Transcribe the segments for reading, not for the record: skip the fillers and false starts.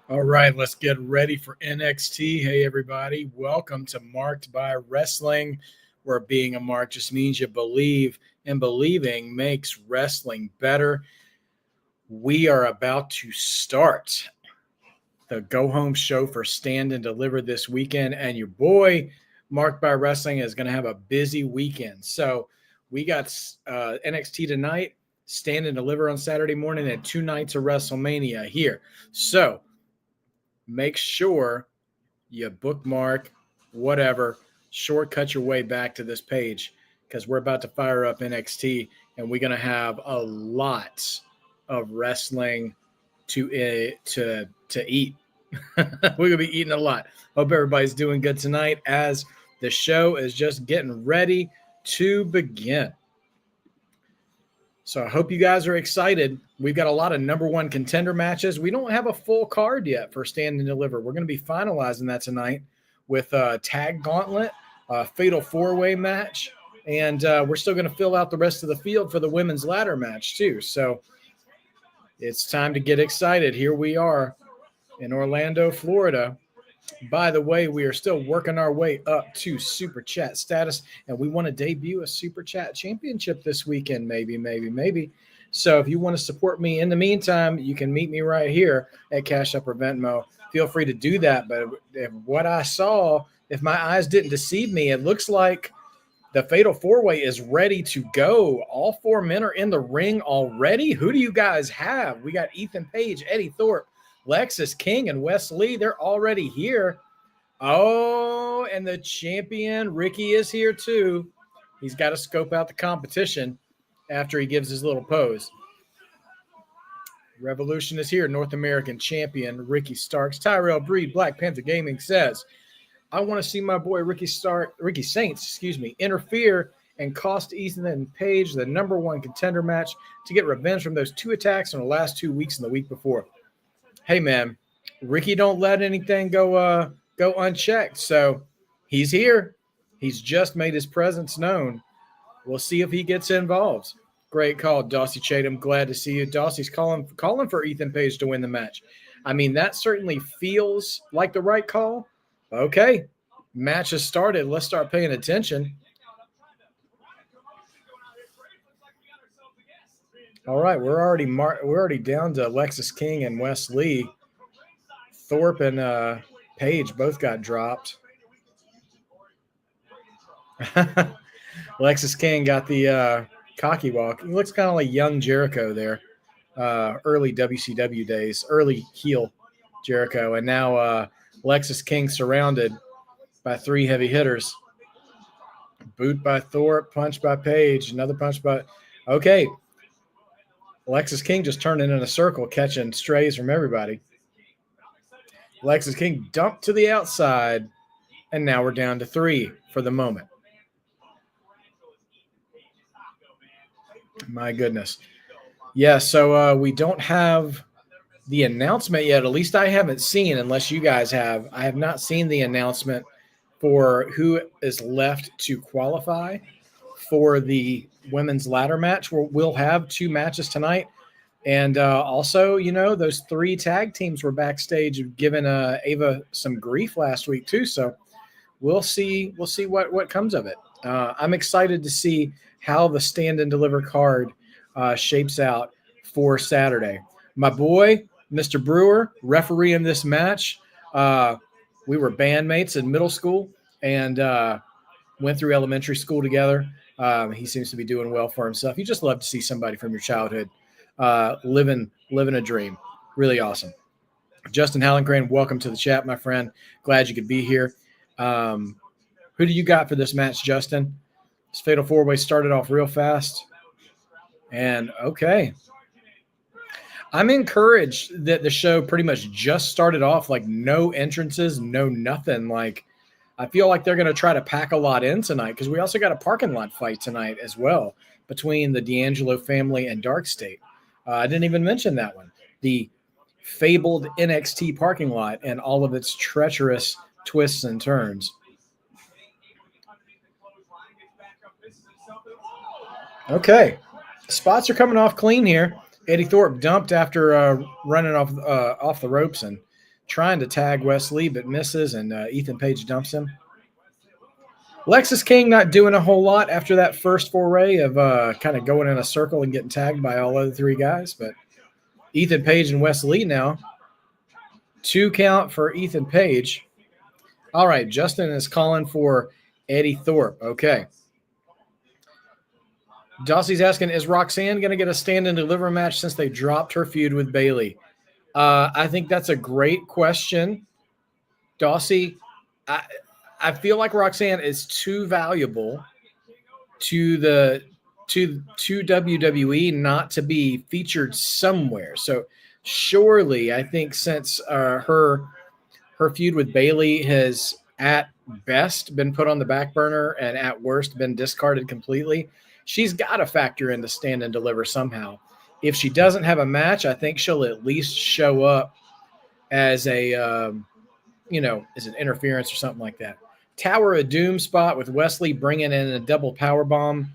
All right, let's get ready for NXT. Hey, everybody. Welcome to Marked by Wrestling, where being a mark just means you believe, and believing makes wrestling better. We are about to start the go home show for Stand and Deliver this weekend, and your boy, Marked by Wrestling, is going to have a busy weekend. So, we got NXT tonight, Stand and Deliver on Saturday morning, and 2 nights of WrestleMania here. So, make sure you bookmark, whatever, shortcut your way back to this page because we're about to fire up NXT and we're going to have a lot of wrestling to eat. We're going to be eating a lot. Hope everybody's doing good tonight as the show is just getting ready to begin. So I hope you guys are excited. We've got a lot of number one contender matches. We don't have a full card yet for Stand and Deliver. We're going to be finalizing that tonight with a tag gauntlet, a fatal four-way match, and we're still going to fill out the rest of the field for the women's ladder match too. So it's time to get excited. Here we are in Orlando, Florida. By the way, we are still working our way up to Super Chat status, and we want to debut a Super Chat championship this weekend, maybe. So if you want to support me in the meantime, you can meet me right here at Cash App or Venmo. Feel free to do that. But if what I saw, if my eyes didn't deceive me, it looks like the Fatal 4-Way is ready to go. All 4 men are in the ring already. Who do you guys have? We got Ethan Page, Eddie Thorpe, Lexus King, and Wes Lee. They're already here. Oh, and the champion, Ricky, is here too. He's got to scope out the competition after he gives his little pose. Revolution is here. North American champion, Ricky Starks. Tyrell Breed, Black Panther Gaming says, I want to see my boy Ricky Saints, interfere and cost Ethan Page the number one contender match to get revenge from those 2 attacks in the last 2 weeks and the week before. Hey, man, Ricky don't let anything go unchecked. So he's here. He's just made his presence known. We'll see if he gets involved. Great call, Dawsey Chatham. Glad to see you. Dawsey's calling for Ethan Page to win the match. I mean, that certainly feels like the right call. Okay, match has started. Let's start paying attention. All right, we're already down to Lexus King and Wes Lee. Thorpe and Page both got dropped. Lexus King got the cocky walk. He looks kind of like young Jericho there. Early WCW days, early heel Jericho. And now Lexus King surrounded by 3 heavy hitters. Boot by Thorpe, punch by Page, another punch by... Okay. Lexus King just turned in a circle, catching strays from everybody. Lexus King dumped to the outside, and now we're down to 3 for the moment. My goodness. Yeah, so we don't have the announcement yet. At least I haven't seen, unless you guys have. I have not seen the announcement for who is left to qualify for the women's ladder match. We'll have 2 matches tonight. And also, those 3 tag teams were backstage giving Ava some grief last week too. So we'll see what comes of it. I'm excited to see how the Stand and Deliver card shapes out for Saturday. My boy, Mr. Brewer, refereeing this match. We were bandmates in middle school and went through elementary school together. He seems to be doing well for himself. You just love to see somebody from your childhood living a dream. Really awesome. Justin Hallencrane, welcome to the chat, my friend. Glad you could be here. Who do you got for this match, Justin? This Fatal 4-Way started off real fast. And okay. I'm encouraged that the show pretty much just started off like no entrances, no nothing. Like, I feel like they're going to try to pack a lot in tonight because we also got a parking lot fight tonight as well between the D'Angelo family and Dark State. I didn't even mention that one. The fabled NXT parking lot and all of its treacherous twists and turns. Okay. Spots are coming off clean here. Eddie Thorpe dumped after running off the ropes and trying to tag Wesley, but misses, and Ethan Page dumps him. Lexis King not doing a whole lot after that first foray of kind of going in a circle and getting tagged by all other three guys, but Ethan Page and Wesley now. 2 count for Ethan Page. All right, Justin is calling for Eddie Thorpe. Okay. Dossie's asking, is Roxanne going to get a stand and deliver match since they dropped her feud with Bayley? I think that's a great question. Dossie, I feel like Roxanne is too valuable to WWE not to be featured somewhere. So surely, I think since her feud with Bayley has at best been put on the back burner and at worst been discarded completely, she's got to factor in to stand and deliver somehow. If she doesn't have a match, I think she'll at least show up as a as an interference or something like that. Tower of Doom spot with Wesley bringing in a double power bomb.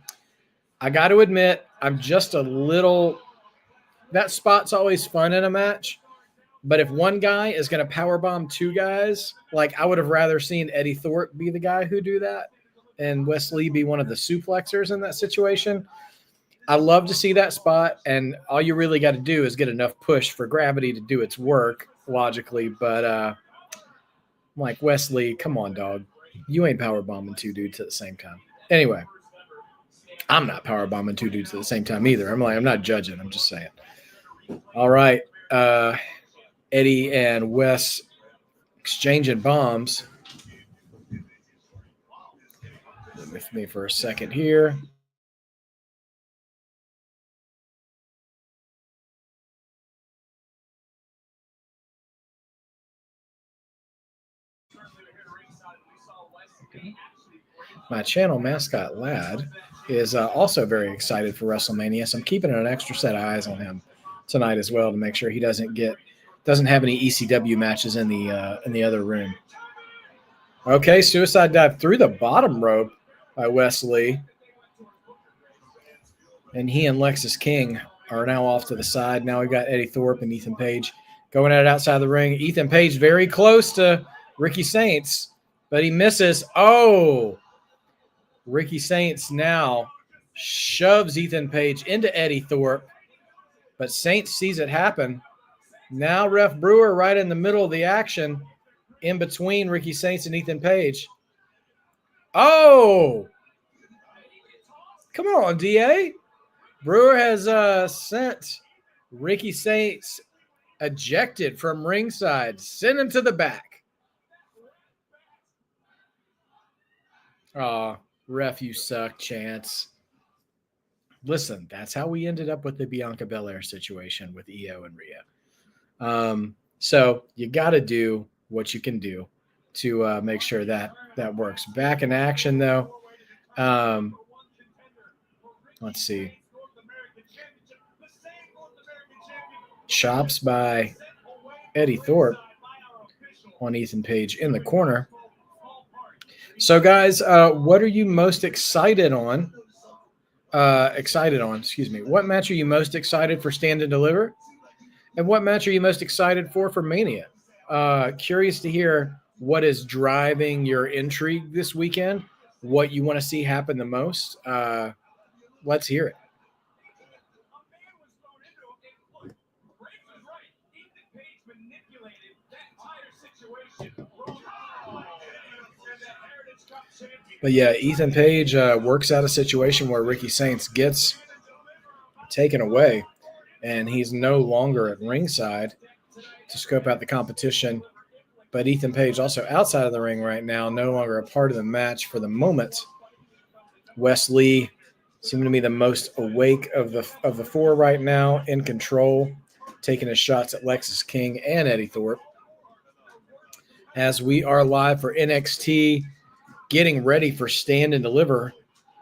I got to admit, I'm just a little. That spot's always fun in a match, but if one guy is going to powerbomb 2 guys, like I would have rather seen Eddie Thorpe be the guy who do that and Wesley be one of the suplexers in that situation. I love to see that spot, and all you really got to do is get enough push for gravity to do its work logically. But I'm like, Wesley, come on, dog. You ain't powerbombing 2 dudes at the same time. Anyway, I'm not powerbombing 2 dudes at the same time either. I'm not judging. I'm just saying. All right. Eddie and Wes exchanging bombs. With me for a second here. My channel mascot Lad is also very excited for WrestleMania, so I'm keeping an extra set of eyes on him tonight as well to make sure he doesn't have any ECW matches in the other room. Okay, suicide dive through the bottom rope by Wesley, and he and Lexis King are now off to the side. Now we've got Eddie Thorpe and Ethan Page going at it outside the ring. Ethan Page very close to Ricky Saints, but he misses. Oh! Ricky Saints now shoves Ethan Page into Eddie Thorpe, but Saints sees it happen. Now Ref Brewer right in the middle of the action, in between Ricky Saints and Ethan Page. Oh! Come on, DA. Brewer has sent Ricky Saints ejected from ringside. Send him to the back. Oh, ref, you suck, Chance. Listen, that's how we ended up with the Bianca Belair situation with Io and Rhea. So you got to do what you can do to make sure that works. Back in action, though. Let's see. Chops by Eddie Thorpe on Ethan Page in the corner. So, guys, what are you most excited on? What match are you most excited for Stand and Deliver? And what match are you most excited for Mania? Curious to hear what is driving your intrigue this weekend, what you want to see happen the most. Let's hear it. But yeah, Ethan Page works out a situation where Ricky Saints gets taken away, and he's no longer at ringside to scope out the competition. But Ethan Page also outside of the ring right now, no longer a part of the match for the moment. Wesley seeming to be the most awake of the 4 right now, in control, taking his shots at Lexis King and Eddie Thorpe. As we are live for NXT, getting ready for Stand and Deliver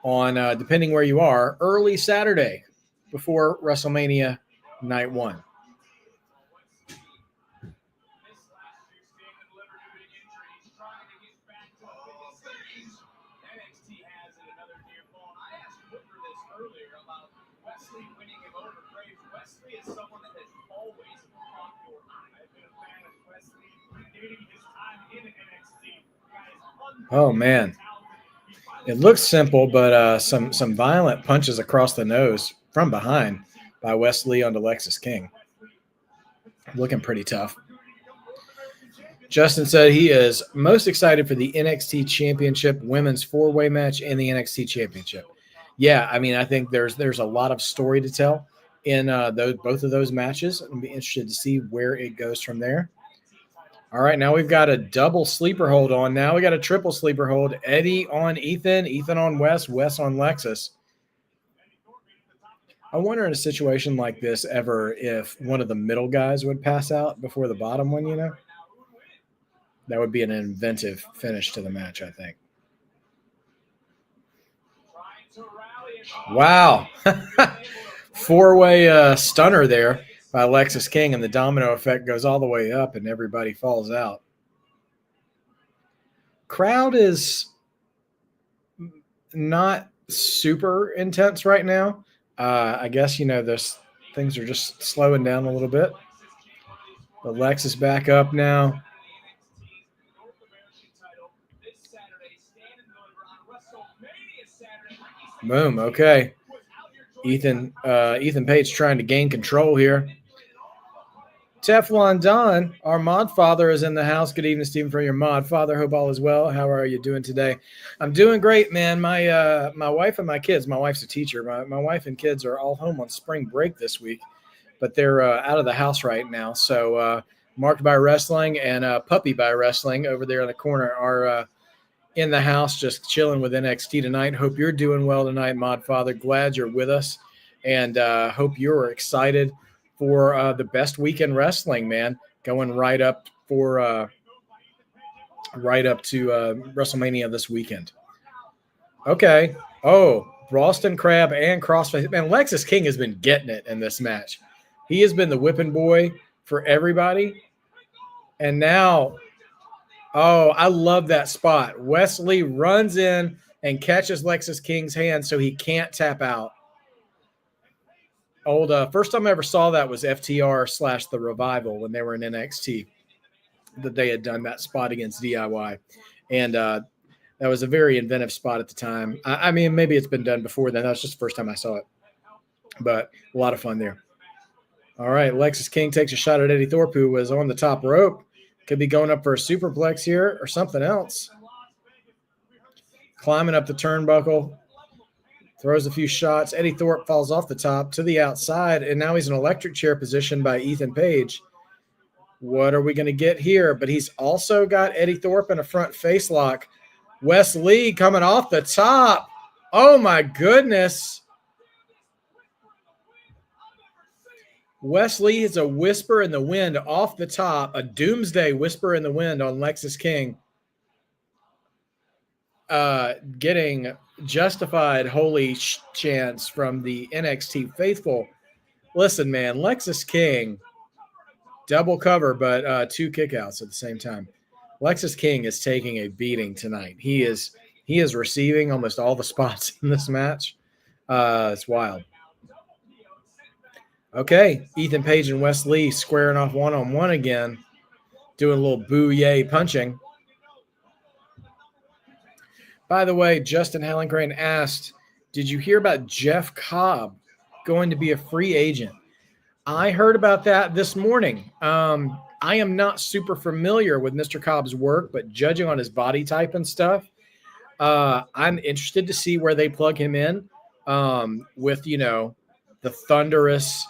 on, depending where you are, early Saturday before WrestleMania Night 1. Oh, man. It looks simple, but some violent punches across the nose from behind by Wes Lee onto Lexus King. Looking pretty tough. Justin said he is most excited for the NXT Championship Women's 4-Way match and the NXT Championship. Yeah, I mean, I think there's a lot of story to tell in both of those matches. I'll be interested to see where it goes from there. All right, now we've got a double sleeper hold on. Now we got a triple sleeper hold. Eddie on Ethan, Ethan on Wes, Wes on Lexus. I wonder in a situation like this ever if one of the middle guys would pass out before the bottom one, you know? That would be an inventive finish to the match, I think. Wow. 4-way stunner there by Lexus King, and the domino effect goes all the way up and everybody falls out. Crowd is not super intense right now. I guess, you know, those things are just slowing down a little bit. But Lex is back up now. Boom. Okay. Ethan Page trying to gain control here. Teflon Don, our mod father, is in the house. Good evening, Stephen, from your mod father. Hope all is well. How are you doing today? I'm doing great, man. My wife and my kids. My wife's a teacher. My wife and kids are all home on spring break this week, but they're out of the house right now. So Marked by Wrestling and Puppy by Wrestling over there in the corner are in the house, just chilling with NXT tonight. Hope you're doing well tonight, mod father. Glad you're with us, and hope you're excited for the best weekend wrestling, man. Going right up to WrestleMania this weekend. Okay. Oh, Boston Crab and Crossface. Man, Lexus King has been getting it in this match. He has been the whipping boy for everybody. And now, oh, I love that spot. Wesley runs in and catches Lexus King's hand so he can't tap out. First time I ever saw that was FTR / The Revival when they were in NXT, that they had done that spot against DIY. And that was a very inventive spot at the time. I mean, maybe it's been done before then. That was just the first time I saw it. But a lot of fun there. All right, Lexus King takes a shot at Eddie Thorpe, who was on the top rope. Could be going up for a superplex here or something else. Climbing up the turnbuckle. Throws a few shots. Eddie Thorpe falls off the top to the outside, and now he's in electric chair position by Ethan Page. What are we going to get here? But he's also got Eddie Thorpe in a front face lock. Wes Lee coming off the top. Oh, my goodness. Wes Lee is a whisper in the wind off the top, a doomsday whisper in the wind on Lexus King. Getting justified holy chants from the NXT faithful. Listen, man, Lexus King, double cover, but 2 kickouts at the same time. Lexus King is taking a beating tonight. He is receiving almost all the spots in this match. It's wild. Okay, Ethan Page and Wes Lee squaring off one-on-one again, doing a little boo-yay punching. By the way, Justin Hallencrane asked, did you hear about Jeff Cobb going to be a free agent? I heard about that this morning. I am not super familiar with Mr. Cobb's work, but judging on his body type and stuff, I'm interested to see where they plug him in with, you know, the thunderous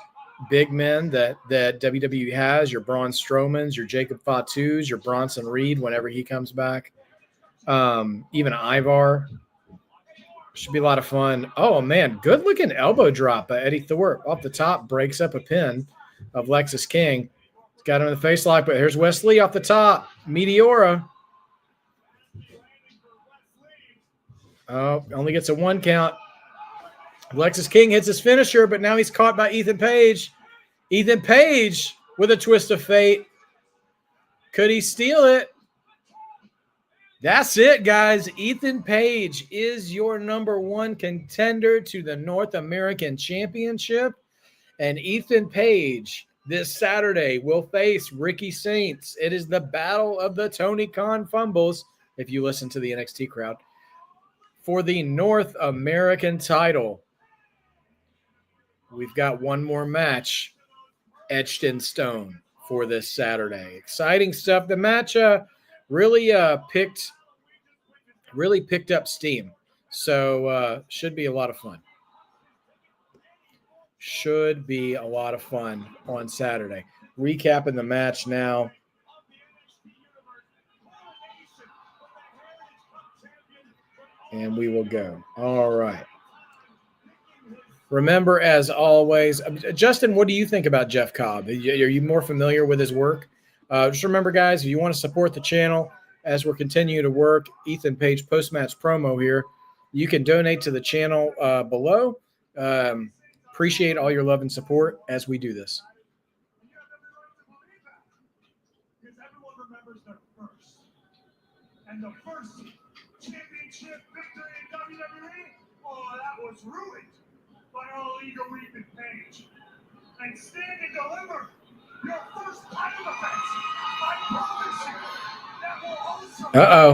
big men that WWE has, your Braun Strowmans, your Jacob Fatu's, your Bronson Reed whenever he comes back. Even Ivar. Should be a lot of fun. Oh, man, good-looking elbow drop by Eddie Thorpe. Off the top, breaks up a pin of Lexus King. He's got him in the face lock, but here's Wes Lee off the top. Meteora. Oh, only gets a 1 count. Lexus King hits his finisher, but now he's caught by Ethan Page. Ethan Page with a twist of fate. Could he steal it? That's it, guys. Ethan Page is your #1 contender to the North American Championship. And Ethan Page this Saturday will face Ricky Saints. It is the battle of the Tony Khan fumbles, if you listen to the NXT crowd, for the North American title. We've got one more match etched in stone for this Saturday. Exciting stuff. The match really picked up steam. So should be a lot of fun. Should be a lot of fun on Saturday. Recapping the match now. And we will go. All right. Remember, as always, Justin, what do you think about Jeff Cobb? Are you more familiar with his work? Just remember, guys, if you want to support the channel as we're continuing to work Ethan Page post-match promo here, you can donate to the channel below. Appreciate all your love and support as we do this. Everyone remembers their first. And the first championship victory in WWE, that was ruined by all ego Ethan Page. And stand and deliver your first title defense. I promise you, that will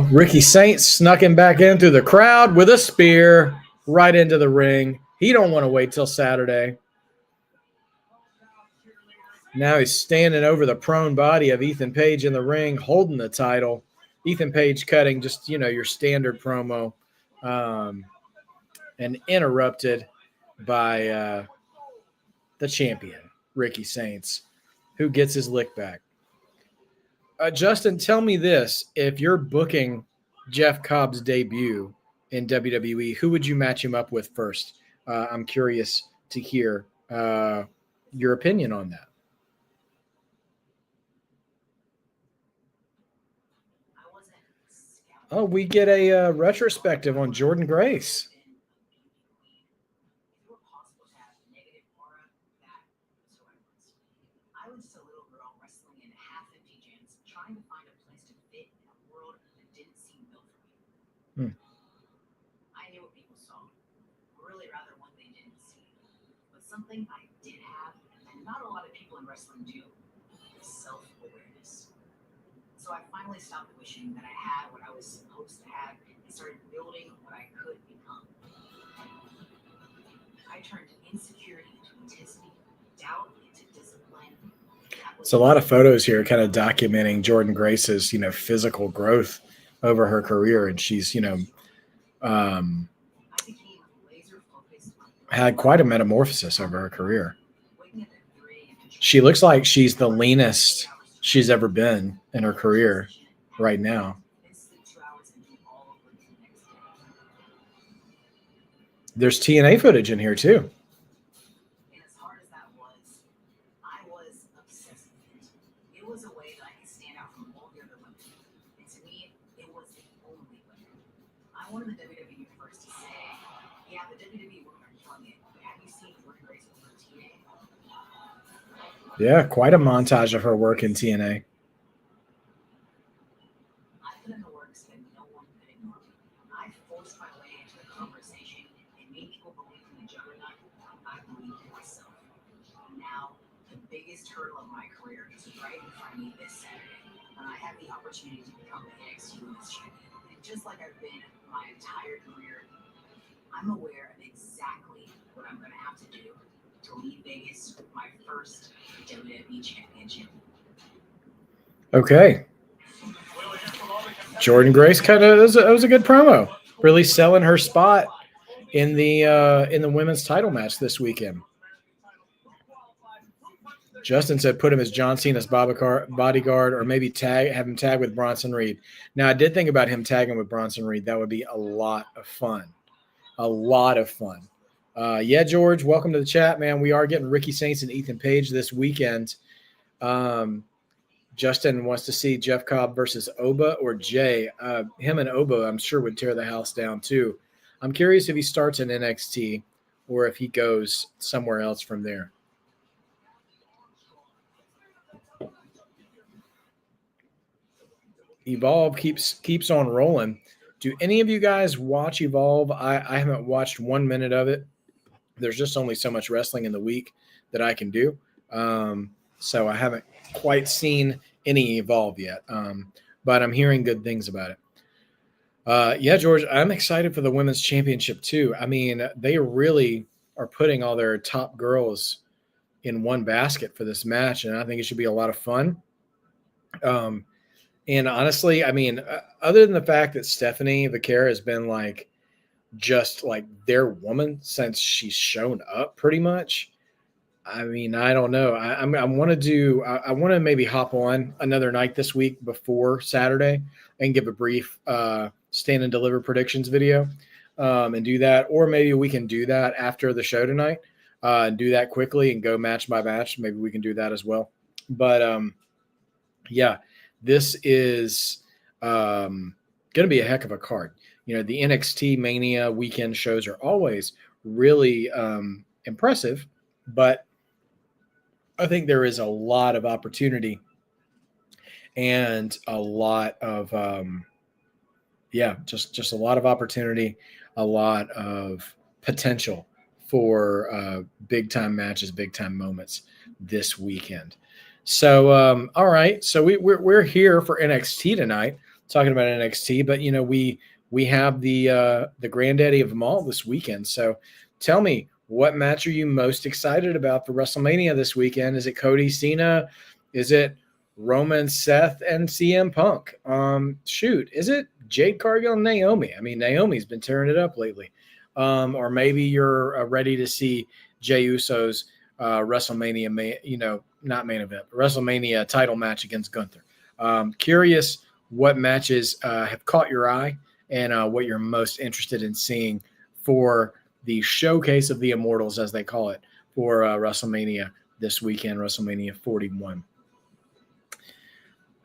also. Ricky Saints snuck him back in through the crowd with a spear right into the ring. He don't want to wait till Saturday. Now he's standing over the prone body of Ethan Page in the ring, holding the title. Ethan Page cutting just, your standard promo, and interrupted by the champion, Ricky Saints, who gets his lick back. Justin, tell me this. If you're booking Jeff Cobb's debut in WWE, who would you match him up with first? I'm curious to hear your opinion on that. Oh, we get a retrospective on Jordan Grace. I was just a little girl wrestling in half-empty gyms, trying to find a place to fit in a world that didn't seem built for me. I knew what people saw, really rather what they didn't see. But something I did have, and not a lot of people in wrestling do, is self-awareness. So I finally stopped wishing that I had what I was supposed to have and started building what I could become. I turned insecurity into intensity, doubt into discipline. It's a lot of photos here kind of documenting Jordan Grace's, physical growth over her career. And she's, had quite a metamorphosis over her career. She looks like she's the leanest she's ever been in her career right now. There's TNA footage in here too. And as hard as that was, I was obsessed with it. It was a way that I could stand out from all the other women. And to me, it was the only way. I wanted the WWE universe to say, yeah, the WWE women are killing it, but have you seen Jordan Grace over TNA? Yeah, quite a montage of her work in TNA. I put in the work so that no one could ignore me. I forced my way into the conversation and made people believe in the juggernaut. I believed in myself. Now, the biggest hurdle of my career is right in front of me this Saturday, when I have the opportunity to become the NXT Women's Champion. And just like I've been my entire career, I'm aware of exactly what I'm going to have to do to leave Vegas with my first WWE Championship. Okay. Jordan Grace that was a good promo. Really selling her spot in the women's title match this weekend. Justin said put him as John Cena's bodyguard, or maybe have him tag with Bronson Reed. Now, I did think about him tagging with Bronson Reed. That would be a lot of fun. A lot of fun. Yeah, George, welcome to the chat, man. We are getting Ricky Saints and Ethan Page this weekend. Justin wants to see Jeff Cobb versus Oba or Jay. Him and Oba, I'm sure, would tear the house down too. I'm curious if he starts in NXT or if he goes somewhere else from there. Evolve keeps on rolling. Do any of you guys watch Evolve? I haven't watched 1 minute of it. There's just only so much wrestling in the week that I can do. So I haven't quite seen any evolve yet, but I'm hearing good things about it. Yeah, George, I'm excited for the women's championship too. I mean, they really are putting all their top girls in one basket for this match, and I think it should be a lot of fun. Um, and honestly, I mean, other than the fact that Stephanie Vaquera has been like just like their woman since she's shown up, pretty much. I mean, I don't know. I want to do. I want to maybe hop on another night this week before Saturday and give a brief stand and deliver predictions video, and do that. Or maybe we can do that after the show tonight, and do that quickly and go match by match. Maybe we can do that as well. But yeah, this is going to be a heck of a card. You know, the NXT Mania weekend shows are always really impressive, but I think there is a lot of opportunity and a lot of just a lot of opportunity, a lot of potential for big time matches, big time moments this weekend. So all right, so we're here for NXT tonight, talking about NXT, but you know we have the granddaddy of them all this weekend. So tell me, what match are you most excited about for WrestleMania this weekend? Is it Cody Cena? Is it Roman, Seth, and CM Punk? Shoot, is it Jade Cargill and Naomi? I mean, Naomi's been tearing it up lately. Or maybe you're ready to see Jey Uso's WrestleMania, not main event, but WrestleMania title match against Gunther. Curious what matches have caught your eye and what you're most interested in seeing for the showcase of the Immortals, as they call it, for WrestleMania this weekend, WrestleMania 41.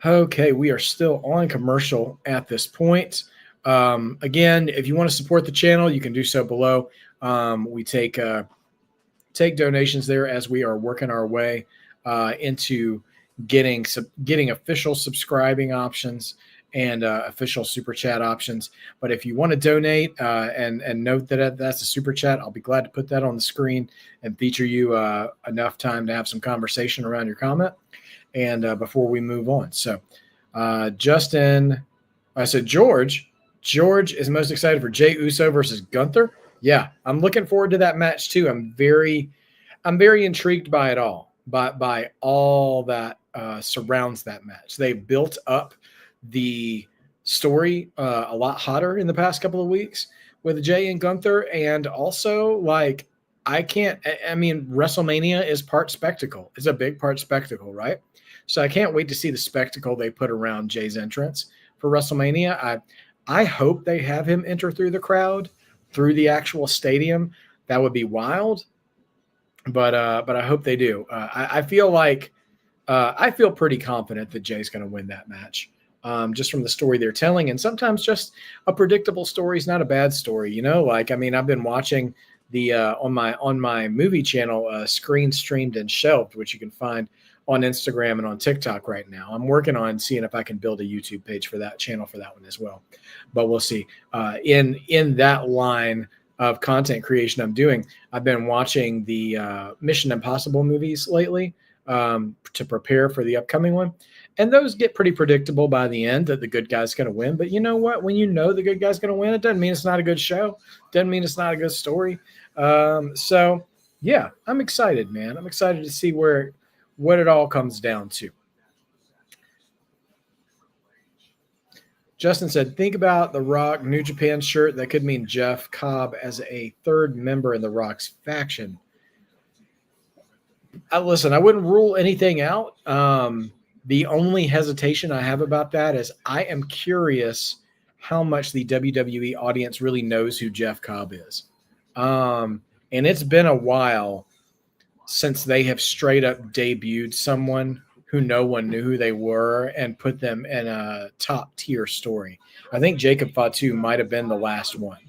Okay, we are still on commercial at this point. Again, if you want to support the channel, you can do so below. We take donations there as we are working our way into getting official subscribing options and official super chat options. But if you want to donate and note that that's a super chat, I'll be glad to put that on the screen and feature you enough time to have some conversation around your comment. And before we move on, so Justin, I said George is most excited for Jey Uso versus Gunther. Yeah, I'm looking forward to that match too. I'm very intrigued by it all, by all that surrounds that match. They built up the story a lot hotter in the past couple of weeks with Jey and Gunther, and also like I mean, WrestleMania is part spectacle. It's a big part spectacle, right? So I can't wait to see the spectacle they put around Jey's entrance for WrestleMania. I hope they have him enter through the crowd, through the actual stadium. That would be wild. But I hope they do. I feel pretty confident that Jey's going to win that match, just from the story they're telling. And sometimes just a predictable story is not a bad story, you know. Like, I mean, I've been watching the on my movie channel, Screen Streamed and Shelved, which you can find on Instagram and on TikTok right now. I'm working on seeing if I can build a YouTube page for that channel for that one as well. But we'll see. In that line of content creation I'm doing, I've been watching the Mission Impossible movies lately to prepare for the upcoming one. And those get pretty predictable by the end that the good guy's going to win. But you know what? When you know the good guy's going to win, it doesn't mean it's not a good show. Doesn't mean it's not a good story. So, yeah, I'm excited, man. I'm excited to see what it all comes down to. Justin said, think about the Rock New Japan shirt. That could mean Jeff Cobb as a third member in the Rock's faction. Listen, I wouldn't rule anything out. The only hesitation I have about that is I am curious how much the WWE audience really knows who Jeff Cobb is. And it's been a while since they have straight up debuted someone who no one knew who they were and put them in a top tier story. I think Jacob Fatu might have been the last one,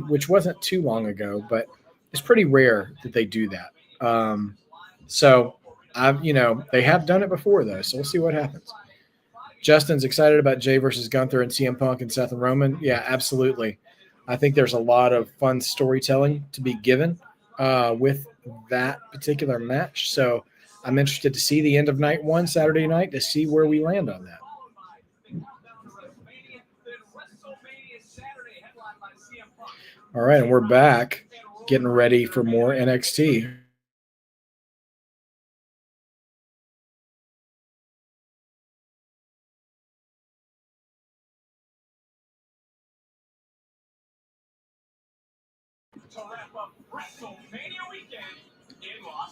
which wasn't too long ago, but it's pretty rare that they do that. So they have done it before though. So we'll see what happens. Justin's excited about Jey versus Gunther and CM Punk and Seth and Roman. Yeah, absolutely. I think there's a lot of fun storytelling to be given with that particular match. So I'm interested to see the end of night 1 Saturday night to see where we land on that. All right, and we're back getting ready for more NXT.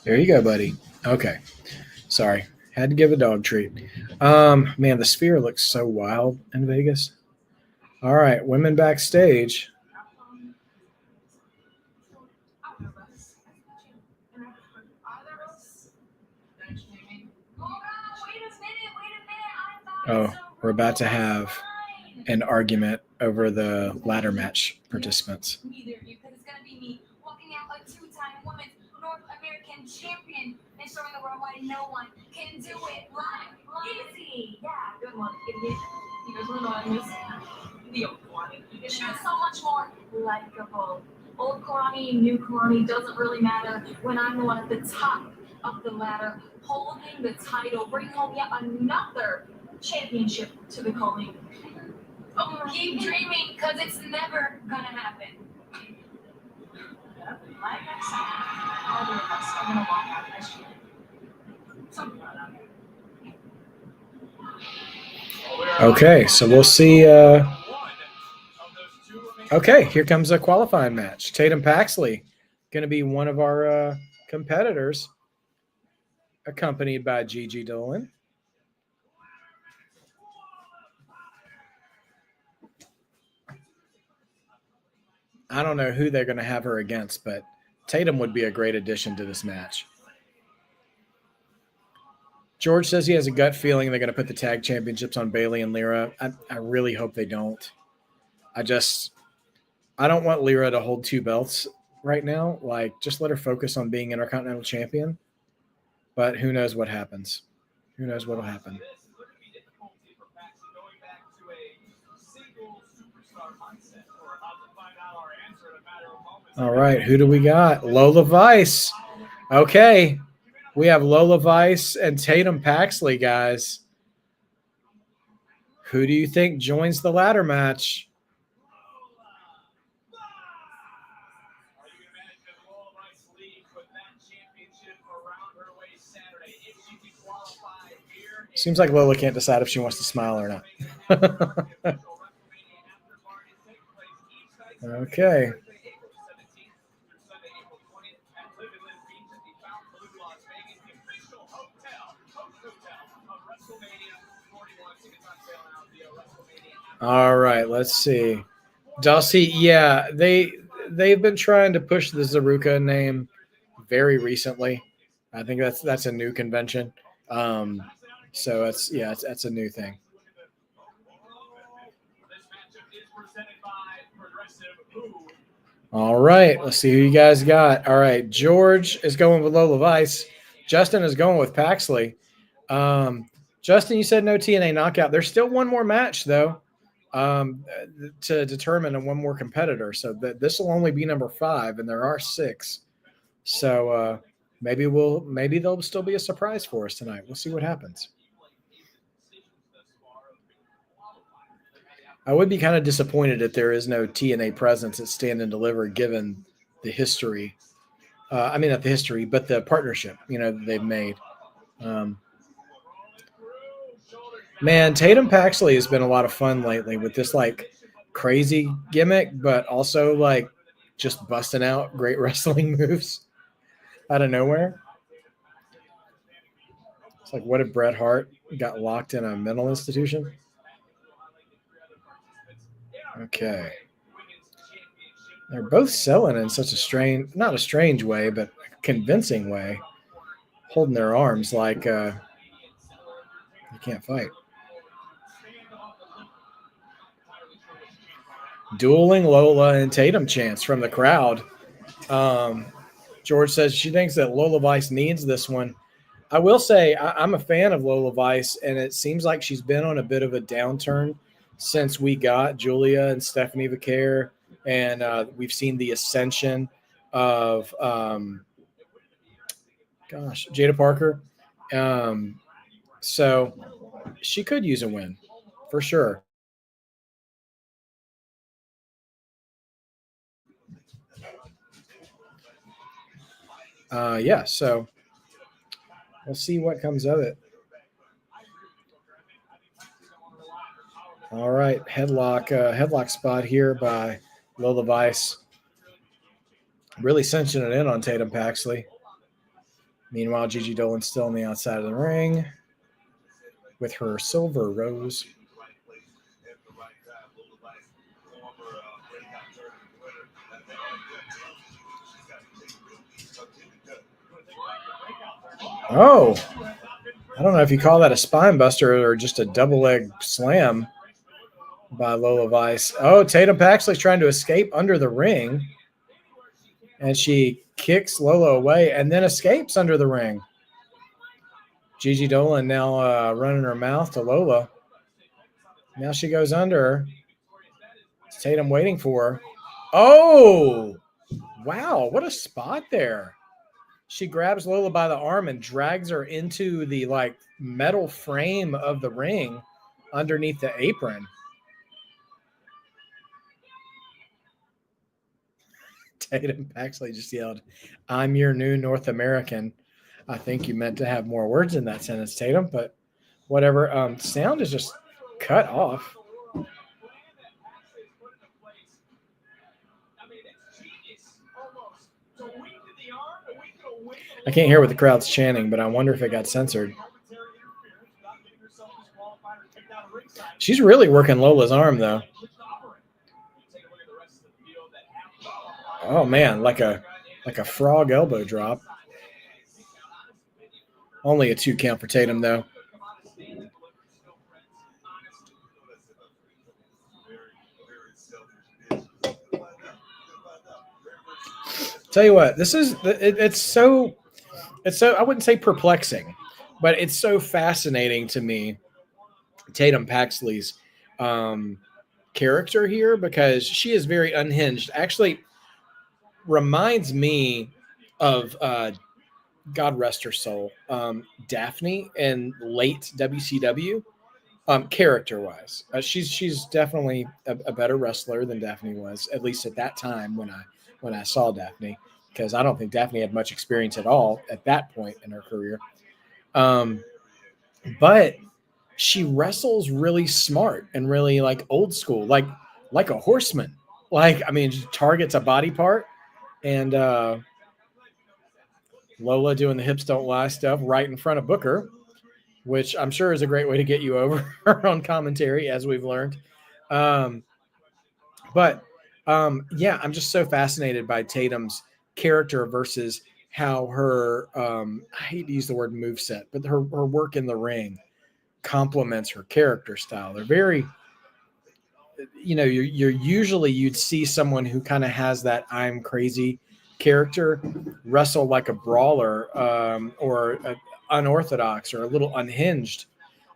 There you go, buddy. Okay. Sorry. Had to give a dog treat. Man, the Sphere looks so wild in Vegas. All right, women backstage. Oh, we're about to have an argument over the ladder match participants. Neither of you, because it's gonna be me walking out a two-time women's North American champion and showing the world why no one can do it live. Easy. Yeah, good one. Idiot. You guys wanna know what I miss? The old Kalani. She was so much more likable. Old Kalani, new Kalani, doesn't really matter when I'm the one at the top of the ladder, holding the title, bringing home yet another championship to the Kalani. Oh, keep dreaming, because it's never gonna happen. Like I said, all three of us are gonna walk out this year. Something like that. Okay, so we'll see. Okay, here comes a qualifying match. Tatum Paxley going to be one of our competitors, accompanied by Gigi Dolan. I don't know who they're going to have her against, but Tatum would be a great addition to this match. George says he has a gut feeling they're going to put the tag championships on Bayley and Lyra. I really hope they don't. I don't want Lyra to hold 2 belts right now. Like, just let her focus on being Intercontinental Champion. But who knows what happens? Who knows what will happen? All right, who do we got? Lola Vice. Okay, we have Lola Vice and Tatum Paxley, guys. Who do you think joins the ladder match? Seems like Lola can't decide if she wants to smile or not. Okay. All right, let's see. Dulcie, yeah, they've been trying to push the Zaruka name very recently. I think that's a new convention. So that's a new thing. All right, let's see who you guys got. All right, George is going with Lola Vice. Justin is going with Paxley. Justin, you said no TNA knockout. There's still one more match though, to determine one more competitor. So this will only be number 5, and there are 6. So maybe there'll still be a surprise for us tonight. We'll see what happens. I would be kind of disappointed if there is no TNA presence at Stand and Deliver, given the history. Not the history, but the partnership, that they've made. Man, Tatum Paxley has been a lot of fun lately with this like crazy gimmick, but also like just busting out great wrestling moves out of nowhere. It's like, what if Bret Hart got locked in a mental institution? Okay. They're both selling in such not a strange way, but a convincing way, holding their arms like you can't fight. Dueling Lola and Tatum chants from the crowd. George says she thinks that Lola Vice needs this one. I will say I'm a fan of Lola Vice, and it seems like she's been on a bit of a downturn since we got Julia and Stephanie Vaquer, and we've seen the ascension of Jada Parker. So she could use a win for sure. Yeah, so we'll see what comes of it. All right, headlock spot here by Lola Vice. Really cinching it in on Tatum Paxley. Meanwhile, Gigi Dolan's still on the outside of the ring with her silver rose. Oh, I don't know if you call that a spine buster or just a double leg slam by Lola Vice. Oh, Tatum Paxley's trying to escape under the ring. And she kicks Lola away and then escapes under the ring. Gigi Dolan now running her mouth to Lola. Now she goes under her. It's Tatum waiting for her. Oh, wow. What a spot there. She grabs Lola by the arm and drags her into the metal frame of the ring underneath the apron. Tatum Paxley just yelled, "I'm your new North American." I think you meant to have more words in that sentence, Tatum, but whatever. Sound is just cut off. I can't hear what the crowd's chanting, but I wonder if it got censored. She's really working Lola's arm, though. Oh man, like a frog elbow drop. Only a 2 count for Tatum, though. Tell you what, this is it's so I wouldn't say perplexing, but it's so fascinating to me, Tatum Paxley's character here, because she is very unhinged. Actually, reminds me of God rest her soul, Daphne in late WCW. Character-wise, she's definitely a better wrestler than Daphne was, at least at that time when I saw Daphne, because I don't think Daphne had much experience at all at that point in her career. But she wrestles really smart and really old school, like a horseman. She targets a body part, and Lola doing the hips don't lie stuff right in front of Booker, which I'm sure is a great way to get you over on commentary, as we've learned. Yeah, I'm just so fascinated by Tatum's character versus how her, I hate to use the word moveset, but her work in the ring complements her character style. They're very, you'd see someone who kind of has that I'm crazy character wrestle like a brawler, or unorthodox or a little unhinged,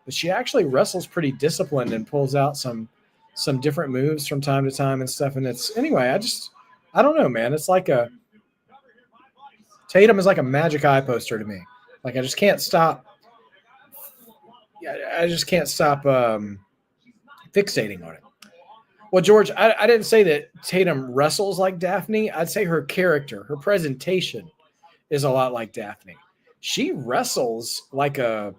but she actually wrestles pretty disciplined and pulls out some different moves from time to time and stuff. And I don't know, man. It's Tatum is like a magic eye poster to me. I just can't stop. I just can't stop fixating on it. Well, George, I didn't say that Tatum wrestles like Daphne. I'd say her character, her presentation is a lot like Daphne. She wrestles like a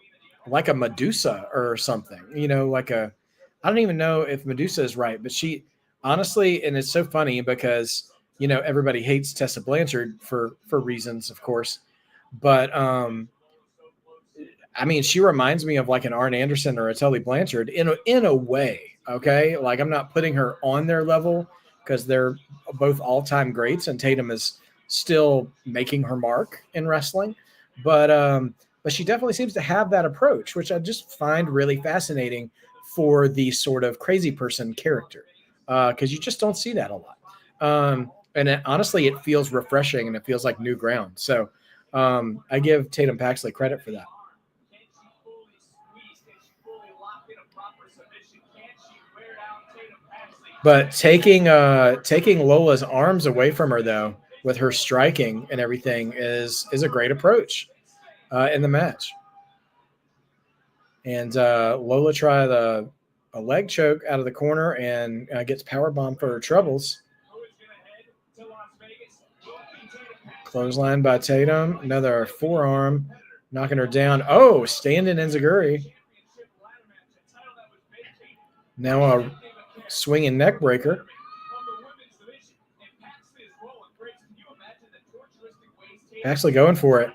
Medusa or something, I don't even know if Medusa is right, but she honestly, and it's so funny because, everybody hates Tessa Blanchard for reasons, of course, but, she reminds me of an Arn Anderson or a Tully Blanchard in a way. Okay. I'm not putting her on their level because they're both all-time greats and Tatum is still making her mark in wrestling. But she definitely seems to have that approach, which I just find really fascinating for the sort of crazy person character. Cause you just don't see that a lot. Honestly, it feels refreshing and it feels like new ground. So I give Tatum Paxley credit for that. But taking Lola's arms away from her, though, with her striking and everything, is a great approach in the match. And Lola tried a leg choke out of the corner and gets powerbombed for her troubles. Clothesline by Tatum. Another forearm, knocking her down. Oh, standing enziguri. Now a swinging neck breaker. Actually going for it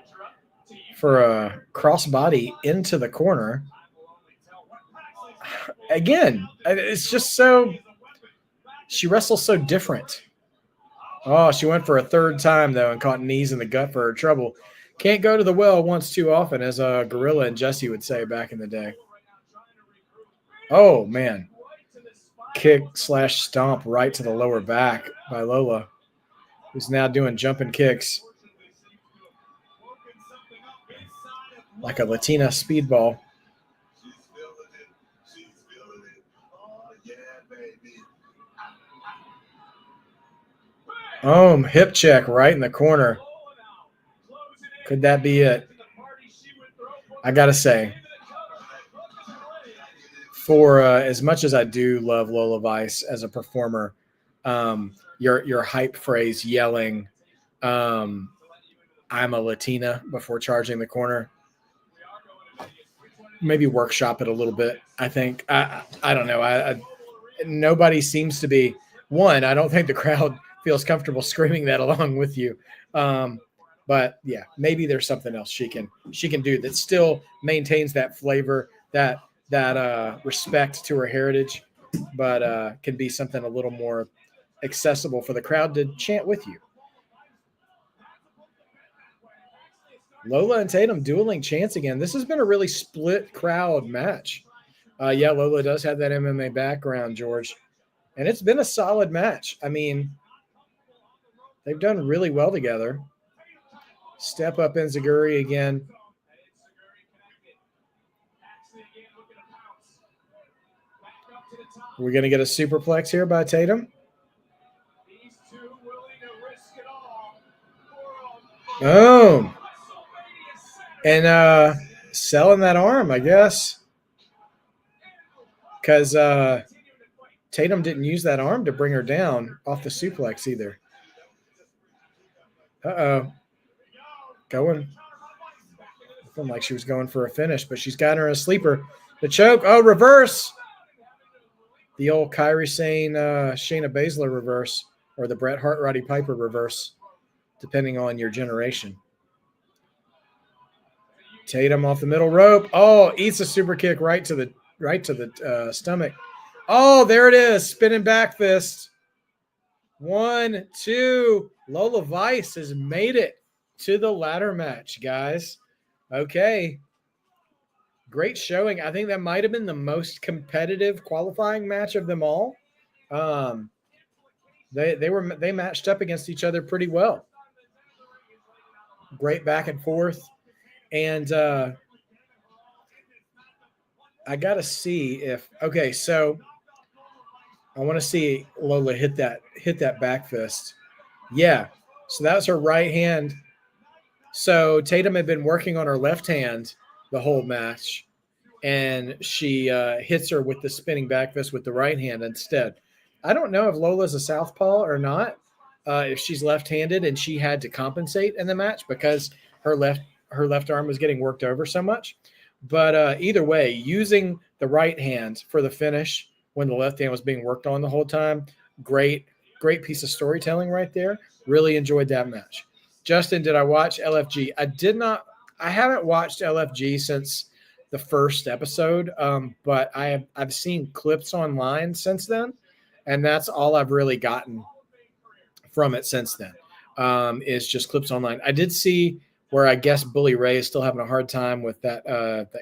for a crossbody into the corner. Again, it's just so – she wrestles so different. Oh, she went for a third time, though, and caught knees in the gut for her trouble. Can't go to the well once too often, as Gorilla and Jesse would say back in the day. Oh, man. Kick/stomp right to the lower back by Lola, who's now doing jumping kicks like a Latina speedball. Hip check right in the corner. Could that be it? I got to say, for as much as I do love Lola Vice as a performer, your hype phrase yelling, I'm a Latina before charging the corner, maybe workshop it a little bit. I think I don't know. Nobody seems to be one. I don't think the crowd feels comfortable screaming that along with you. But yeah, maybe there's something else she can do that still maintains that flavor, that respect to her heritage, but can be something a little more accessible for the crowd to chant with you. Lola and Tatum dueling chants again. This has been a really split crowd match. Yeah, Lola does have that MMA background, George. And it's been a solid match. I mean, they've done really well together. Step up enziguri again. We're going to get a superplex here by Tatum. Oh. And selling that arm, I guess. Because Tatum didn't use that arm to bring her down off the suplex either. Uh-oh. Going. Looking like she was going for a finish, but she's got her in a sleeper. The choke. Oh, reverse. The old Kairi Sane, Shayna Baszler reverse, or the Bret Hart Roddy Piper reverse, depending on your generation. Tatum off the middle rope. Oh, eats a super kick right to the stomach. Oh, there it is. Spinning back fist. 1, 2. Lola Vice has made it to the ladder match, guys. Okay. Great showing. I think that might have been the most competitive qualifying match of them all. They matched up against each other pretty well. Great back and forth. And I got to see if – okay, so I want to see Lola hit that back fist. Yeah, so that was her right hand. So Tatum had been working on her left hand the whole match, and she hits her with the spinning back fist with the right hand instead. I don't know if Lola's a southpaw or not, if she's left-handed and she had to compensate in the match because her left arm was getting worked over so much. But either way, using the right hand for the finish when the left hand was being worked on the whole time, great piece of storytelling right there. Really enjoyed that match. Justin, did I watch LFG? I did not. I haven't watched LFG since the first episode, but I've seen clips online since then, and that's all I've really gotten from it since then, is just clips online. I did see where I guess Bully Ray is still having a hard time with that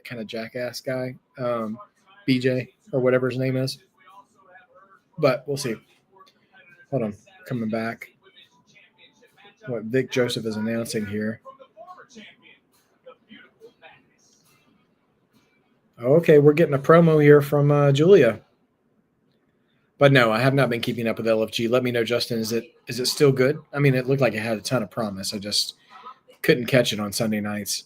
kind of jackass guy, BJ or whatever his name is. But we'll see. Hold on, coming back. What Vic Joseph is announcing here. Okay, we're getting a promo here from Julia. But no, I have not been keeping up with LFG. Let me know, Justin. Is it still good? I mean, it looked like it had a ton of promise. I just couldn't catch it on Sunday nights.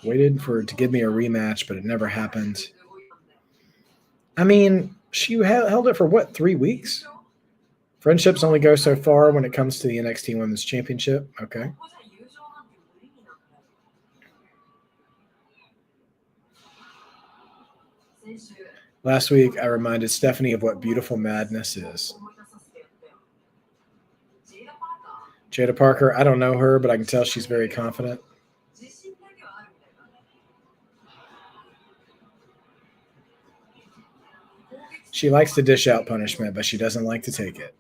Waited for to give me a rematch, but it never happened. I mean, she held it for what, 3 weeks? Friendships only go so far when it comes to the NXT Women's Championship. Okay. Last week, I reminded Stephanie of what beautiful madness is. Jada Parker, I don't know her, but I can tell she's very confident. She likes to dish out punishment, but she doesn't like to take it.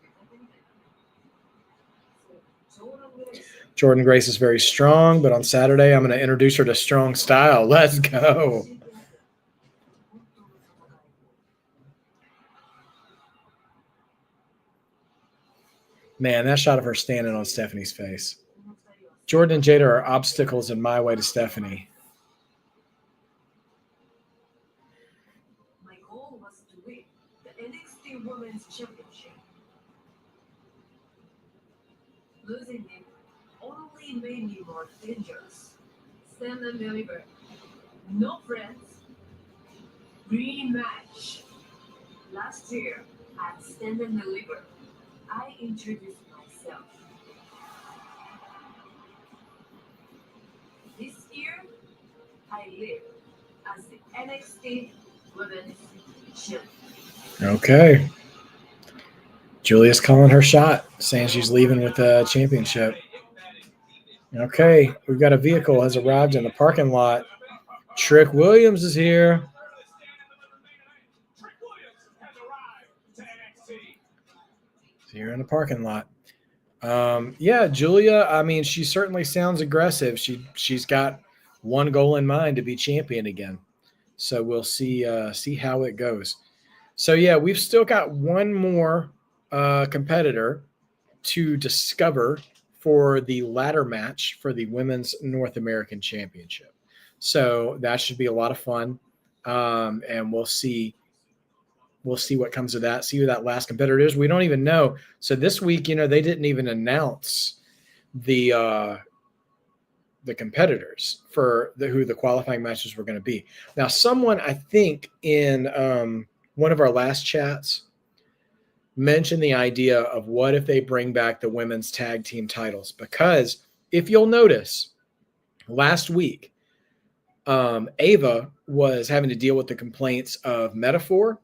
Jordan Grace is very strong, but on Saturday, I'm going to introduce her to strong style. Let's go. Man, that shot of her standing on Stephanie's face. Jordan and Jada are obstacles in my way to Stephanie. My goal was to win the NXT Women's Championship. Losing it only made me more dangerous. Stand and deliver. No friends. Rematch. Last year at Stand and Deliver, I introduced myself. This year, I live as the NXT Women's Champion. Okay. Julia's calling her shot, saying she's leaving with the championship. Okay, we've got a vehicle has arrived in the parking lot. Trick Williams is here. Here in the parking lot. Yeah, Julia, I mean, she certainly sounds aggressive. She's got one goal in mind, to be champion again. So we'll see how it goes. So yeah, we've still got one more competitor to discover for the ladder match for the Women's North American Championship. So that should be a lot of fun. And we'll see what comes of that. See who that last competitor is. We don't even know. So this week, they didn't even announce the competitors for who the qualifying matches were going to be. Now, someone I think in one of our last chats mentioned the idea of what if they bring back the women's tag team titles, because if you'll notice, last week, Ava was having to deal with the complaints of Metaphor,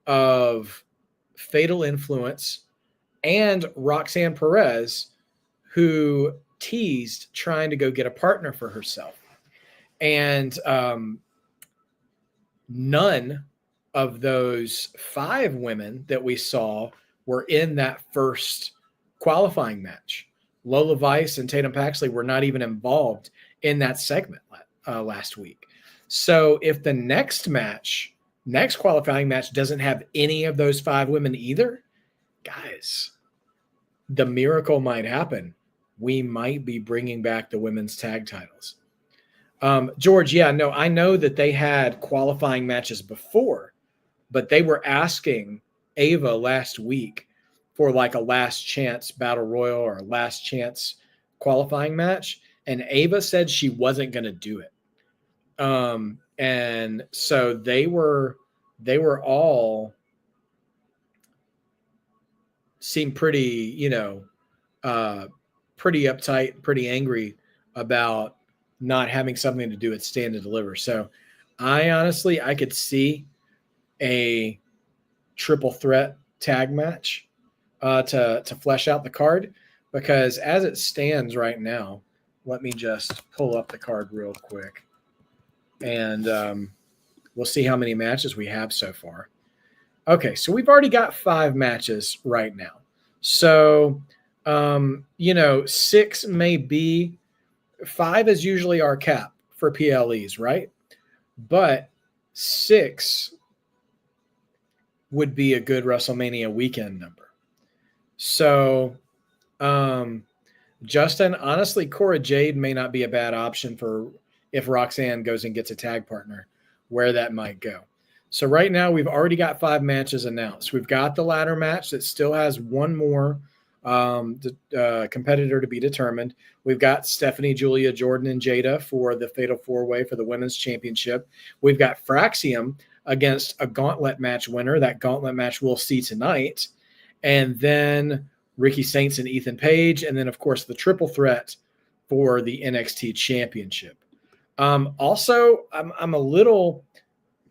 of Fatal Influence, and Roxanne Perez, who teased trying to go get a partner for herself. And none of those 5 women that we saw were in that first qualifying match. Lola Vice and Tatum Paxley were not even involved in that segment last week. So if the next qualifying match doesn't have any of those 5 women either, guys, the miracle might happen. We might be bringing back the women's tag titles. George, yeah, no, I know that they had qualifying matches before, but they were asking Ava last week for like a last chance battle royal or a last chance qualifying match. And Ava said she wasn't going to do it. And so they were all seemed pretty, pretty uptight, pretty angry about not having something to do with Stand and Deliver. So I could see a triple threat tag match to flesh out the card, because as it stands right now, let me just pull up the card real quick, and we'll see how many matches we have so far. Okay, so we've already got 5 matches right now. So, 6 may be, 5 is usually our cap for PLEs, right? But 6 would be a good WrestleMania weekend number. So, Justin, honestly, Cora Jade may not be a bad option for if Roxanne goes and gets a tag partner, where that might go. So right now we've already got 5 matches announced. We've got the ladder match that still has one more Competitor to be determined. We've got Stephanie, Julia, Jordan, and Jada for the Fatal 4-Way for the Women's Championship. We've got Fraxium against a gauntlet match winner. That gauntlet match we'll see tonight. And then Ricky Saints and Ethan Page. And then, of course, the triple threat for the NXT Championship. Also, I'm a little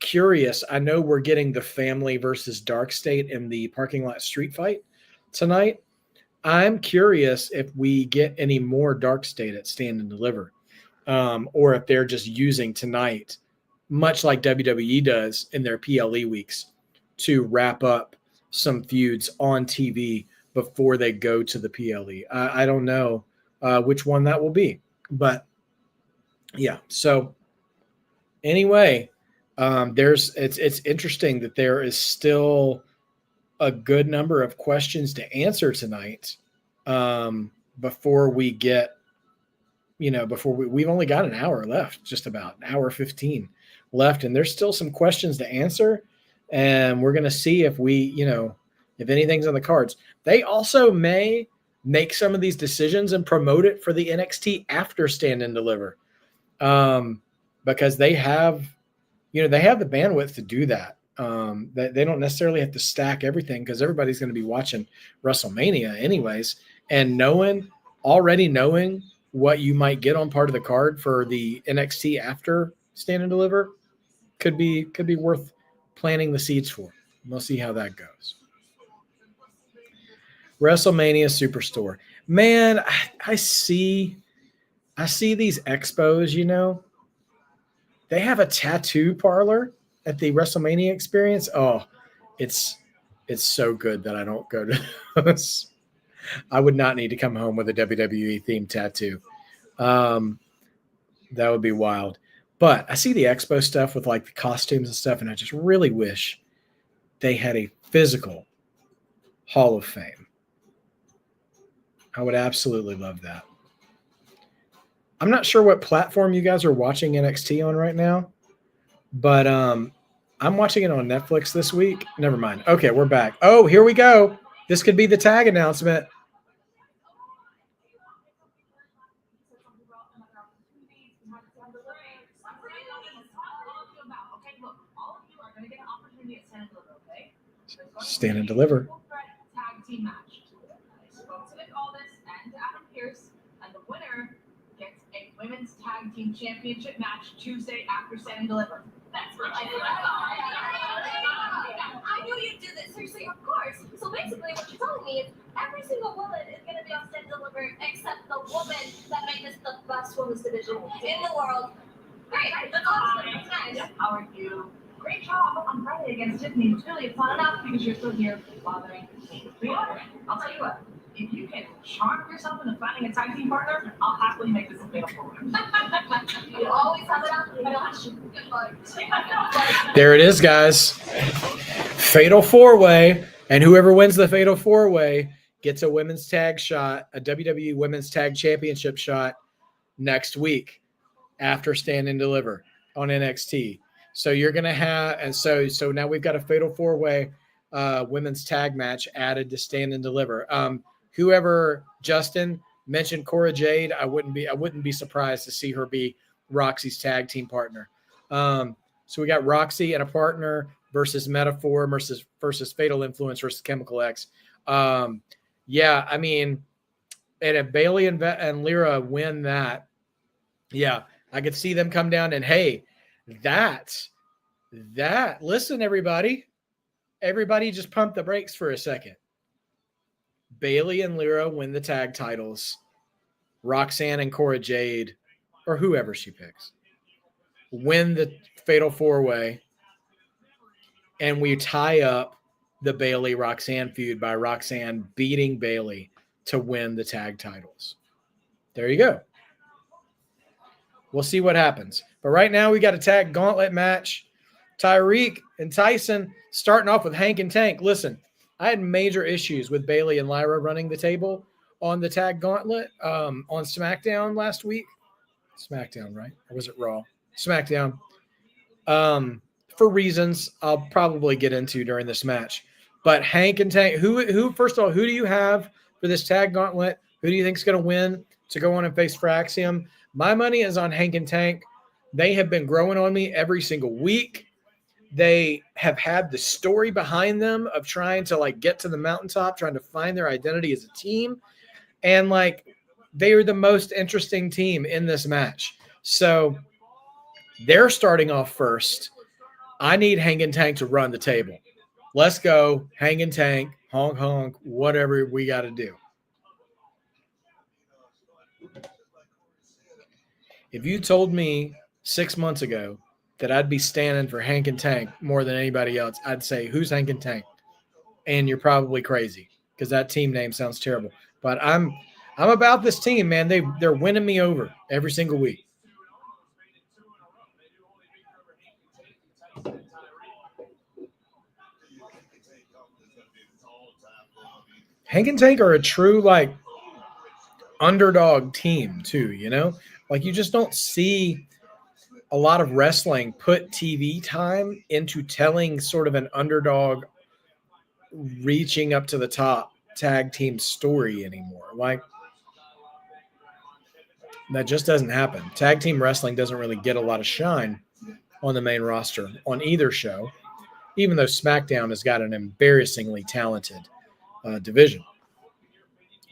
curious. I know we're getting the Family versus Dark State in the parking lot street fight tonight. I'm curious if we get any more Dark State at Stand and Deliver, or if they're just using tonight, much like WWE does in their PLE weeks, to wrap up some feuds on TV before they go to the PLE. I don't know which one that will be, but yeah. So anyway, it's interesting that there is still a good number of questions to answer tonight before we get, we've only got an hour left, just about an hour 15 left. And there's still some questions to answer. And we're going to see if if anything's on the cards. They also may make some of these decisions and promote it for the NXT after Stand and Deliver. Because they have the bandwidth to do that. They don't necessarily have to stack everything because everybody's going to be watching WrestleMania anyways. And already knowing what you might get on part of the card for the NXT after Stand and Deliver could be worth planting the seeds for. We'll see how that goes. WrestleMania Superstore. Man, I see these expos, they have a tattoo parlor at the WrestleMania experience. Oh, it's so good that I don't go to those. I would not need to come home with a WWE themed tattoo. That would be wild. But I see the expo stuff with like the costumes and stuff, and I just really wish they had a physical Hall of Fame. I would absolutely love that. I'm not sure what platform you guys are watching NXT on right now, but I'm watching it on Netflix this week. Never mind. Okay, we're back. Oh, here we go. This could be the tag announcement. Stand and Deliver. Tag team match. I spoke to Nick Aldis and Adam Pearce, and the winner gets a women's tag team championship match Tuesday after Stand and Deliver. That's what I knew you'd do this. Seriously, of course. So basically, what you're telling me is every single woman is going to be on Stand and Deliver except the woman that made this the best women's division in the world. Great. That's awesome. That's nice. How are you? Great job on Friday against Tiffany. It was really fun enough because you're still here bothering me. I'll tell you what, if you can charm yourself into finding a tag team partner, I'll happily make this a fatal 4-way. You always have it up. I don't good luck. There it is, guys. Fatal 4-Way. And whoever wins the Fatal 4-Way gets a women's tag shot, a WWE Women's Tag Championship shot next week after Stand and Deliver on NXT. So you're going to have, and so now we've got a Fatal 4-Way women's tag match added to Stand and Deliver. Whoever Justin mentioned Cora Jade, I wouldn't be surprised to see her be Roxy's tag team partner. So we got Roxy and a partner versus Metaphor versus Fatal Influence versus Chemical X. Yeah, I mean, and if Bailey and Lyra win that, yeah, I could see them come down and hey. Listen, everybody just pump the brakes for a second. Bailey and Lyra win the tag titles. Roxanne and Cora Jade, or whoever she picks, win the Fatal 4-Way. And we tie up the Bailey-Roxanne feud by Roxanne beating Bailey to win the tag titles. There you go. We'll see what happens. But right now we got a tag gauntlet match. Tyreek and Tyson starting off with Hank and Tank. Listen, I had major issues with Bailey and Lyra running the table on the tag gauntlet on SmackDown last week. SmackDown, right? Or was it Raw? SmackDown. For reasons I'll probably get into during this match. But Hank and Tank, who first of all, who do you have for this tag gauntlet. Who do you think is going to win to go on and face Fraxium? My money is on Hank and Tank. They have been growing on me every single week. They have had the story behind them of trying to like get to the mountaintop, trying to find their identity as a team. And like, they are the most interesting team in this match. So they're starting off first. I need Hank and Tank to run the table. Let's go, Hank and Tank, honk, honk, whatever we got to do. If you told me 6 months ago that I'd be standing for Hank and Tank more than anybody else, I'd say, who's Hank and Tank? And you're probably crazy because that team name sounds terrible. But I'm about this team, man. They're winning me over every single week. Hank and Tank are a true like underdog team too, you know? Like you just don't see a lot of wrestling put TV time into telling sort of an underdog reaching up to the top tag team story anymore. Like that just doesn't happen. Tag team wrestling doesn't really get a lot of shine on the main roster on either show, even though SmackDown has got an embarrassingly talented division.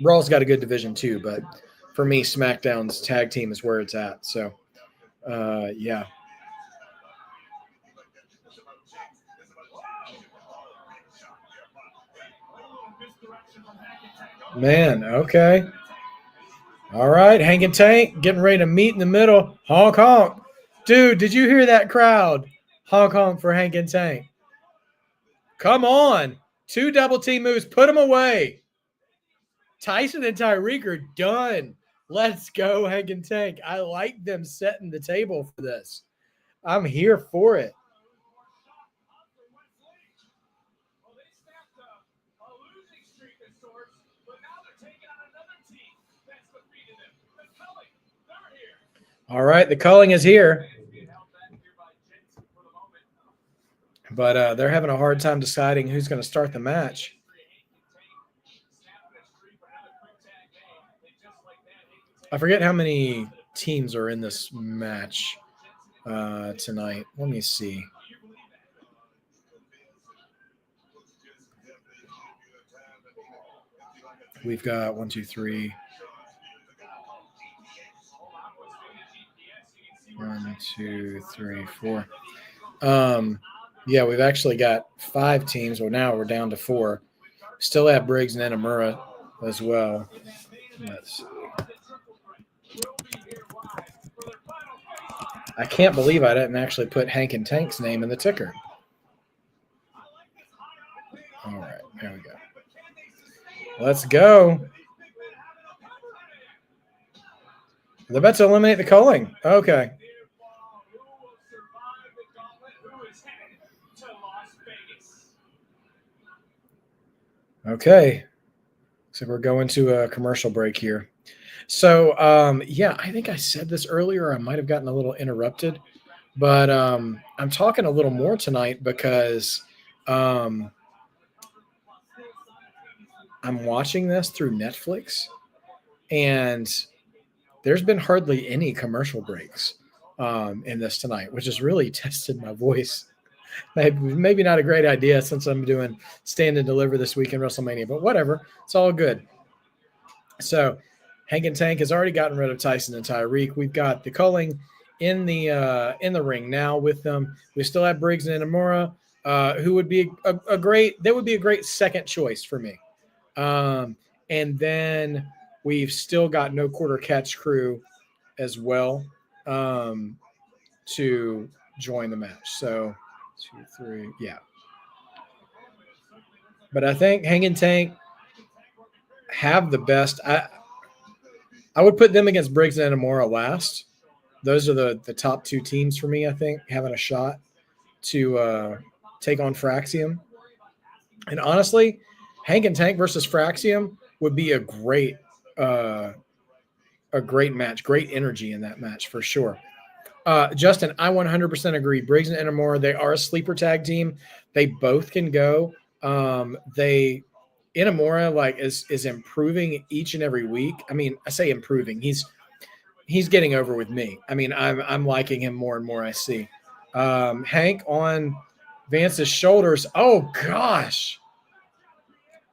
Raw's got a good division too, but for me, SmackDown's tag team is where it's at. So, yeah. Man, okay. All right, Hank and Tank getting ready to meet in the middle. Honk, honk. Dude, did you hear that crowd? Honk, honk for Hank and Tank. Come on. 2 double team moves. Put them away. Tyson and Tyreek are done. Let's go, Hank and Tank. I like them setting the table for this. I'm here for it. All right, the culling is here. But they're having a hard time deciding who's going to start the match. I forget how many teams are in this match tonight. Let me see. We've got 1, 2, 3. 1, 2, 3, 4. Yeah, we've actually got 5 teams. Well, now we're down to 4. Still have Briggs and Inamura as well. Let's see. I can't believe I didn't actually put Hank and Tank's name in the ticker. All right, there we go. Let's go. They're about to eliminate the culling. Okay. Okay. So we're going to a commercial break here. So, yeah, I think I said this earlier. I might have gotten a little interrupted. But I'm talking a little more tonight because I'm watching this through Netflix. And there's been hardly any commercial breaks in this tonight, which has really tested my voice. Maybe not a great idea since I'm doing Stand and Deliver this week in WrestleMania, but whatever. It's all good. So Hank and Tank has already gotten rid of Tyson and Tyreek. We've got the culling in the ring now with them. We still have Briggs and Inamura, who would be a great second choice for me. And then we've still got No Quarter Catch Crew as well to join the match. So 2, 3, yeah. But I think Hank and Tank have the best. I would put them against Briggs and Inamura last. Those are the top 2 teams for me, I think, having a shot to take on Fraxium. And honestly, Hank and Tank versus Fraxium would be a great match, great energy in that match for sure. Justin, I 100% agree. Briggs and Inamura, they are a sleeper tag team. They both can go. They Inamura like is improving each and every week. I mean, I say improving. He's getting over with me. I mean, I'm liking him more and more. I see. Hank on Vance's shoulders. Oh gosh,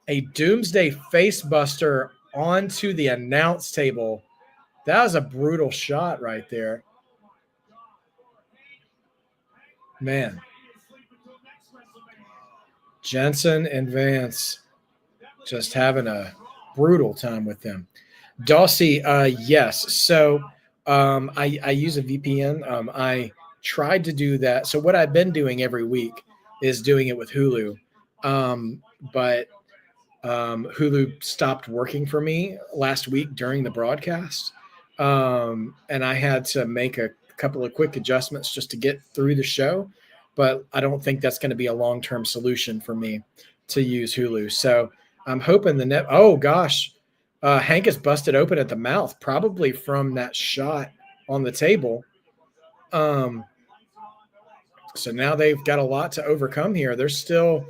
a Doomsday facebuster onto the announce table. That was a brutal shot right there. Man. Jensen and Vance just having a brutal time with them. Dossie, yes. So I use a VPN. I tried to do that. So what I've been doing every week is doing it with Hulu. But Hulu stopped working for me last week during the broadcast. And I had to make a couple of quick adjustments just to get through the show. But I don't think that's going to be a long-term solution for me to use Hulu. So I'm hoping the net. Oh, gosh. Hank is busted open at the mouth, probably from that shot on the table. So now they've got a lot to overcome here. There's still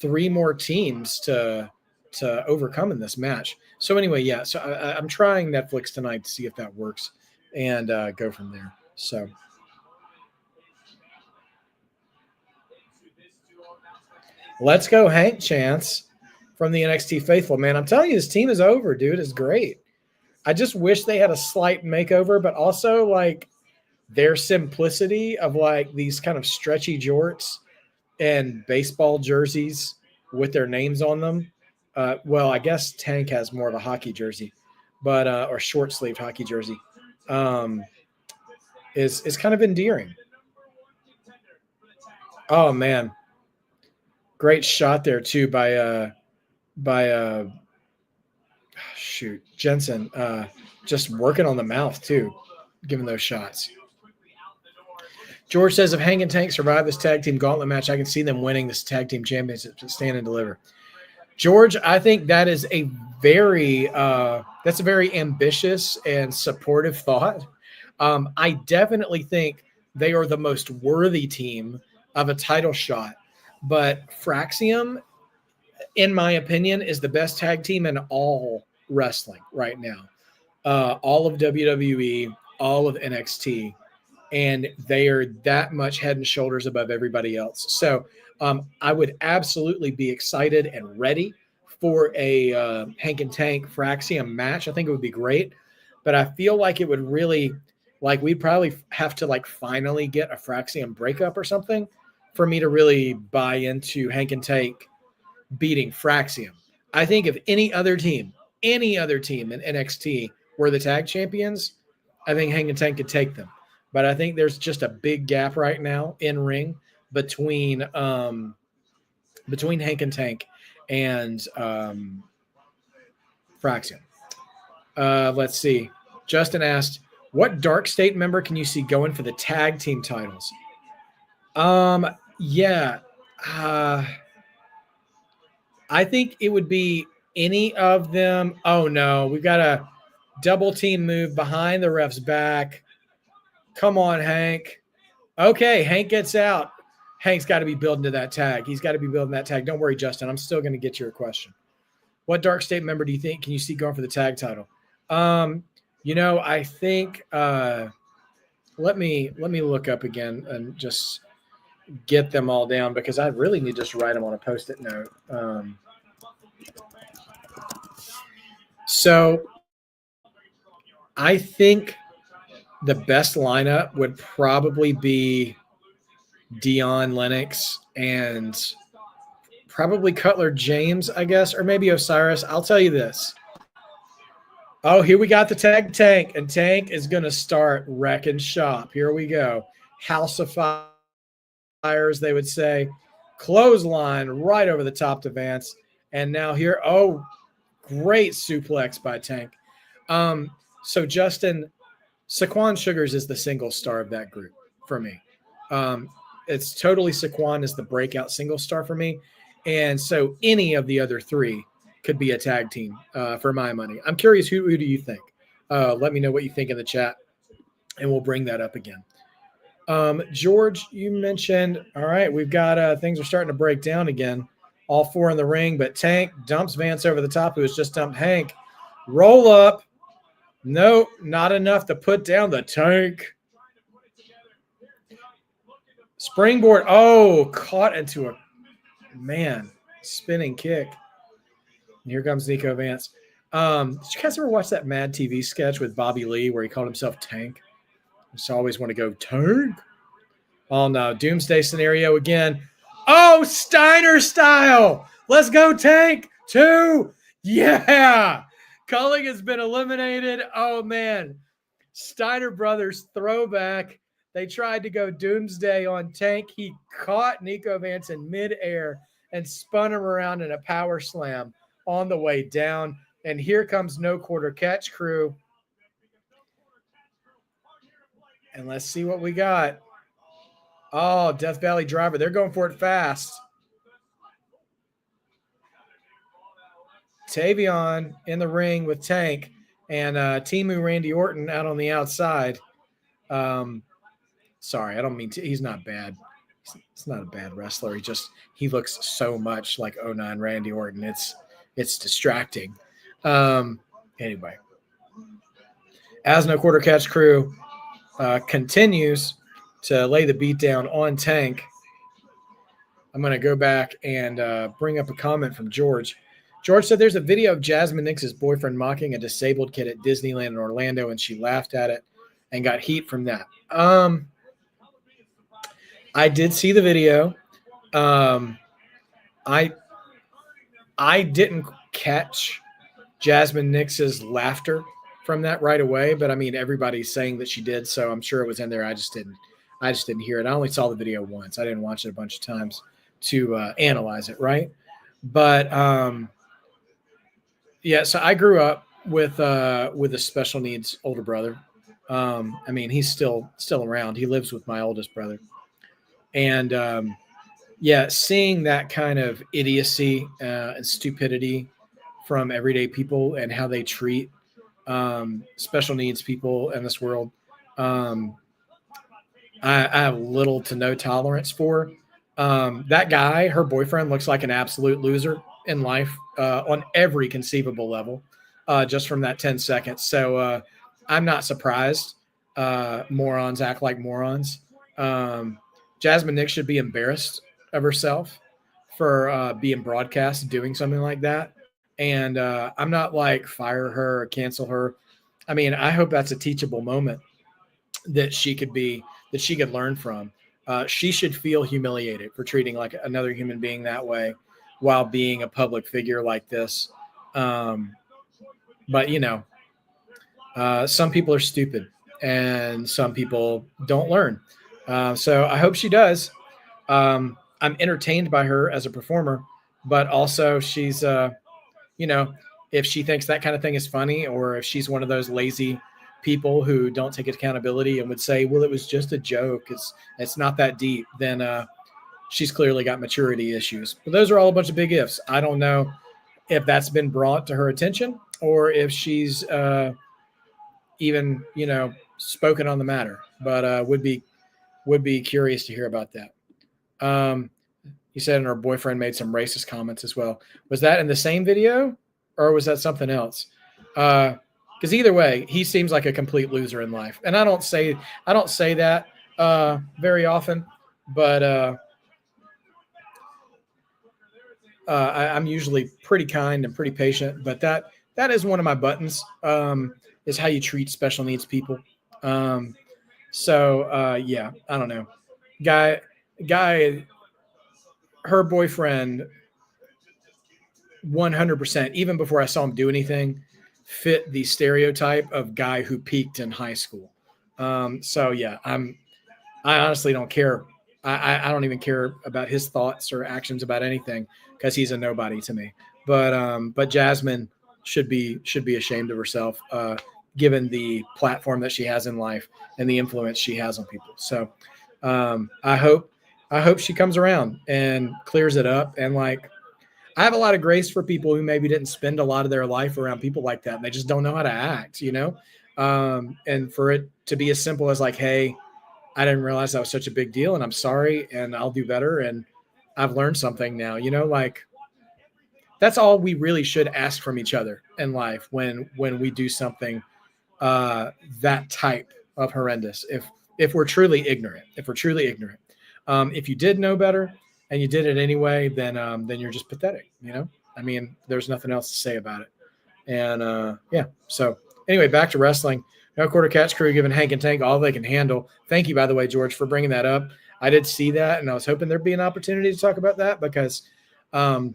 3 more teams to overcome in this match. So anyway, yeah. So I'm trying Netflix tonight to see if that works and go from there. So let's go, Hank Chance from the NXT Faithful. Man, I'm telling you, this team is over, dude. It's great. I just wish they had a slight makeover, but also like their simplicity of like these kind of stretchy jorts and baseball jerseys with their names on them. Well, I guess Tank has more of a hockey jersey, but or short sleeved hockey jersey, is kind of endearing. Oh man, great shot there too by shoot Jensen, just working on the mouth too, giving those shots. George says if Hank and Tank survive this tag team gauntlet match, I can see them winning this tag team championship. Stand and deliver. George, I think that is a very ambitious and supportive thought. I definitely think they are the most worthy team of a title shot. But Fraxium, in my opinion, is the best tag team in all wrestling right now. All of WWE, all of NXT. And they are that much head and shoulders above everybody else. So I would absolutely be excited and ready for a Hank and Tank Fraxium match. I think it would be great. But I feel like it would really, like we'd probably have to like finally get a Fraxium breakup or something for me to really buy into Hank and Tank beating Fraxium. I think if any other team in NXT were the tag champions, I think Hank and Tank could take them. But I think there's just a big gap right now in ring between Hank and Tank and Fraxium. Let's see. Justin asked, what Dark State member can you see going for the tag team titles? Yeah. I think it would be any of them. Oh, no. We've got a double team move behind the ref's back. Come on, Hank. Okay, Hank gets out. Hank's got to be building to that tag. He's got to be building that tag. Don't worry, Justin. I'm still going to get your question. What Dark State member do you think can you see going for the tag title? I think let me look up again and just get them all down because I really need to just write them on a Post-it note. So I think the best lineup would probably be Dion Lennox and probably Cutler James, I guess, or maybe Osiris. I'll tell you this. Oh, here we got the tag Tank, and Tank is going to start wrecking shop. Here we go. House of Fires, they would say. Clothesline right over the top to Vance. And now here, oh, great suplex by Tank. So Justin, Saquon Sugars is the single star of that group for me. It's totally Saquon is the breakout single star for me. And so any of the other 3 could be a tag team for my money. I'm curious, who do you think? Let me know what you think in the chat, and we'll bring that up again. George, you mentioned, all right, we've got things are starting to break down again. all four in the ring, but Tank dumps Vance over the top, who has just dumped Hank. Roll up. Nope, not enough to put down the Tank. Springboard. Oh, caught into a, man, spinning kick. And here comes Nico Vance. Did you guys ever watch that Mad TV sketch with Bobby Lee where he called himself Tank? I just always want to go, Tank. Oh, no. Doomsday scenario again. Oh, Steiner style. Let's go, Tank. 2. Yeah. Culling has been eliminated. Oh, man. Steiner Brothers throwback. They tried to go Doomsday on Tank. He caught Nico Vance in midair and spun him around in a power slam on the way down. And here comes No Quarter Catch Crew. And let's see what we got. Oh, Death Valley Driver. They're going for it fast. Tavion in the ring with Tank and Timu Randy Orton out on the outside. Sorry, I don't mean to. He's not bad. He's not a bad wrestler. He looks so much like 09 Randy Orton. It's distracting. Anyway, as No Quarter Catch Crew continues to lay the beat down on Tank, I'm going to go back and bring up a comment from George. George said there's a video of Jasmine Nix's boyfriend mocking a disabled kid at Disneyland in Orlando, and she laughed at it and got heat from that. I did see the video. I didn't catch Jasmine Nix's laughter from that right away, but I mean everybody's saying that she did, so I'm sure it was in there. I just didn't hear it. I only saw the video once. I didn't watch it a bunch of times to analyze it, right? But yeah, so I grew up with a special needs older brother. I mean, he's still around. He lives with my oldest brother. And yeah, seeing that kind of idiocy and stupidity from everyday people and how they treat special needs people in this world, I have little to no tolerance for. That guy, her boyfriend, looks like an absolute loser in life on every conceivable level, just from that 10 seconds. So I'm not surprised morons act like morons. Jasmine Nix should be embarrassed of herself for being broadcast doing something like that. And I'm not like fire her or cancel her. I mean, I hope that's a teachable moment that she could learn from. She should feel humiliated for treating like another human being that way while being a public figure like this. But you know, some people are stupid and some people don't learn. So I hope she does. I'm entertained by her as a performer, but also she's, you know, if she thinks that kind of thing is funny, or if she's one of those lazy people who don't take accountability and would say, well, it was just a joke, it's not that deep, then she's clearly got maturity issues. But those are all a bunch of big ifs. I don't know if that's been brought to her attention or if she's even, you know, spoken on the matter, but would be curious to hear about that. You said her boyfriend made some racist comments as well. Was that in the same video or was that something else? Because either way, he seems like a complete loser in life. And I don't say that very often, but I'm usually pretty kind and pretty patient. But that is one of my buttons, is how you treat special needs people. Yeah, I don't know. Guy, her boyfriend, 100%, even before I saw him do anything, fit the stereotype of guy who peaked in high school. So yeah, I honestly don't care. I don't even care about his thoughts or actions about anything because he's a nobody to me. But Jasmine should be ashamed of herself, given the platform that she has in life and the influence she has on people. So I hope she comes around and clears it up. And like, I have a lot of grace for people who maybe didn't spend a lot of their life around people like that, and they just don't know how to act, you know? And for it to be as simple as like, hey, I didn't realize that was such a big deal, and I'm sorry, and I'll do better, and I've learned something now, you know? Like, that's all we really should ask from each other in life when we do something that type of horrendous. If we're truly ignorant, if you did know better and you did it anyway, then you're just pathetic. I mean, there's nothing else to say about it. And yeah, so anyway, back to wrestling. No Quarter Catch crew giving Hank and Tank all they can handle. Thank you, by the way, George, for bringing that up. I did see that, and I was hoping there'd be an opportunity to talk about that because the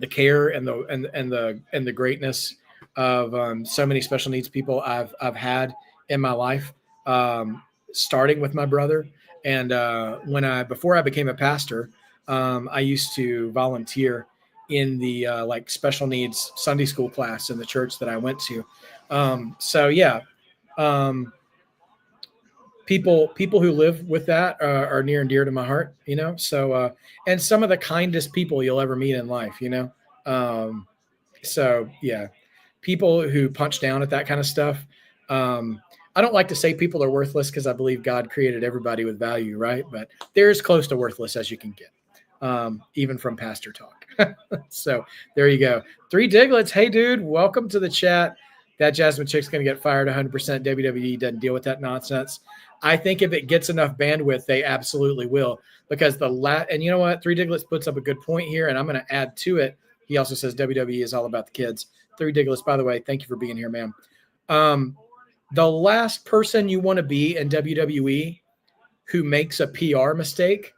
care and the greatness of so many special needs people I've had in my life, starting with my brother. And before I became a pastor, I used to volunteer in the like special needs Sunday school class in the church that I went to. So yeah, people who live with that are near and dear to my heart, So and some of the kindest people you'll ever meet in life, So yeah, people who punch down at that kind of stuff. I don't like to say people are worthless because I believe God created everybody with value, right? But they're as close to worthless as you can get, even from pastor talk. So there you go. 3 Diglets. Hey, dude, welcome to the chat. That Jasmine chick's going to get fired 100%. WWE doesn't deal with that nonsense. I think if it gets enough bandwidth, they absolutely will. Because and you know what? 3 Diglets puts up a good point here, and I'm going to add to it. He also says WWE is all about the kids. 3 Diglets, by the way, thank you for being here, man. The last person you want to be in WWE who makes a PR mistake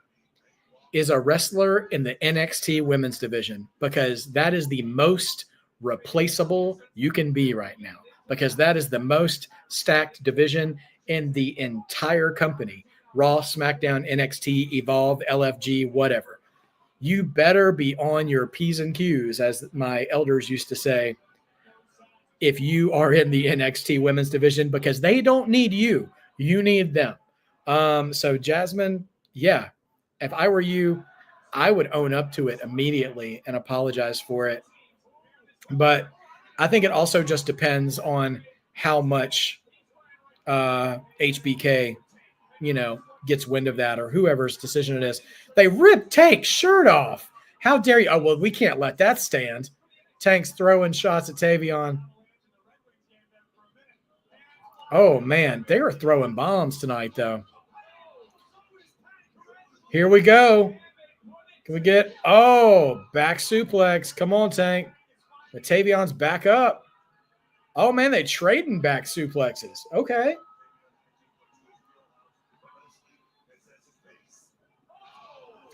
is a wrestler in the NXT women's division, because that is the most replaceable you can be right now, because that is the most stacked division in the entire company. Raw, SmackDown, NXT, Evolve, LFG, whatever. You better be on your P's and Q's, as my elders used to say, if you are in the NXT women's division, because they don't need you. You need them. So Jasmine, yeah, if I were you, I would own up to it immediately and apologize for it. But I think it also just depends on how much HBK, gets wind of that, or whoever's decision it is. They ripped Tank's shirt off. How dare you? Oh, well, we can't let that stand. Tank's throwing shots at Tavion. Oh, man, they were throwing bombs tonight, though. Here we go. Can we get – back suplex. Come on, Tank. The Tavion's back up. Oh, man, they trading back suplexes. Okay.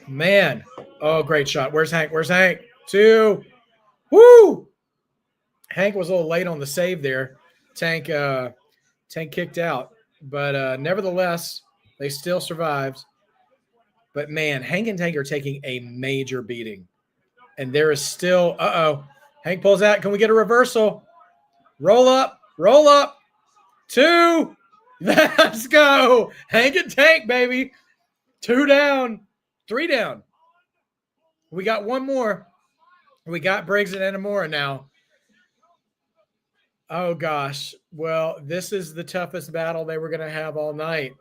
Man. Oh, great shot. Where's Hank? 2. Woo! Hank was a little late on the save there. Tank kicked out. But nevertheless, they still survived. But, man, Hank and Tank are taking a major beating. And there is still – Hank pulls out. Can we get a reversal? Roll up. 2. Let's go. Hank and Tank, baby. 2 down. 3 down. We got one more. We got Briggs and Enamora now. Oh, gosh. Well, this is the toughest battle they were going to have all night.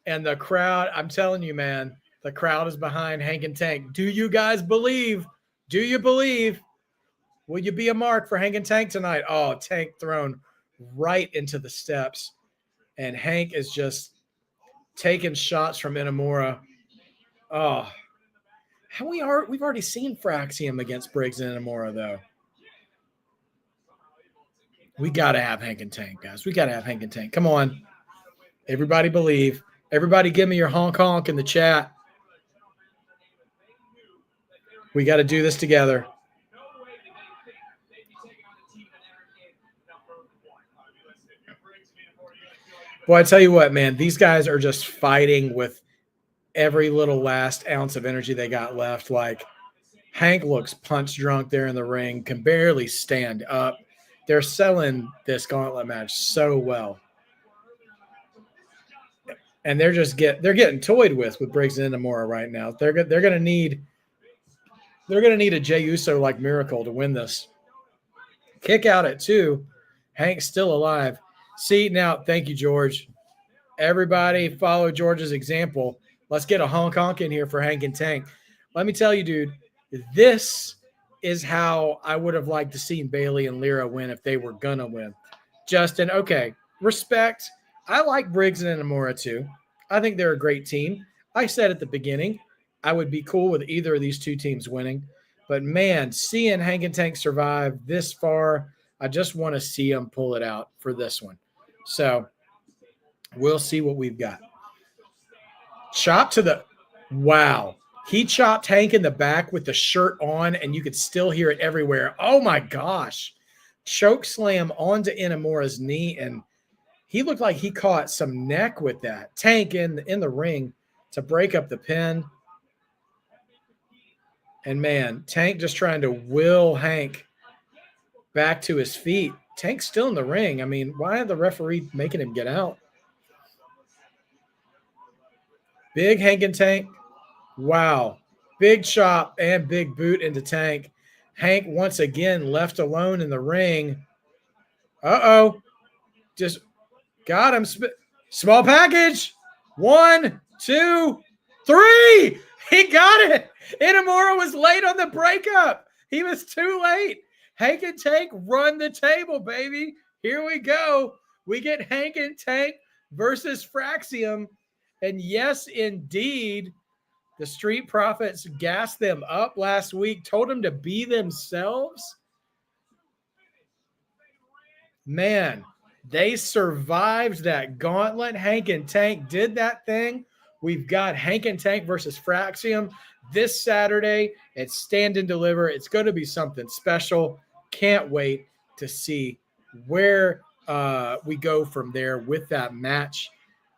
And the crowd, I'm telling you, man, the crowd is behind Hank and Tank. Do you guys believe? Do you believe? Will you be a mark for Hank and Tank tonight? Oh, Tank thrown right into the steps. And Hank is just taking shots from Enamora. Oh, we've already seen Fraxium against Briggs and Enamora, though. We got to have Hank and Tank, guys. We got to have Hank and Tank. Come on. Everybody believe. Everybody give me your honk in the chat. We got to do this together. Boy, I tell you what, man, these guys are just fighting with every little last ounce of energy they got left. Like, Hank looks punch drunk there in the ring, can barely stand up. They're selling this gauntlet match so well. And they're getting toyed with Briggs and Enamora right now. They're gonna need a Jey Uso like miracle to win this. Kick out at 2. Hank's still alive. See, now, thank you, George. Everybody follow George's example. Let's get a honk in here for Hank and Tank. Let me tell you, dude, this is how I would have liked to see Bailey and Lyra win if they were gonna win. Justin, okay, respect. I like Briggs and Inamura too. I think they're a great team. I said at the beginning I would be cool with either of these two teams winning. But man, seeing Hank and Tank survive this far, I just want to see them pull it out for this one. So we'll see what we've got. Chop to the – wow. He chopped Hank in the back with the shirt on, and you could still hear it everywhere. Oh, my gosh. Choke slam onto Inamura's knee, and he looked like he caught some neck with that. Tank in the ring to break up the pin. And, man, Tank just trying to will Hank back to his feet. Tank's still in the ring. I mean, why is the referee making him get out? Big Hank and Tank. Wow. Big chop and big boot into Tank. Hank once again left alone in the ring. Uh-oh. Just got him. Small package. 1, 2, 3. He got it. Inamura was late on the breakup. He was too late. Hank and Tank run the table, baby. Here we go. We get Hank and Tank versus Fraxium. And yes, indeed, the Street Profits gassed them up last week, told them to be themselves. Man, they survived that gauntlet. Hank and Tank did that thing. We've got Hank and Tank versus Fraxium this Saturday at Stand and Deliver. It's going to be something special. Can't wait to see where we go from there with that match.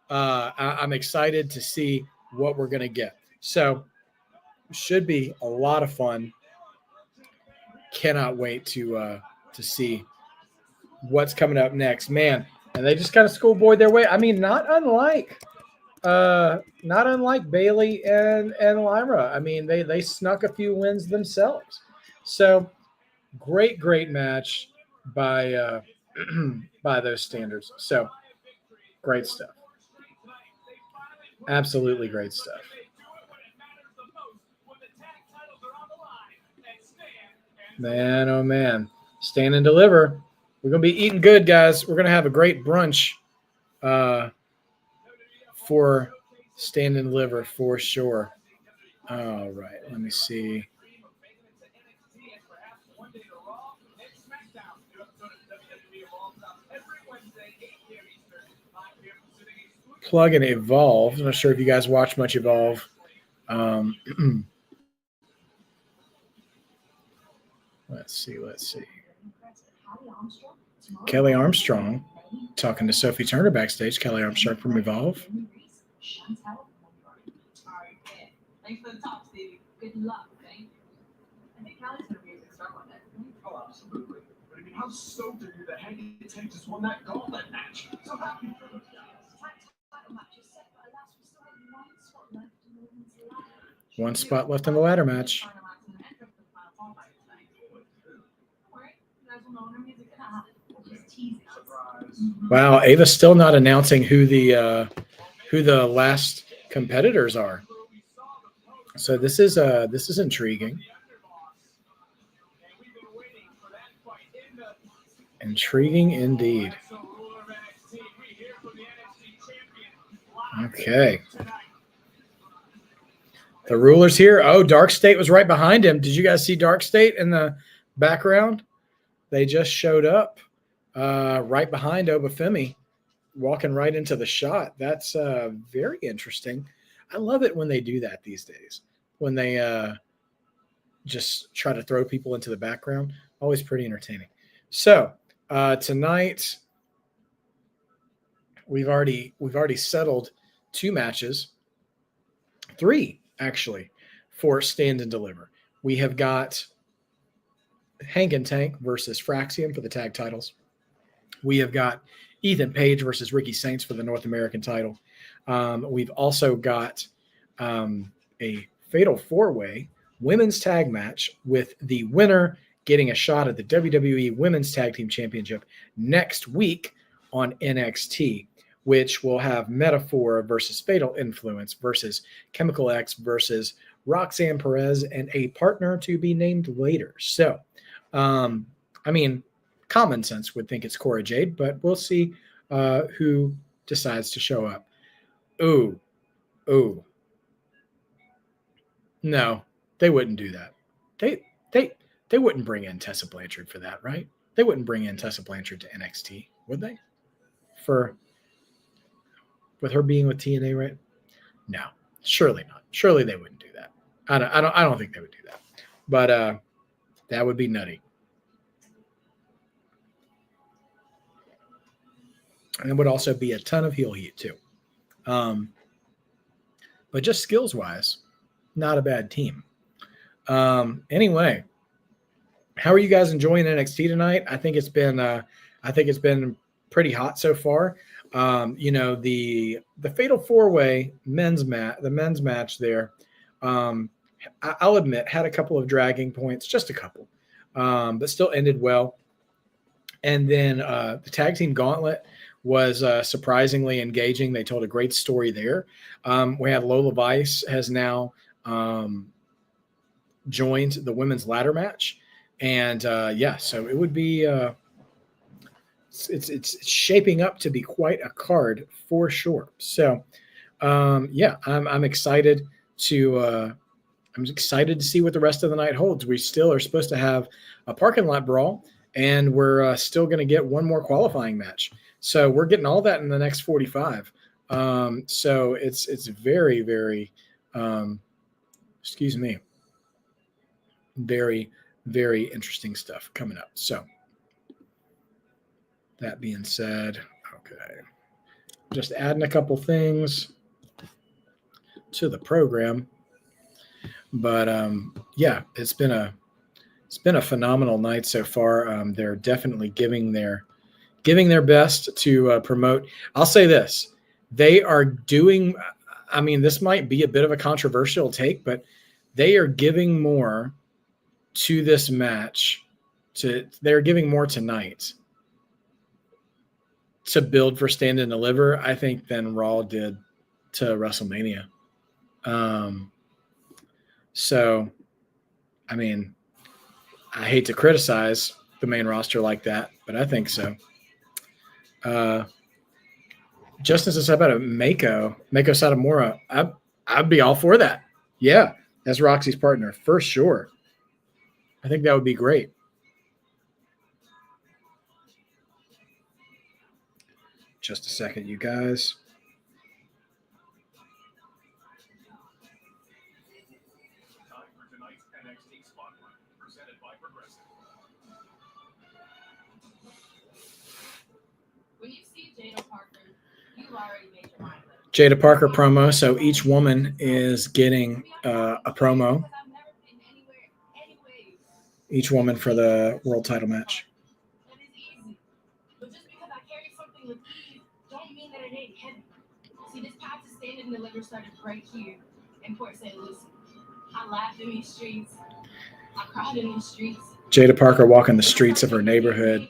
I'm excited to see what we're going to get. So should be a lot of fun. Cannot wait to see what's coming up next, man. And they just kind of schoolboyed their way. I mean, not unlike Bailey and Lyra. I mean, they snuck a few wins themselves. So great match by by those standards. So great stuff. Absolutely great stuff. Man, oh man. Stand and Deliver. We're going to be eating good, guys. We're going to have a great brunch for Stand and Deliver for sure. All right, let me see. Plug and Evolve. I'm not sure if you guys watch much Evolve. Let's see. Kelly Armstrong talking to Sophie Turner backstage. Kelly Armstrong from Evolve. Thanks for the talk, Stevie. Good luck, okay? I think Callie's gonna be able to start one day. Oh, absolutely. But I mean, how stoked are you that Hank and Tank just won that gauntlet match? So happy for those guys. One spot left in the ladder match. Wow, Ava's still not announcing who the last competitors are. So this is intriguing. Intriguing indeed. Okay. The ruler's here. Oh, Dark State was right behind him. Did you guys see Dark State in the background? They just showed up right behind Obafemi, walking right into the shot. That's very interesting. I love it when they do that these days, when they just try to throw people into the background. Always pretty entertaining. So tonight we've already settled 2 matches, 3 actually, for Stand and Deliver. We have got Hank and Tank versus Fraxium for the tag titles. We have got Ethan Page versus Ricky Saints for the North American title. We've also got a fatal 4-way women's tag match with the winner getting a shot at the WWE Women's Tag Team Championship next week on NXT. which will have Metaphor versus Fatal Influence versus Chemical X versus Roxanne Perez and a partner to be named later. So, I mean, common sense would think it's Cora Jade, but we'll see who decides to show up. Ooh. No, they wouldn't do that. They wouldn't bring in Tessa Blanchard for that, right? They wouldn't bring in Tessa Blanchard to NXT, would they? With her being with TNA, right? No, surely not. Surely they wouldn't do that. I don't think they would do that. But that would be nutty. And it would also be a ton of heel heat too. But just skills wise, not a bad team. Anyway, how are you guys enjoying NXT tonight? I think it's been pretty hot so far. The Fatal 4-Way men's match there. I'll admit had a couple of dragging points, just a couple, but still ended well. And then the tag team gauntlet was surprisingly engaging. They told a great story there. We had Lola Vice has now joined the women's ladder match. And so it would be it's shaping up to be quite a card for sure. So I'm excited to see what the rest of the night holds. We still are supposed to have a parking lot brawl, and we're still going to get one more qualifying match. So we're getting all that in the next 45. So it's very, very, very, very interesting stuff coming up. So that being said, okay, just adding a couple things to the program. But it's been a phenomenal night so far. They're definitely giving their best to promote. I'll say this: they are doing. I mean, this might be a bit of a controversial take, but they are giving more to this match. They're giving more tonight to build for Stand and Deliver, I think, than Raw did to WrestleMania. So, I mean, I hate to criticize the main roster like that, but I think so. Justin says, how about a Mako Satomura? I'd be all for that. Yeah, as Roxy's partner, for sure. I think that would be great. Just a second, you guys. Time for tonight's NXT Spotlight, presented by Progressive. When you see Jada Parker, you've already made your mind up. Jada Parker promo. So each woman is getting a promo. Each woman for the world title match. That is easy. But just because I carry something with ease, don't mean that it ain't heavy. See, this path to Stand and Deliver started right here in Port St. Lucie. I laughed in these streets. I cried in these streets. Jada Parker walking the streets of her neighborhood.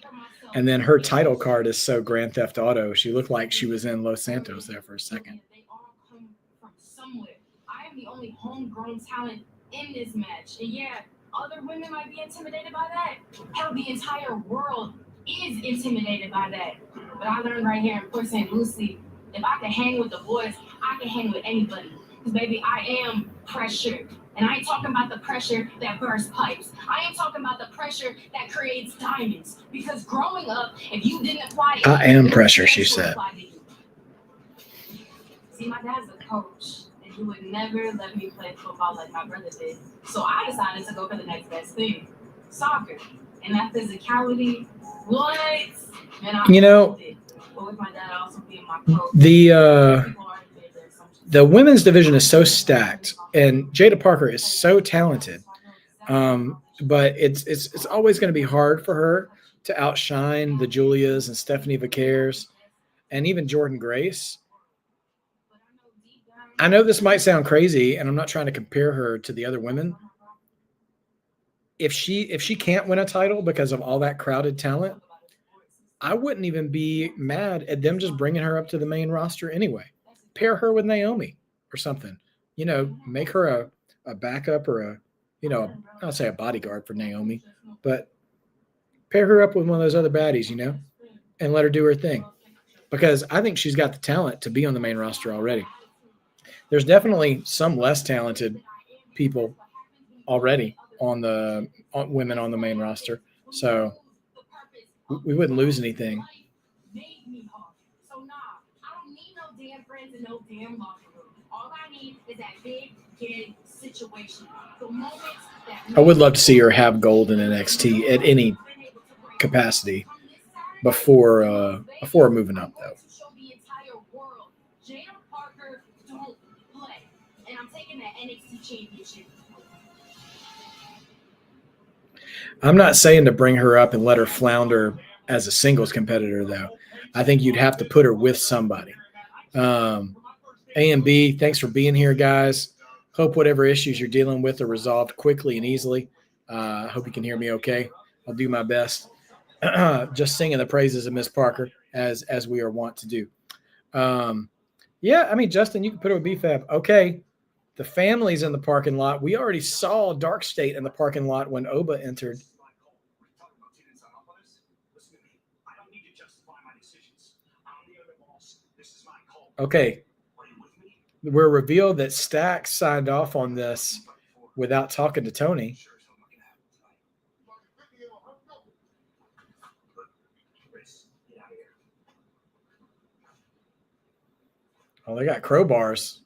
And then her title card is so Grand Theft Auto. She looked like she was in Los Santos there for a second. They all come from somewhere. I am the only homegrown talent in this match. And yeah, other women might be intimidated by that. Hell, the entire world is intimidated by that. But I learned right here in Port St. Lucie, if I can hang with the boys, I can hang with anybody. Because, baby, I am pressured. And I ain't talking about the pressure that bursts pipes. I ain't talking about the pressure that creates diamonds. Because growing up, if you didn't apply it, I am pressure, she said. See, my dad's a coach. He would never let me play football like my brother did. So I decided to go for the next best thing, soccer. And that physicality, what? Man, I loved it. But with my dad also being my coach, the women's division is so stacked, and Jada Parker is so talented. But it's always going to be hard for her to outshine the Julias and Stephanie Vicares and even Jordan Grace. I know this might sound crazy, and I'm not trying to compare her to the other women. If she can't win a title because of all that crowded talent, I wouldn't even be mad at them just bringing her up to the main roster anyway. Pair her with Naomi or something. Make her a backup or I'll say a bodyguard for Naomi, but pair her up with one of those other baddies, and let her do her thing. Because I think she's got the talent to be on the main roster already. There's definitely some less talented people already on women on the main roster. So we wouldn't lose anything. So nah, I don't need no damn friends and no damn locker room. All I need is that big kid situation. The moments that I would love to see her have gold in NXT at any capacity before moving up, though. Jada Parker don't play, and I'm taking that NXT championship. I'm not saying to bring her up and let her flounder as a singles competitor, though. I think you'd have to put her with somebody. A and B, thanks for being here, guys. Hope whatever issues you're dealing with are resolved quickly and easily. Hope you can hear me okay. I'll do my best. Just singing the praises of Miss Parker as we are wont to do. Yeah, I mean, Justin, you can put her with BFAB. Okay, the family's in the parking lot. We already saw Dark State in the parking lot when Oba entered. Okay, we're revealed that Stack signed off on this without talking to Tony. Oh, they got crowbars.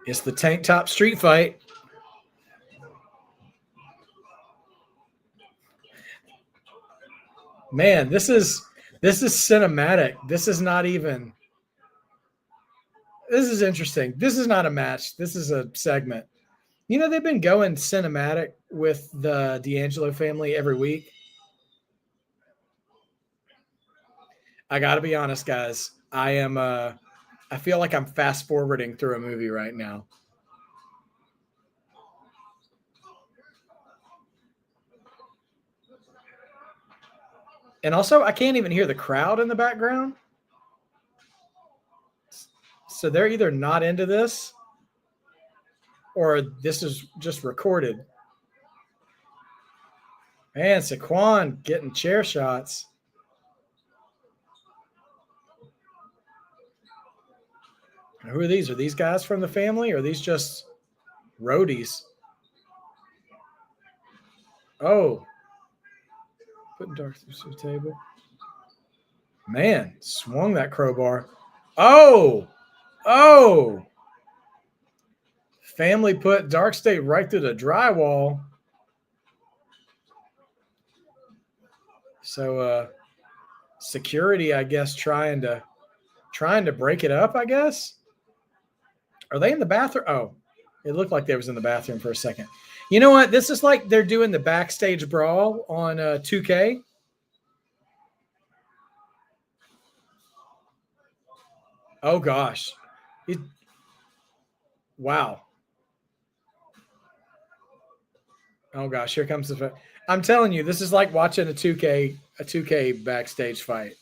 It's the tank top street fight. Man, this is cinematic. This is not even. This is interesting. This is not a match. This is a segment. They've been going cinematic with the D'Angelo family every week. I got to be honest, guys. I feel like I'm fast forwarding through a movie right now. And also, I can't even hear the crowd in the background. So they're either not into this or this is just recorded. Man, Saquon getting chair shots. Who are these? Are these guys from the family or are these just roadies? Oh. Putting Dark through the table. Man, swung that crowbar. Oh. Family put Dark State right through the drywall. So security, I guess, trying to break it up, I guess. Are they in the bathroom? Oh, it looked like they was in the bathroom for a second. You know what? This is like they're doing the backstage brawl on 2K. Oh, gosh. Wow. Oh, gosh. Here comes the – I'm telling you, this is like watching a 2K backstage fight.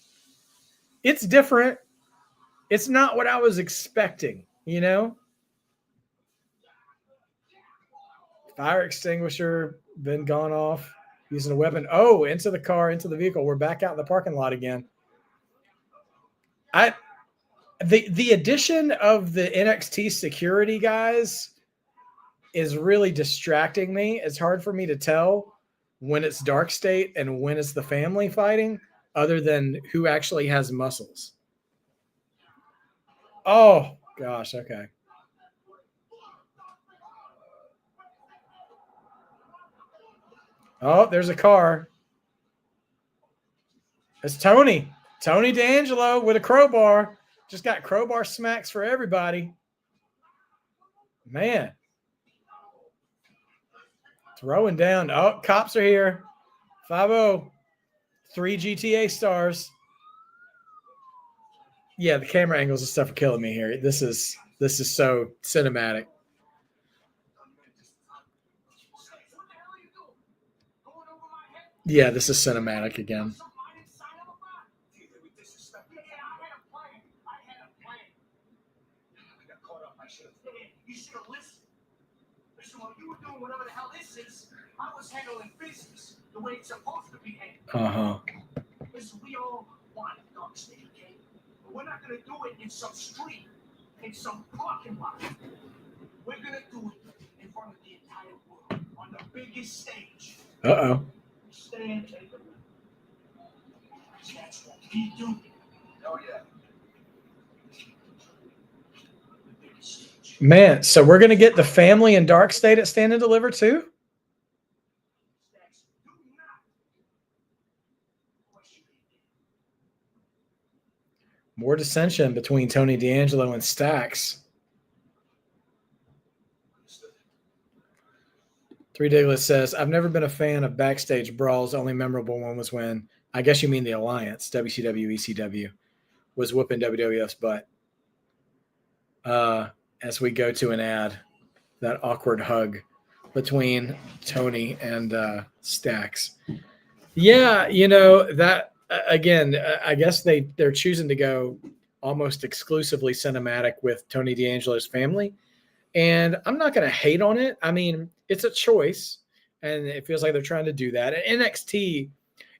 It's different. It's not what I was expecting, Fire extinguisher been gone off. Using a weapon. Oh, into the car, into the vehicle. We're back out in the parking lot again. The addition of the NXT security guys is really distracting me. It's hard for me to tell when it's Dark State and when it's the family fighting, other than who actually has muscles. Oh, gosh. Okay. Oh, there's a car. It's Tony D'Angelo with a crowbar. Just got crowbar smacks for everybody. Man. Throwing down. Oh, cops are here. 5-0. 3 GTA stars. Yeah, the camera angles and stuff are killing me here. This is so cinematic. Yeah, this is cinematic again. Something I didn't sign up about? You did me disrespect. Yeah, I had a plan. I got caught up. I should have. You should have listened. Listen, while you were doing whatever the hell this is, I was handling business the way it's supposed to be handled. Listen, we all want Dark State, okay? But we're not gonna do it in some street, in some parking lot. We're gonna do it in front of the entire world, on the biggest stage. Stand and take a look. That's what we do. Oh yeah. The biggest stage. Man, so we're gonna get the family and Dark State at Stand and Deliver too? Do not question it. More dissension between Tony D'Angelo and Stax. Three Digless says, I've never been a fan of backstage brawls. The only memorable one was when, I guess you mean the Alliance, WCW, ECW, was whooping WWF's butt. As we go to an ad, that awkward hug between Tony and Stax. Yeah, you know, that, again, I guess they're choosing to go almost exclusively cinematic with Tony D'Angelo's family. And I'm not going to hate on it. I mean, it's a choice, and it feels like they're trying to do that. And NXT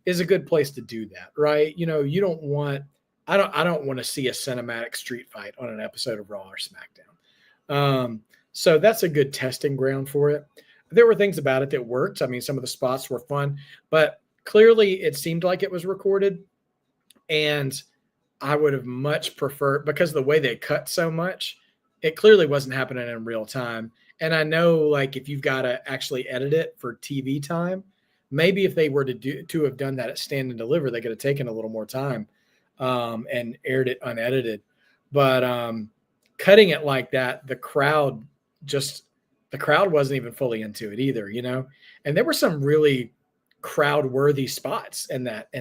is a good place to do that, right? You know, you don't want – I don't want to see a cinematic street fight on an episode of Raw or SmackDown. So that's a good testing ground for it. There were things about it that worked. I mean, some of the spots were fun, but clearly it seemed like it was recorded, and I would have much preferred – because the way they cut so much – it clearly wasn't happening in real time. And I know, like, if you've got to actually edit it for TV time, maybe if they were to have done that at Stand and Deliver, they could have taken a little more time and aired it unedited. But cutting it like that, the crowd wasn't even fully into it either, you know? And there were some really crowd-worthy spots in that, I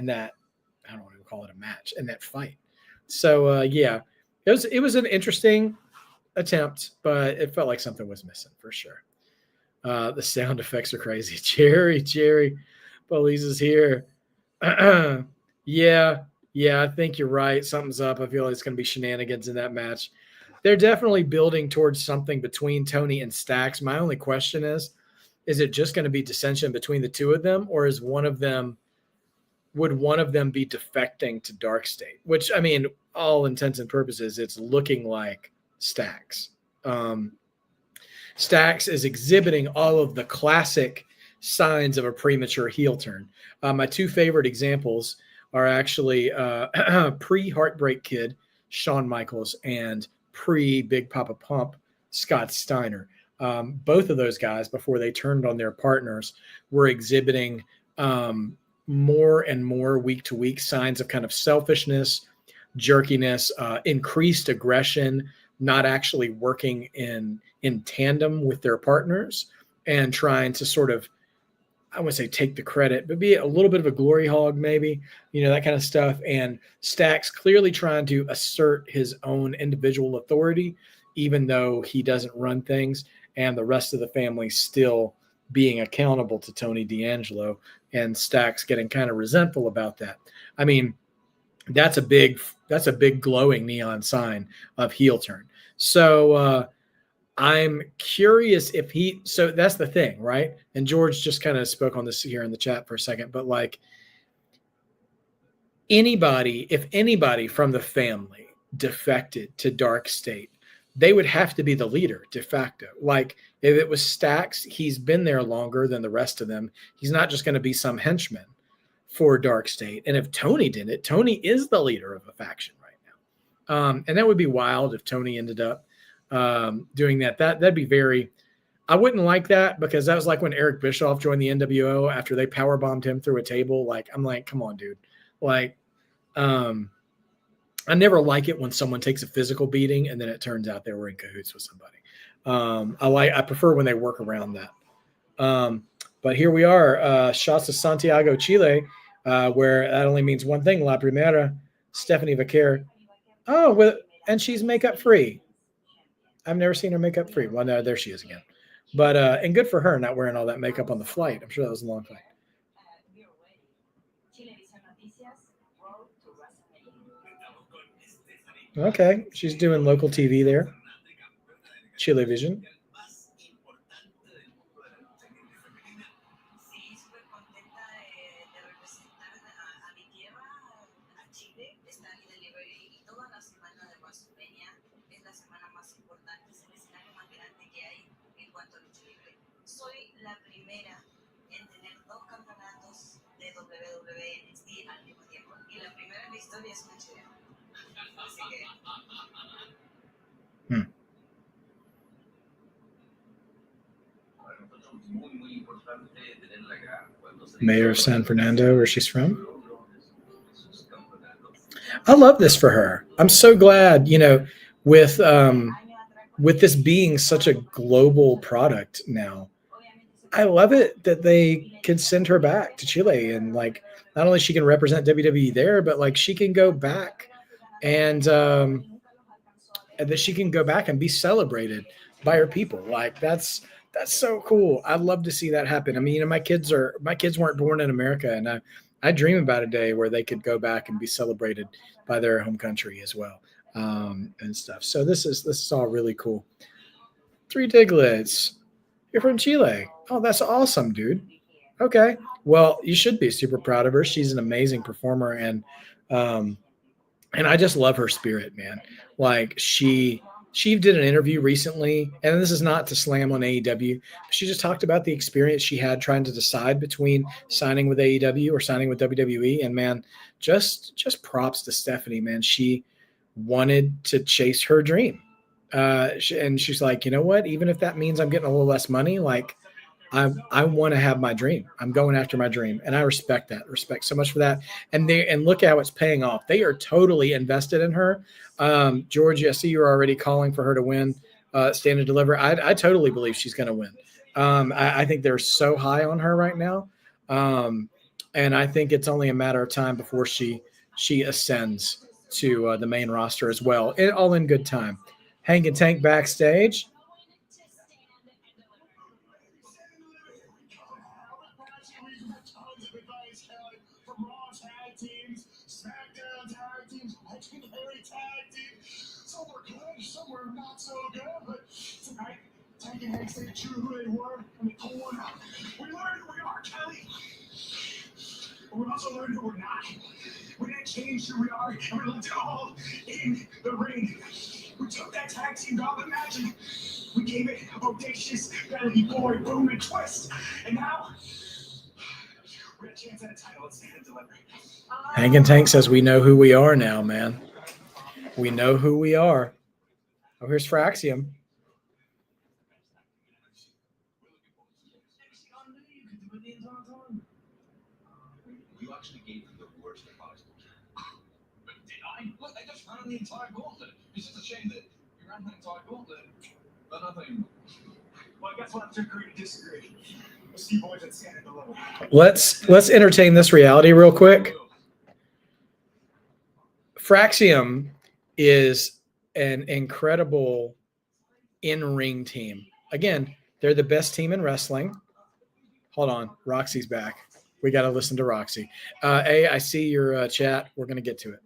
don't want to call it a match, in that fight. So, yeah, it was an interesting attempt, but it felt like something was missing for sure. The sound effects are crazy. Jerry, police is here. Yeah, I think you're right. Something's up. I feel like it's going to be shenanigans in that match. They're definitely building towards something between Tony and Stax. My only question is it just going to be dissension between the two of them, or would one of them be defecting to Dark State? Which, I mean, all intents and purposes, it's looking like Stax. Stax is exhibiting all of the classic signs of a premature heel turn. My two favorite examples are actually pre-Heartbreak Kid, Shawn Michaels, and pre-Big Papa Pump, Scott Steiner. Both of those guys, before they turned on their partners, were exhibiting more and more week to week signs of kind of selfishness, jerkiness, increased aggression, not actually working in tandem with their partners and trying to sort of, I wouldn't say take the credit, but be a little bit of a glory hog, maybe, you know, that kind of stuff. And Stax clearly trying to assert his own individual authority, even though he doesn't run things, and the rest of the family still being accountable to Tony D'Angelo, and Stax getting kind of resentful about that. I mean, that's a big glowing neon sign of heel turn. So I'm curious if so that's the thing, right? And George just kind of spoke on this here in the chat for a second, but like if anybody from the family defected to Dark State, they would have to be the leader de facto. Like if it was Stax, he's been there longer than the rest of them. He's not just going to be some henchman for Dark State. And if Tony did it, Tony is the leader of a faction right now. And that would be wild if Tony ended up doing that. That'd be very, I wouldn't like that, because that was like when Eric Bischoff joined the NWO after they powerbombed him through a table. Like, I'm like, come on, dude. Like, I never like it when someone takes a physical beating and then it turns out they were in cahoots with somebody. I prefer when they work around that. But here we are, shots of Santiago, Chile, where that only means one thing, La Primera, Stephanie Vaquer. Oh, well, and she's makeup free. I've never seen her makeup free. Well, no, there she is again. But and good for her not wearing all that makeup on the flight. I'm sure that was a long flight. Okay, she's doing local TV there. Chilevision. Sí, súper contenta de representar a mi tierra, a Chile. Está en delivery y toda la semana de WrestleMania es la semana más importante, es el escenario más grande que hay en cuanto a lucha libre. Soy la primera en tener 2 campeonatos de WWE NXT al mismo tiempo. Y la primera en la historia es una chilena. Así que Mayor of San Fernando, where she's from. I love this for her. I'm so glad, with this being such a global product now. I love it that they can send her back to Chile and like not only she can represent WWE there, but like she can go back and that she can go back and be celebrated by her people. Like that's so cool. I'd love to see that happen. I mean, my kids weren't born in America, and I dream about a day where they could go back and be celebrated by their home country as well, and stuff. So this is all really cool. 3 Diglets. You're from Chile. Oh, that's awesome, dude. Okay. Well, you should be super proud of her. She's an amazing performer, and I just love her spirit, man. Like she did an interview recently, and this is not to slam on AEW, but she just talked about the experience she had trying to decide between signing with AEW or signing with WWE. And man, just props to Stephanie, man. She wanted to chase her dream. And she's like, you know what? Even if that means I'm getting a little less money, like I want to have my dream. I'm going after my dream, and I respect that. Respect so much for that. And look at how it's paying off. They are totally invested in her. Georgie, I see you're already calling for her to win. Stand and Deliver. I totally believe she's going to win. I think they're so high on her right now, and I think it's only a matter of time before she ascends to the main roster as well. All in good time. Hank and Tank backstage. From Raw tag teams, SmackDown tag teams, legendary tag teams. Some were good, some were not so good, but tonight, Tank and Hank stayed true to who they were, and they pulled one out. We learned who we are, Kelly. But we also learned who we're not. We didn't change who we are, and we left it all in the ring. We took that tag team gauntlet match, and we gave it a bodacious belly boy boom and twist. And now, we got a chance at a title at Stand and Deliver. Hank and Tank says we know who we are now, man. We know who we are. Oh, here's Fraxium. You actually gave them the worst possible. But did I? Look, they just ran the entire gauntlet. It's just a shame that you ran the entire gauntlet, but nothing. Well, I guess we'll have to agree to disagree. We'll see boys at Stand and Deliver. Let's entertain this reality real quick. Fraxium is an incredible in-ring team. Again, they're the best team in wrestling. Hold on. Roxy's back. We got to listen to Roxy. I see your chat. We're going to get to it.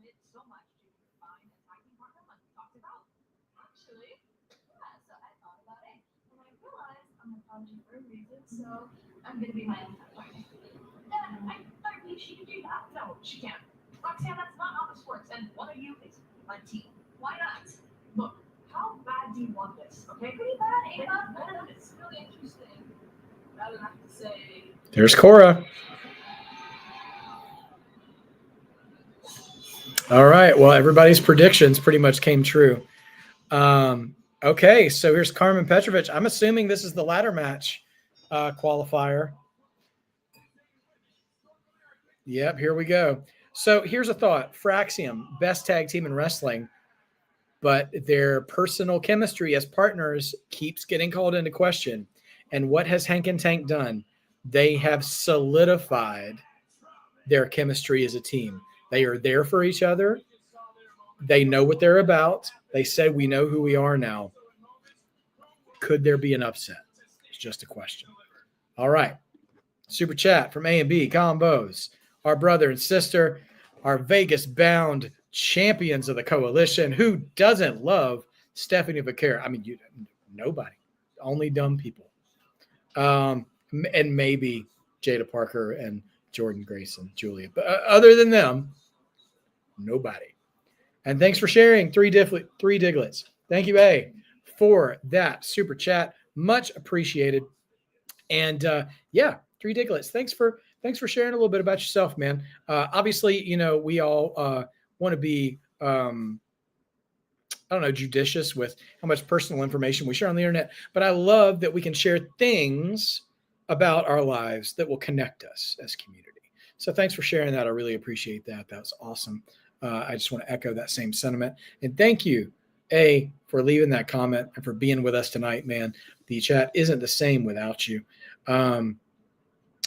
So I'm going to be my own partner. I think she can do that. No, she can't. Roxanne, that's not how this works. And one of you is my team. Why not? Look, how bad do you want this? Okay, pretty bad, Ava. It's really interesting. Rather than have to say. There's Cora. All right. Well, everybody's predictions pretty much came true. Okay, so here's Carmen Petrovich. I'm assuming this is the ladder match qualifier. Yep, here we go. So here's a thought. Fraxium, best tag team in wrestling, but their personal chemistry as partners keeps getting called into question. And what has Hank and Tank done? They have solidified their chemistry as a team. They are there for each other. They know what they're about. They said, we know who we are now. Could there be an upset? It's just a question. All right. Super chat from A and B Combos. Our brother and sister, our Vegas-bound champions of the coalition. Who doesn't love Stephanie Vaquera? I mean, nobody, only dumb people. And maybe Jada Parker and Jordan Grace and Julia. But other than them, nobody. And thanks for sharing, three Diglets. Thank you, A, for that super chat. Much appreciated. And yeah, three Diglets. Thanks for sharing a little bit about yourself, man. Obviously, we all want to be judicious with how much personal information we share on the internet. But I love that we can share things about our lives that will connect us as community. So thanks for sharing that. I really appreciate that. That was awesome. I just want to echo that same sentiment. And thank you, A, for leaving that comment and for being with us tonight, man. The chat isn't the same without you.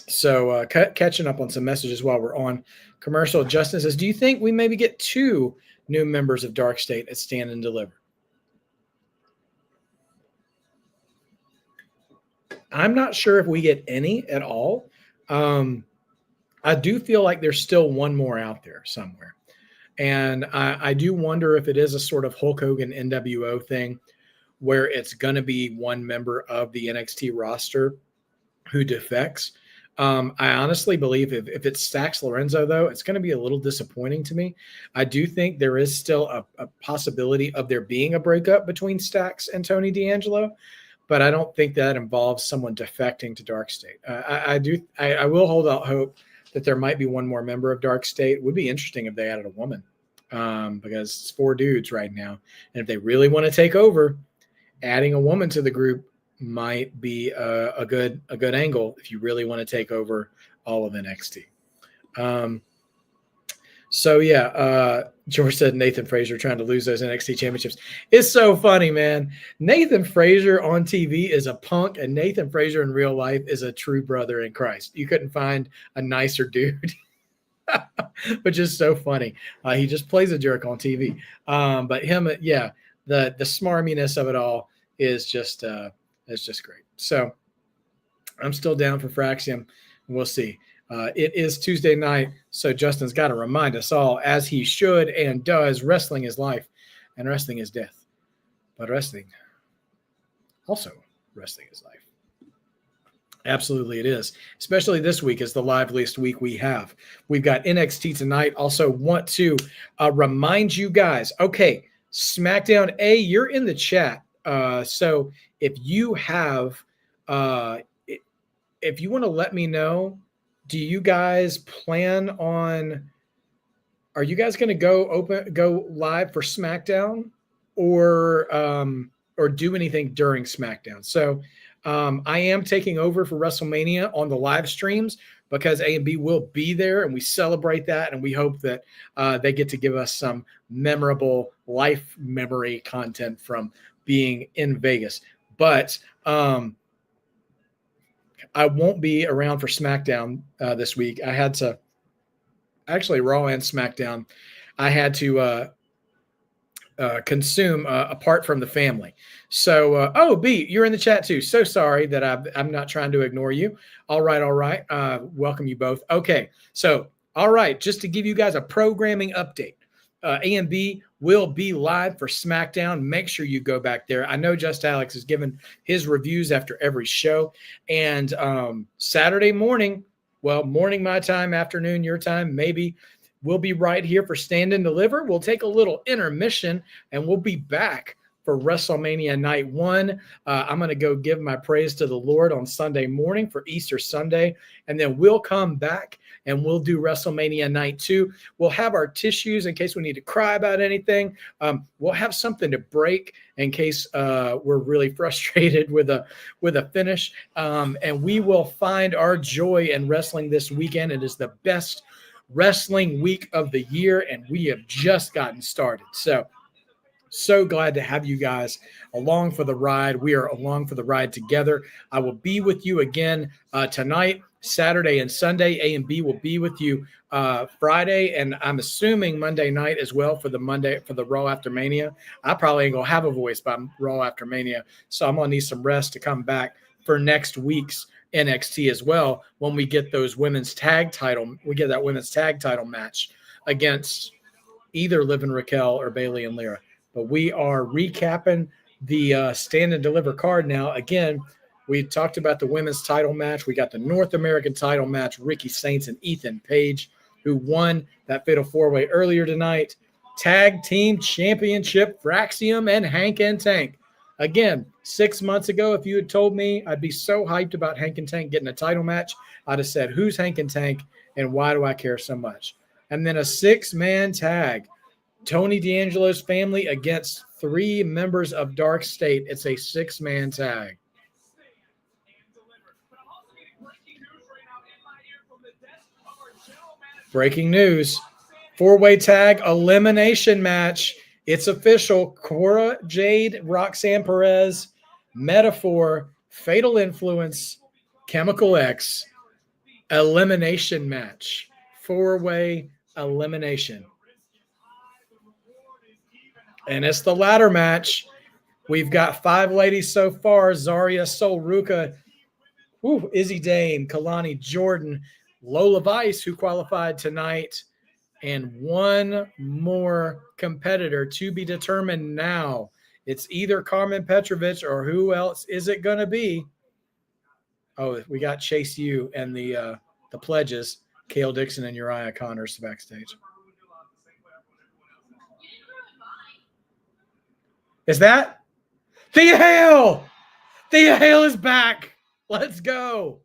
So catching up on some messages while we're on commercial. Justin says, do you think we maybe get 2 new members of Dark State at Stand and Deliver? I'm not sure if we get any at all. I do feel like there's still one more out there somewhere. And I do wonder if it is a sort of Hulk Hogan NWO thing where it's going to be one member of the NXT roster who defects. I honestly believe if it's Stax Lorenzo, though, it's going to be a little disappointing to me. I do think there is still a possibility of there being a breakup between Stax and Tony D'Angelo, but I don't think that involves someone defecting to Dark State. I will hold out hope that there might be one more member of Dark State. It would be interesting if they added a woman, because it's 4 dudes right now. And if they really want to take over, adding a woman to the group might be a good angle if you really want to take over all of NXT. So yeah, George said Nathan Frazier trying to lose those NXT championships. It's so funny, man. Nathan Frazier on TV is a punk, and Nathan Frazier in real life is a true brother in Christ. You couldn't find a nicer dude, which is so funny. He just plays a jerk on TV. But him, yeah, the smarminess of it all is just great. So I'm still down for Fraxium. We'll see. It is Tuesday night, so Justin's got to remind us all, as he should and does, wrestling is life and wrestling is death. But wrestling is life. Absolutely it is, especially this week is the liveliest week we have. We've got NXT tonight. Also want to remind you guys, okay, SmackDown, A, you're in the chat. So if you have, if you want to let me know, do you guys plan on, are you guys going to go live for SmackDown or do anything during SmackDown? So I am taking over for WrestleMania on the live streams because A and B will be there, and we celebrate that, and we hope that they get to give us some memorable life memory content from being in Vegas. But I won't be around for SmackDown this week. I had to, actually Raw and SmackDown, I had to consume apart from the family. So, B, you're in the chat too. So sorry that I'm not trying to ignore you. All right. Welcome you both. Okay. So, all right. Just to give you guys a programming update, A and B will be live for SmackDown. Make sure you go back there. I know Just Alex has given his reviews after every show. And Saturday morning, well, morning my time, afternoon your time, maybe, we'll be right here for Stand and Deliver. We'll take a little intermission, and we'll be back for WrestleMania Night 1. I'm going to go give my praise to the Lord on Sunday morning for Easter Sunday, and then we'll come back and we'll do WrestleMania Night 2. We'll have our tissues in case we need to cry about anything. We'll have something to break in case we're really frustrated with a finish. And we will find our joy in wrestling this weekend. It is the best wrestling week of the year, and we have just gotten started. So glad to have you guys along for the ride. We are along for the ride together. I will be with you again tonight, Saturday and Sunday. A and B will be with you Friday, and I'm assuming Monday night as well for the Raw After Mania. I probably ain't gonna have a voice by Raw After Mania, so I'm gonna need some rest to come back for next week's NXT as well when we get that women's tag title match against either Liv and Raquel or Bailey and Lyra. But we are recapping the Stand and Deliver card now. Again, we talked about the women's title match. We got the North American title match, Ricky Saints and Ethan Page, who won that fatal four-way earlier tonight. Tag Team Championship, Fraxium and Hank and Tank. Again, 6 months ago, if you had told me, I'd be so hyped about Hank and Tank getting a title match, I'd have said, who's Hank and Tank and why do I care so much? And then a 6-man tag, Tony D'Angelo's family against 3 members of Dark State. It's a 6-man tag. Breaking news. 4-way tag elimination match. It's official. Cora Jade, Roxanne Perez, Metaphor, Fatal Influence, Chemical X, elimination match. 4-way elimination. And it's the ladder match. We've got 5 ladies so far. Zarya, Sol Ruka, Izzy Dame, Kalani Jordan, Lola Vice, who qualified tonight, and 1 more competitor to be determined now. It's either Carmen Petrovich or who else is it going to be? Oh, we got Chase U and the pledges, Kale Dixon and Uriah Connors backstage. Is that Thea Hale? Thea Hale is back. Let's go.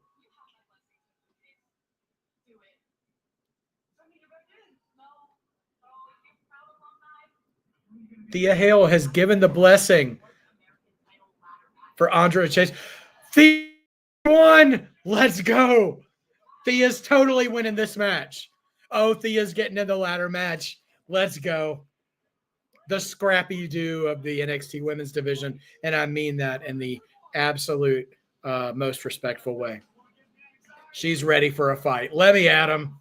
Thea Hale has given the blessing for Andrea Chase. Thea won. Let's go. Thea's totally winning this match. Oh, Thea's getting in the ladder match. Let's go. The scrappy do of the NXT women's division. And I mean that in the absolute most respectful way. She's ready for a fight. Let me at him.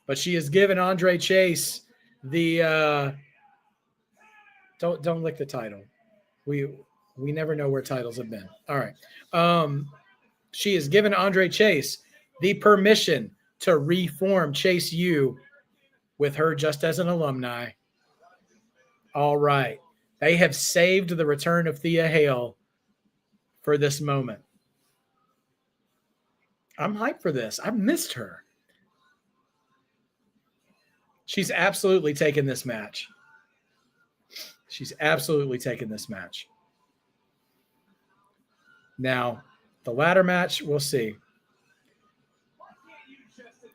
But she has given Andre Chase the don't lick the title. We never know where titles have been. All right. She has given Andre Chase the permission to reform Chase U with her just as an alumni. All right. They have saved the return of Thea Hale for this moment. I'm hyped for this. I've missed her. She's absolutely taken this match. She's absolutely taken this match. Now, the ladder match, we'll see.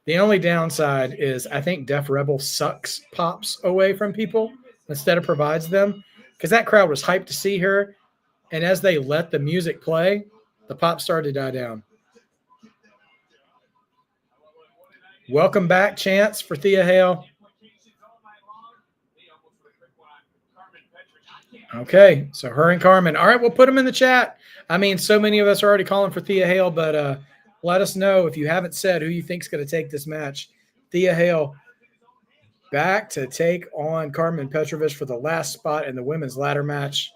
The only downside is I think Def Rebel sucks pops away from people instead of provides them, because that crowd was hyped to see her, and as they let the music play, the pop started to die down. Welcome back, chants for Thea Hale. Okay, so her and Carmen. All right, we'll put them in the chat. I mean, so many of us are already calling for Thea Hale, but let us know if you haven't said who you think is going to take this match. Thea Hale back to take on Carmen Petrovich for the last spot in the women's ladder match.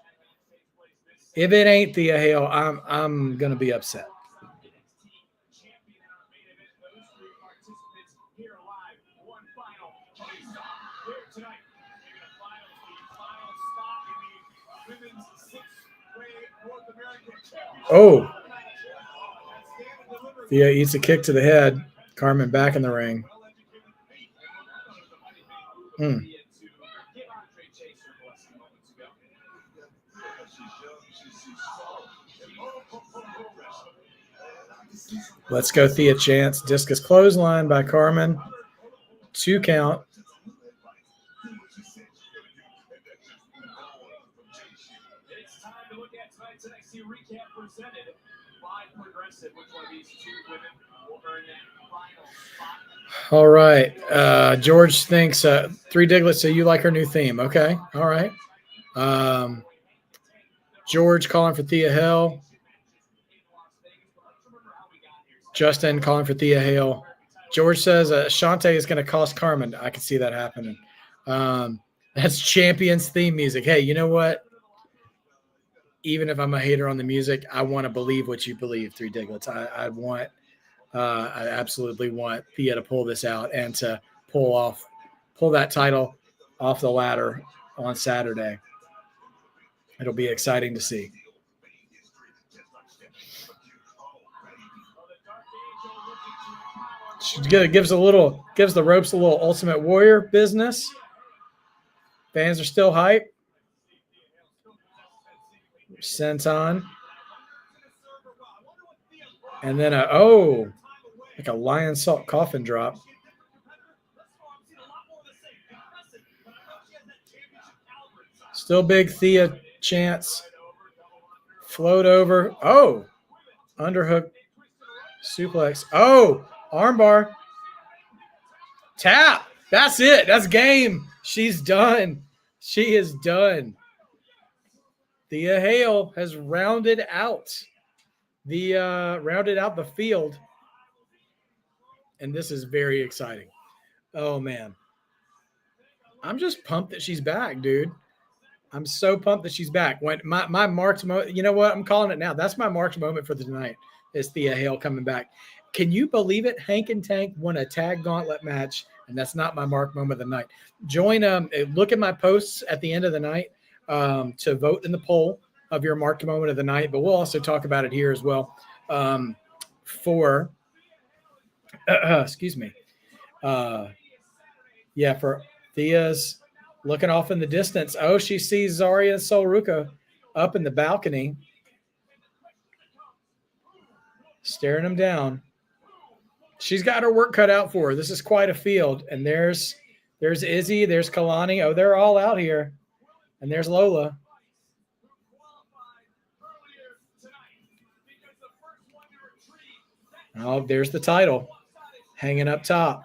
If it ain't Thea Hale, I'm going to be upset. Oh, Thea eats a kick to the head. Carmen back in the ring. Let's go, Thea chance. Discus clothesline by Carmen. 2 count. All right. George thinks 3 Diglets, so you like her new theme. Okay. All right. George calling for Thea Hale. Justin calling for Thea Hale. George says Shante is going to cost Carmen. I can see that happening. That's Champions theme music. Hey, you know what? Even if I'm a hater on the music, I want to believe what you believe, 3 Diglets. I absolutely want Thea to pull this out and to pull off pull that title off the ladder on Saturday. It'll be exciting to see. She gives the ropes a little Ultimate Warrior business. Fans are still hype. Senton. And then like a lion salt coffin drop. Still big Thea chance. Float over. Oh, underhook suplex. Oh, armbar. Tap. That's it. That's game. She's done. She is done. Thea Hale has rounded out the field. And this is very exciting. Oh, man. I'm just pumped that she's back, dude. I'm so pumped that she's back. When my marked moment, you know what? I'm calling it now. That's my marked moment for the night is Thea Hale coming back. Can you believe it? Hank and Tank won a tag gauntlet match, and that's not my marked moment of the night. Join, look at my posts at the end of the night to vote in the poll of your marked moment of the night, but we'll also talk about it here as well for for Thea's looking off in the distance. Oh, she sees Zarya and Sol Ruca up in the balcony, staring them down. She's got her work cut out for her. This is quite a field. And there's Izzy, there's Kalani. Oh, they're all out here. And there's Lola. Oh, there's the title hanging up top.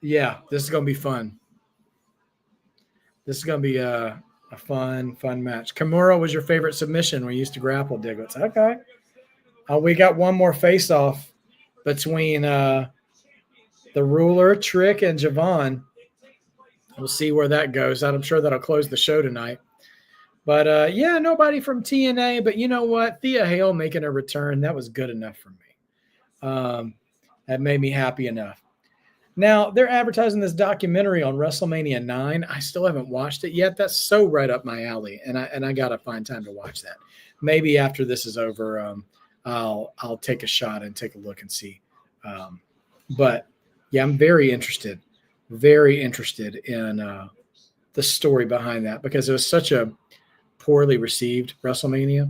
Yeah, this is going to be fun. This is going to be a fun match. Kimura was your favorite submission when you used to grapple, Diglets. Okay. We got one more face-off between the Ruler, Trick, and Javon. We'll see where that goes. I'm sure that'll close the show tonight. But, nobody from TNA. But you know what? Thea Hale making a return, that was good enough for me. That made me happy enough. Now, they're advertising this documentary on WrestleMania 9. I still haven't watched it yet. That's so right up my alley, and I got to find time to watch that. Maybe after this is over, I'll take a shot and take a look and see. But, yeah, I'm very interested in the story behind that because it was such a poorly received WrestleMania.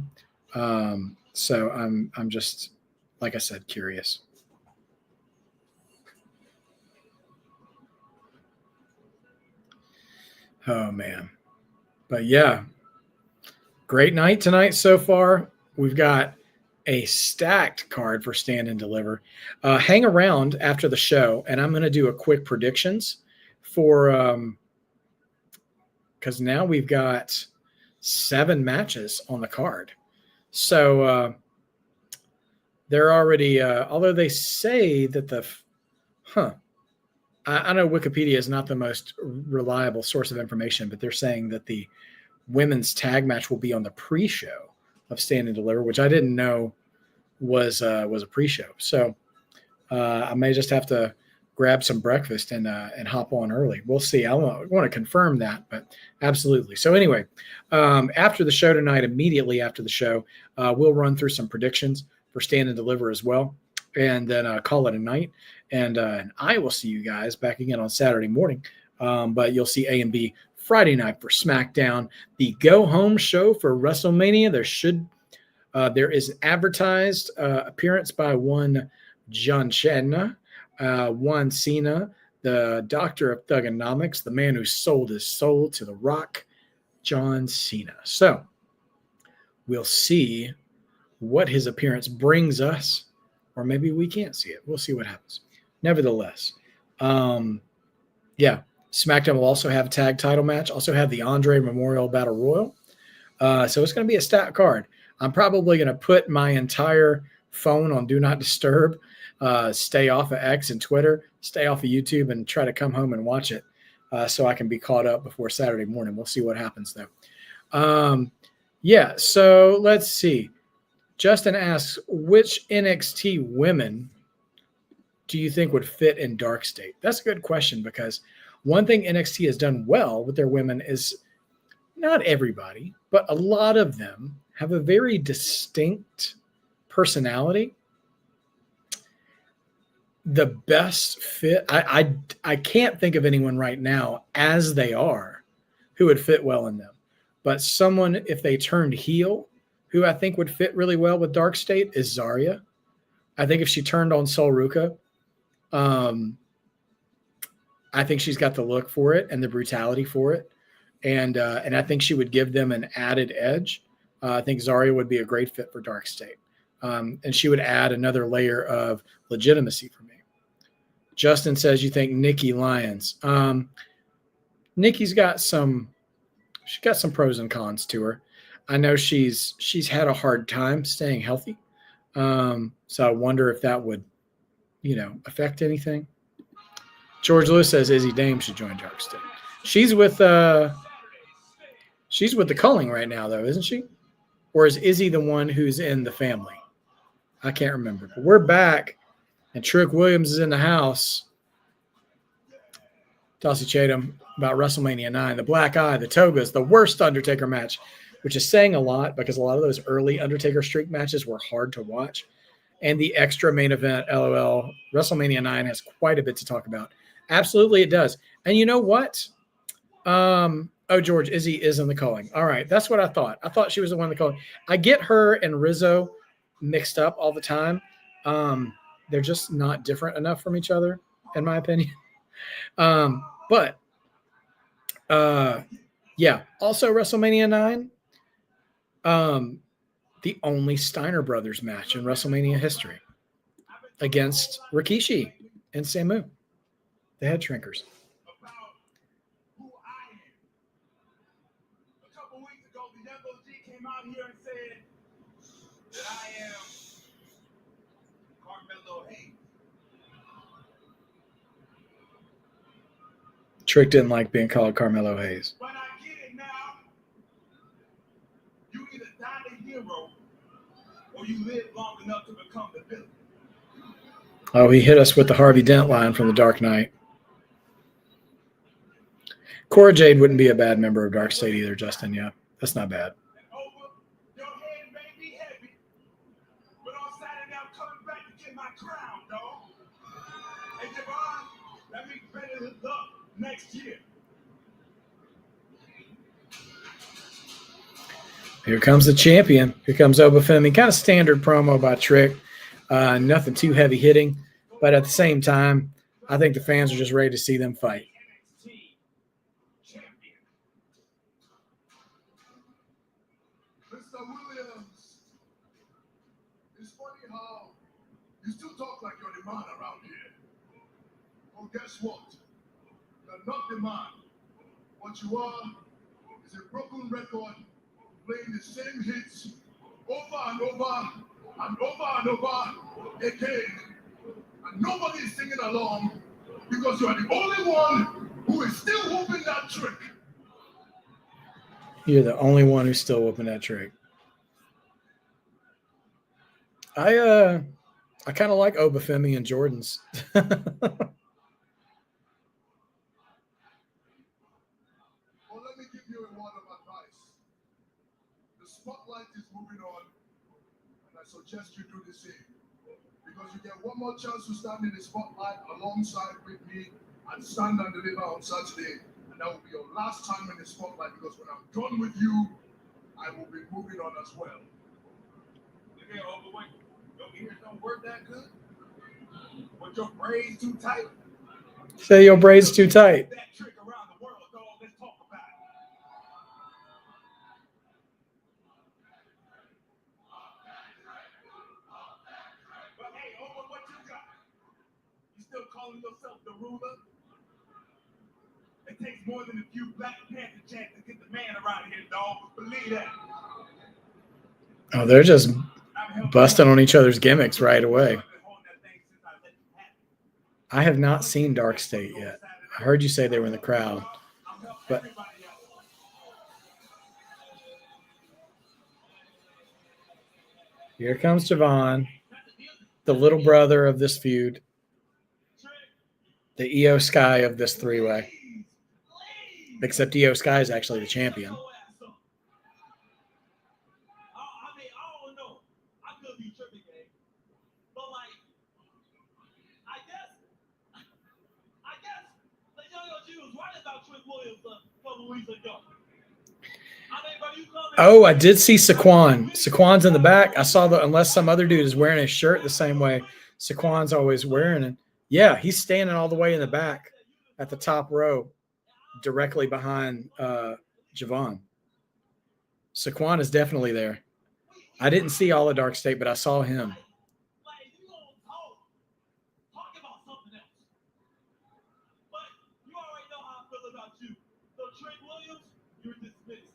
So I'm just, like I said, curious. Oh, man. But, yeah, great night tonight so far. We've got a stacked card for Stand and Deliver. Hang around after the show, and I'm going to do a quick predictions for because now we've got 7 matches on the card. So they're already, although they say that I know Wikipedia is not the most reliable source of information, but they're saying that the women's tag match will be on the pre-show of Stand and Deliver, which I didn't know was a pre-show. So I may just have to grab some breakfast and hop on early. We'll see. I want to confirm that, but absolutely. So anyway, after the show tonight, immediately after the show, we'll run through some predictions for Stand and Deliver as well, and then call it a night. And I will see you guys back again on Saturday morning. But you'll see A and B Friday night for SmackDown, the go-home show for WrestleMania. There is an advertised appearance by one John Cena, one Cena, the doctor of thugonomics, the man who sold his soul to The Rock, John Cena. So we'll see what his appearance brings us, or maybe we can't see it. We'll see what happens. Nevertheless, SmackDown will also have a tag title match, also have the Andre Memorial Battle Royal. So it's going to be a stat card. I'm probably going to put my entire phone on Do Not Disturb, stay off of X and Twitter, stay off of YouTube, and try to come home and watch it so I can be caught up before Saturday morning. We'll see what happens, though. So let's see. Justin asks, which NXT women do you think would fit in Dark State? That's a good question, because one thing NXT has done well with their women is not everybody, but a lot of them have a very distinct personality. The best fit, I can't think of anyone right now as they are who would fit well in them. But someone, if they turned heel, who I think would fit really well with Dark State is Zarya. I think if she turned on Sol Ruka, I think she's got the look for it and the brutality for it. And I think she would give them an added edge. I think Zarya would be a great fit for Dark State. And she would add another layer of legitimacy for me. Justin says you think Nikki Lyons. Nikki's got some pros and cons to her. I know she's had a hard time staying healthy. So I wonder if that would, affect anything. George Lewis says Izzy Dame should join Dark State. She's with the Culling right now, though, isn't she? Or is Izzy the one who's in the family? I can't remember. But we're back, and Trick Williams is in the house. Tulsi Chatham about WrestleMania 9. The black eye, the togas, the worst Undertaker match, which is saying a lot because a lot of those early Undertaker streak matches were hard to watch. And the extra main event, LOL, WrestleMania 9 has quite a bit to talk about. Absolutely, it does. And you know what? George, Izzy is in the Culling. All right, that's what I thought. I thought she was the one in the Culling. I get her and Rizzo mixed up all the time. They're just not different enough from each other, in my opinion. But also WrestleMania 9, the only Steiner Brothers match in WrestleMania history against Rikishi and Samu, the head shrinkers. About who I am. A couple weeks ago, the MOG came out here and said that I am Carmelo Hayes. Trick didn't like being called Carmelo Hayes. But I get it now. You either die the hero or you live long enough to become the villain. Oh, he hit us with the Harvey Dent line from The Dark Knight. Cora Jade wouldn't be a bad member of Dark State either, Justin. Yeah, that's not bad. Over, your head may be heavy, but on Saturday I'm coming back to get my crown, dog. Hey, Javon, let me better it up next year. Here comes the champion. Here comes Obafemi. Kind of standard promo by Trick. Nothing too heavy hitting, but at the same time, I think the fans are just ready to see them fight. NXT champion. Mr. Williams, it's funny how you still talk like you're the man around here. Well, guess what? You're not the man. What you are is a broken record playing the same hits over and over and over and over again. And nobody is singing along because you are the only one who is still whooping that trick. You're the only one who's still whooping that trick. I kind of like Obafemi and Jordan's. Well, let me give you a word of advice. The spotlight is moving on, and I suggest you do the same. Because you get one more chance to stand in the spotlight alongside with me and stand and deliver on Saturday. And that will be your last time in the spotlight, because when I'm done with you, I will be moving on as well. Look here, overweight. Your ears don't work that good? But your braids too tight? Say your braids too tight. That trick around the world, dog. Let's talk about it. But hey, over what you got? You still calling yourself the ruler? It takes more than a few Black Panther chants to get the man around here, dog. Believe that. Oh, they're just busting on each other's gimmicks right away. I have not seen Dark State yet. I heard you say they were in the crowd, but here comes Javon, the little brother of this feud. The Io Sky of this three-way. Except Io Sky is actually the champion. I mean, I don't know. I could be tripping, gang. But like, I guess the Yo-Yo G was right about Trick Williams a couple weeks ago. I mean, but you come Oh, I did see Saquon. Saquon's in the back. I saw unless some other dude is wearing his shirt the same way Saquon's always wearing it. Yeah, he's standing all the way in the back at the top row, directly behind Javon. Saquon is definitely there. I didn't see all of Dark State, but I saw him. like, you gonna talk about something else. But you already know how I feel about you. So Trick Williams, you're dismissed.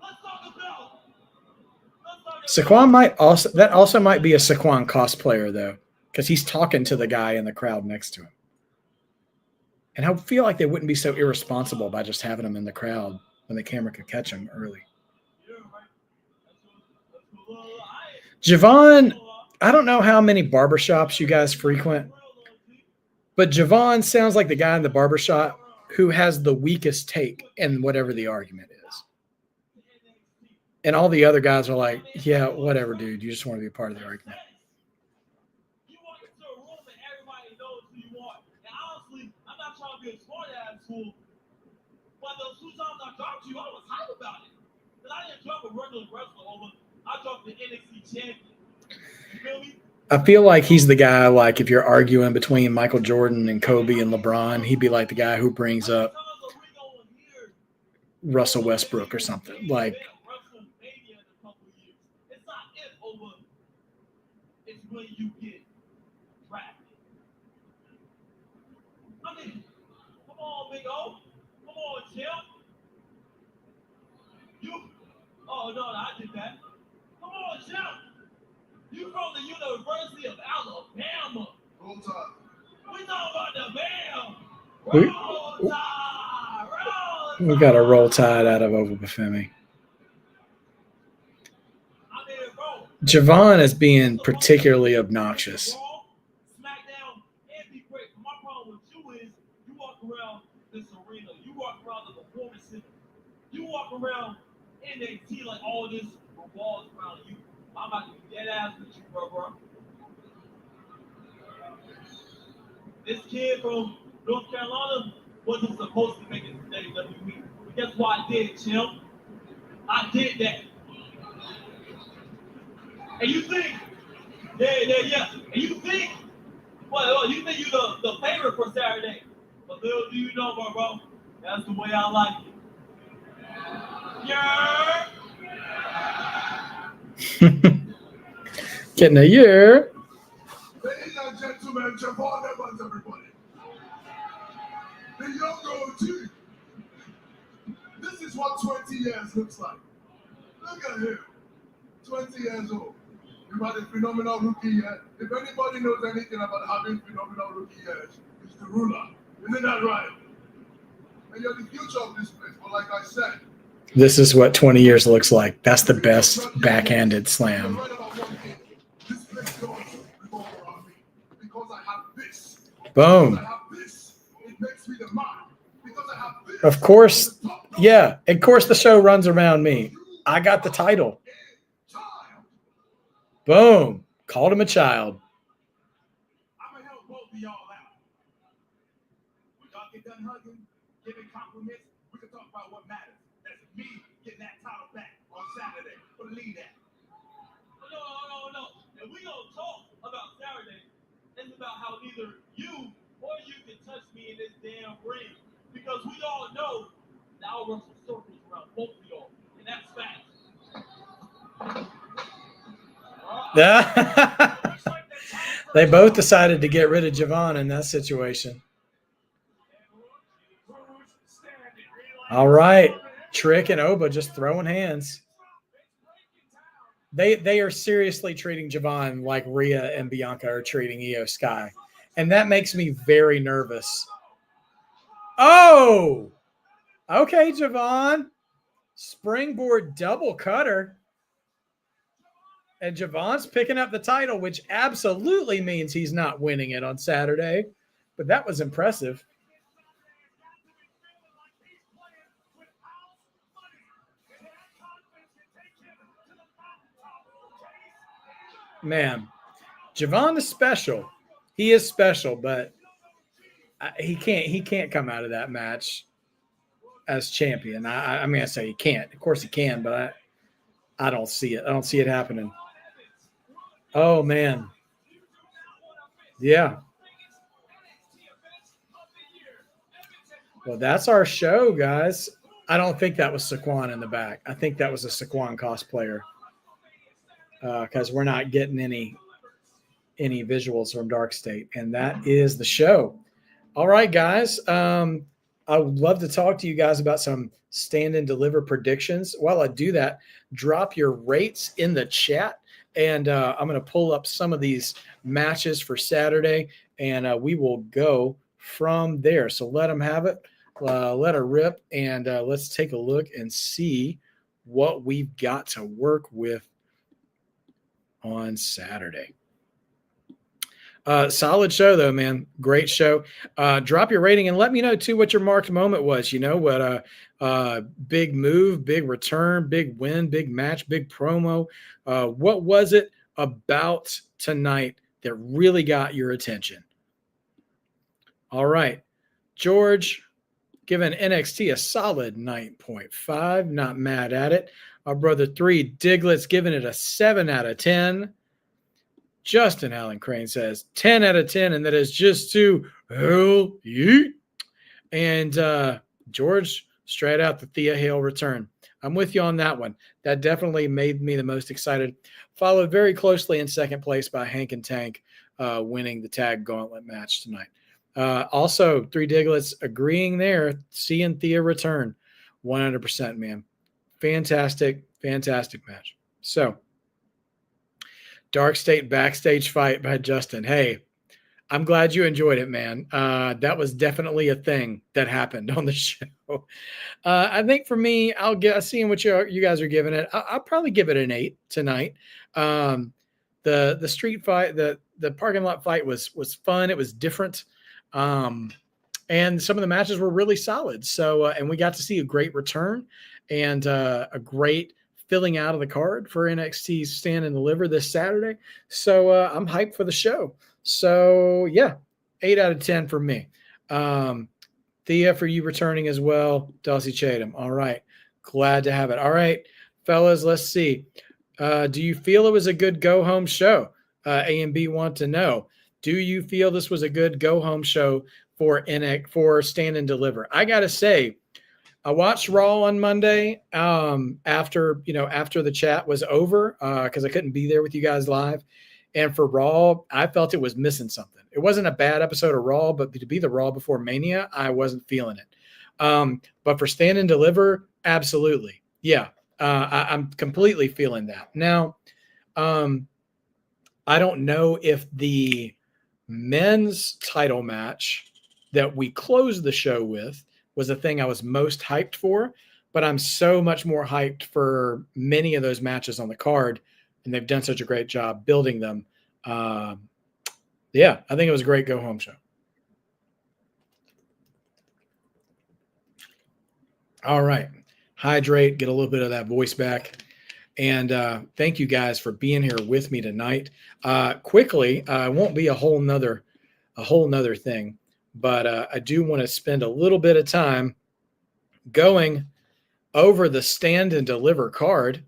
Let's talk about Saquon also might be a Saquon cosplayer though, because he's talking to the guy in the crowd next to him. And I feel like they wouldn't be so irresponsible by just having him in the crowd when the camera could catch him early. Javon, I don't know how many barbershops you guys frequent, but Javon sounds like the guy in the barbershop who has the weakest take in whatever the argument is. And all the other guys are like, yeah, whatever, dude. You just want to be a part of the argument. You walk into a room and everybody knows who you are. And honestly, I'm not trying to be a smart ass fool, but those 2 times I dropped you, I was hype about it. Because I didn't drop a regular wrestler over. I dropped the NXT champion. You feel me? I feel like he's the guy, like if you're arguing between Michael Jordan and Kobe and LeBron, he'd be like the guy who brings up Russell Westbrook or something. Like, It's not if over, it's when you get drafted. I mean, come on, Big O. Come on, Jim. Oh, no, I did that. Come on, Jim. You from the University of Alabama. Roll Tide. We talking about the Bam. We- Roll Tide. Roll we got a Tide. roll tide out of Obafemi. I mean, bro. Javon is being particularly obnoxious. SmackDown and be great. My problem with you is you walk around this arena, you walk around the performance center, you walk around NXT like all this revolves around you. I'm about to be dead ass with you, bro. This kid from North Carolina wasn't supposed to make it to WWE. But guess what I did, Chim? I did that. And you think, yeah. And you think, well, you think you're the favorite for Saturday. But little do you know, bro, that's the way I like it. Yeah. Getting a year. Ladies and gentlemen, Javon Evans, everybody. The young OG. This is what 20 years looks like. Look at him. 20 years old. You've had a phenomenal rookie year. If anybody knows anything about having phenomenal rookie years, it's the ruler. Isn't that right? And you're the future of this place. But like I said, This is what 20 years looks like. That's the best backhanded slam. you're right about one thing. This place does revolve around me. Because I have this. Boom. Because I have this. It makes me the man. Because I have this. Of course, yeah. Of course, the show runs around me. I got the title. Boom. Called him a child. I'm gonna help both of y'all out. When y'all get done hugging, giving compliments, we can talk about what matters. That's me getting that title back on Saturday. Believe that. No. And we gonna talk about Saturday. It's about how neither you or you can touch me in this damn ring. Because we all know that I'll run some circles around both of y'all. And that's facts. They both decided to get rid of Javon in that situation. All right. Trick and Oba just throwing hands. They are seriously treating Javon like Rhea and Bianca are treating Io Sky. And that makes me very nervous. Oh! Okay, Javon. Springboard double cutter. And Javon's picking up the title, which absolutely means he's not winning it on Saturday. but that was impressive. Man, Javon is special. He is special, but he can't come out of that match as champion. I mean, I say he can't. Of course he can, but I don't see it. I don't see it happening. Oh man. Yeah. Well, that's our show, guys. I don't think that was Saquon in the back. I think that was a Saquon cosplayer because we're not getting any visuals from Dark State, and that is the show. All right, guys. I would love to talk to you guys about some stand and deliver predictions. While I do that, drop your rates in the chat, and I'm going to pull up some of these matches for Saturday, and we will go from there. So let them have it. Let her rip, and let's take a look and see what we've got to work with on Saturday. Solid show, though, man. Great show. Drop your rating and let me know, too, what your marked moment was. You know, what big move, big return, big win, big match, big promo. What was it about tonight that really got your attention? All right. George, giving NXT a solid 9.5. Not mad at it. Our brother 3, Diglets, giving it a 7 out of 10. Justin Allen Crane says 10 out of 10, and that is just too hell yeet. And George, straight out the Thea Hale return. I'm with you on that one. That definitely made me the most excited. Followed very closely in second place by Hank and Tank winning the tag gauntlet match tonight. Also, 3 Diglets agreeing there, seeing Thea return. 100%, man. Fantastic match. So, Dark State backstage fight by Justin. Hey, I'm glad you enjoyed it, man. That was definitely a thing that happened on the show. I think for me, seeing what you guys are giving it, I'll probably give it an 8 tonight. The street fight, the parking lot fight was fun. It was different. And some of the matches were really solid. So, and we got to see a great return and a great filling out of the card for NXT's Stand and Deliver this Saturday. So I'm hyped for the show. So yeah, 8 out of 10 for me. Thea, for you returning as well. Dulcie Chatham. All right. Glad to have it. All right, fellas, let's see. Do you feel it was a good go-home show? A and B want to know. Do you feel this was a good go-home show for Stand and Deliver? I got to say, I watched Raw on Monday after the chat was over because I couldn't be there with you guys live. And for Raw, I felt it was missing something. It wasn't a bad episode of Raw, but to be the Raw before Mania, I wasn't feeling it. But for Stand and Deliver, absolutely. Yeah, I'm completely feeling that. Now, I don't know if the men's title match that we closed the show with was the thing I was most hyped for, but I'm so much more hyped for many of those matches on the card, and they've done such a great job building them. Yeah, I think it was a great go-home show. All right. Hydrate, get a little bit of that voice back. And thank you guys for being here with me tonight. Quickly, it won't be a whole nother thing, but I do want to spend a little bit of time going over the Stand and Deliver card,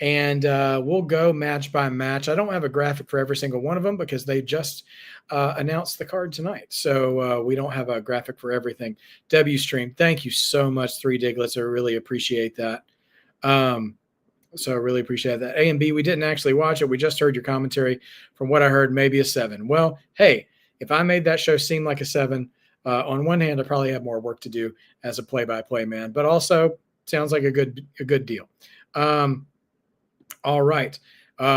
and we'll go match by match. I don't have a graphic for every single one of them because they just announced the card tonight, so we don't have a graphic for everything. WStream, thank you so much, 3 Diglets. I really appreciate that. So I really appreciate that. A and B, we didn't actually watch it. We just heard your commentary. From what I heard, maybe a 7. Well, hey, if I made that show seem like a 7, on one hand, I probably have more work to do as a play-by-play man, but also sounds like a good deal. All right.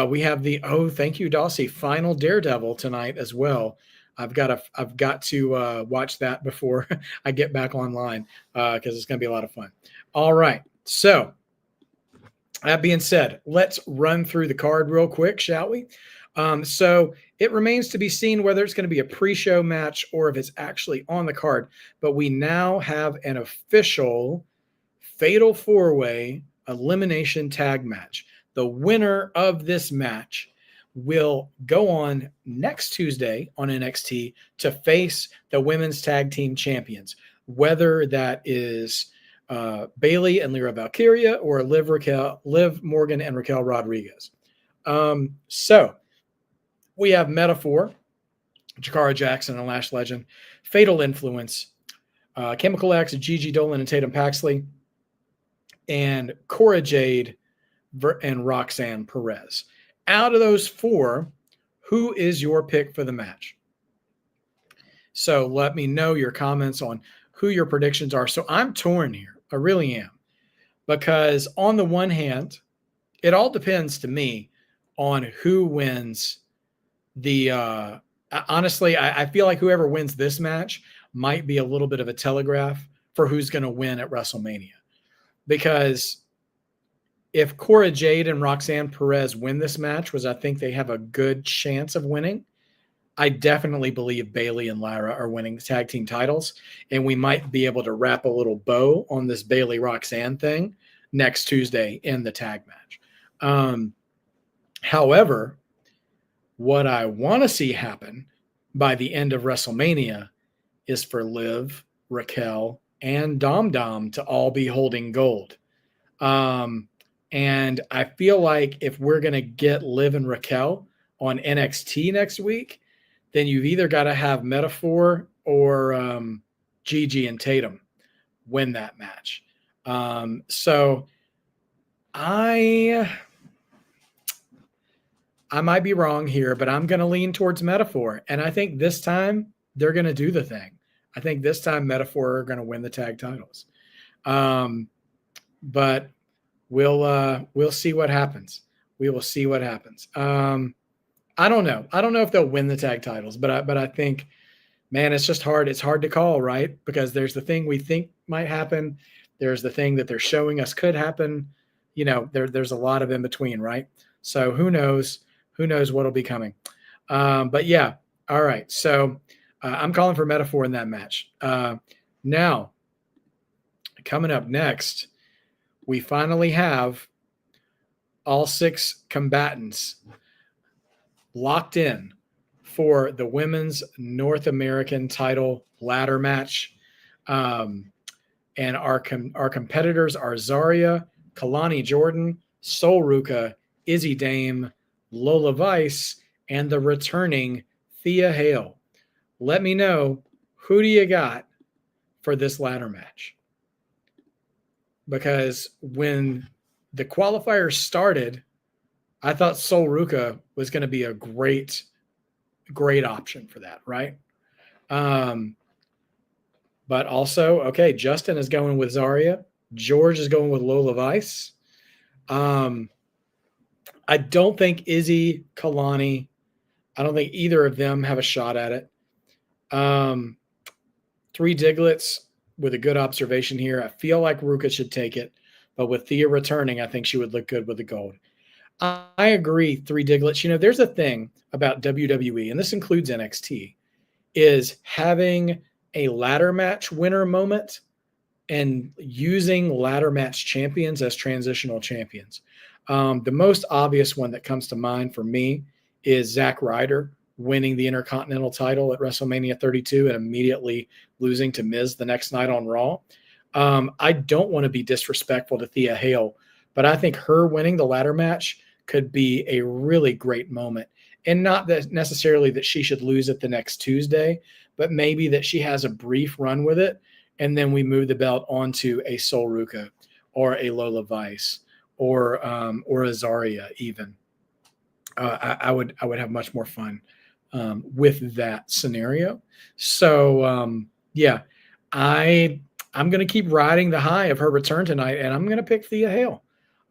We have thank you, Dossie, final Daredevil tonight as well. I've got to watch that before I get back online because it's going to be a lot of fun. All right. So that being said, let's run through the card real quick, shall we? So it remains to be seen whether it's going to be a pre-show match or if it's actually on the card. But we now have an official Fatal 4-Way elimination tag match. The winner of this match will go on next Tuesday on NXT to face the women's tag team champions, whether that is Bayley and Lyra Valkyria or Liv Morgan and Raquel Rodriguez. So we have Metaphor, Jakara Jackson and Lash Legend, Fatal Influence, Chemical X, Gigi Dolan and Tatum Paxley, and Cora Jade and Roxanne Perez. Out of those 4, who is your pick for the match? So let me know your comments on who your predictions are. So I'm torn here. I really am. Because on the one hand, it all depends to me on who wins the honestly, I feel like whoever wins this match might be a little bit of a telegraph for who's going to win at WrestleMania. Because if Cora Jade and Roxanne Perez win this match, which I think they have a good chance of winning, I definitely believe Bayley and Lyra are winning the tag team titles, and we might be able to wrap a little bow on this Bayley Roxanne thing next Tuesday in the tag match. However, what I want to see happen by the end of WrestleMania is for Liv, Raquel, and Dom Dom to all be holding gold. And I feel like if we're going to get Liv and Raquel on NXT next week, then you've either got to have Metaphor or Gigi and Tatum win that match. So I might be wrong here, but I'm going to lean towards Metaphor. And I think this time they're going to do the thing. I think this time Metaphor are going to win the tag titles. But we'll see what happens. We will see what happens. I don't know. I don't know if they'll win the tag titles, but I think, man, it's just hard. It's hard to call, right? Because there's the thing we think might happen. There's the thing that they're showing us could happen. You know, there's a lot of in between, right? So who knows? Who knows what'll be coming? But yeah, all right. So I'm calling for Metaphor in that match. Now, coming up next, we finally have all 6 combatants locked in for the women's North American title ladder match. And our competitors are Zarya, Kalani Jordan, Sol Ruka, Izzy Dame, Lola Vice, and the returning Thea Hale. Let me know, who do you got for this ladder match? Because when the qualifiers started, I thought Sol Ruka was going to be a great option for that, right? But also, okay, Justin is going with Zarya. George is going with Lola Vice. I don't think Izzy, Kalani, I don't think either of them have a shot at it. 3 Diglets with a good observation here. I feel like Ruka should take it, but with Thea returning, I think she would look good with the gold. I agree, 3 Diglets. You know, there's a thing about WWE, and this includes NXT, is having a ladder match winner moment and using ladder match champions as transitional champions. The most obvious one that comes to mind for me is Zack Ryder winning the Intercontinental title at WrestleMania 32 and immediately losing to Miz the next night on Raw. I don't want to be disrespectful to Thea Hale, but I think her winning the ladder match could be a really great moment. And not that necessarily that she should lose it the next Tuesday, but maybe that she has a brief run with it, and then we move the belt onto a Sol Ruka or a Lola Vice or a Zarya even. I would have much more fun with that scenario. So yeah, I'm going to keep riding the high of her return tonight, and I'm going to pick Thea Hale.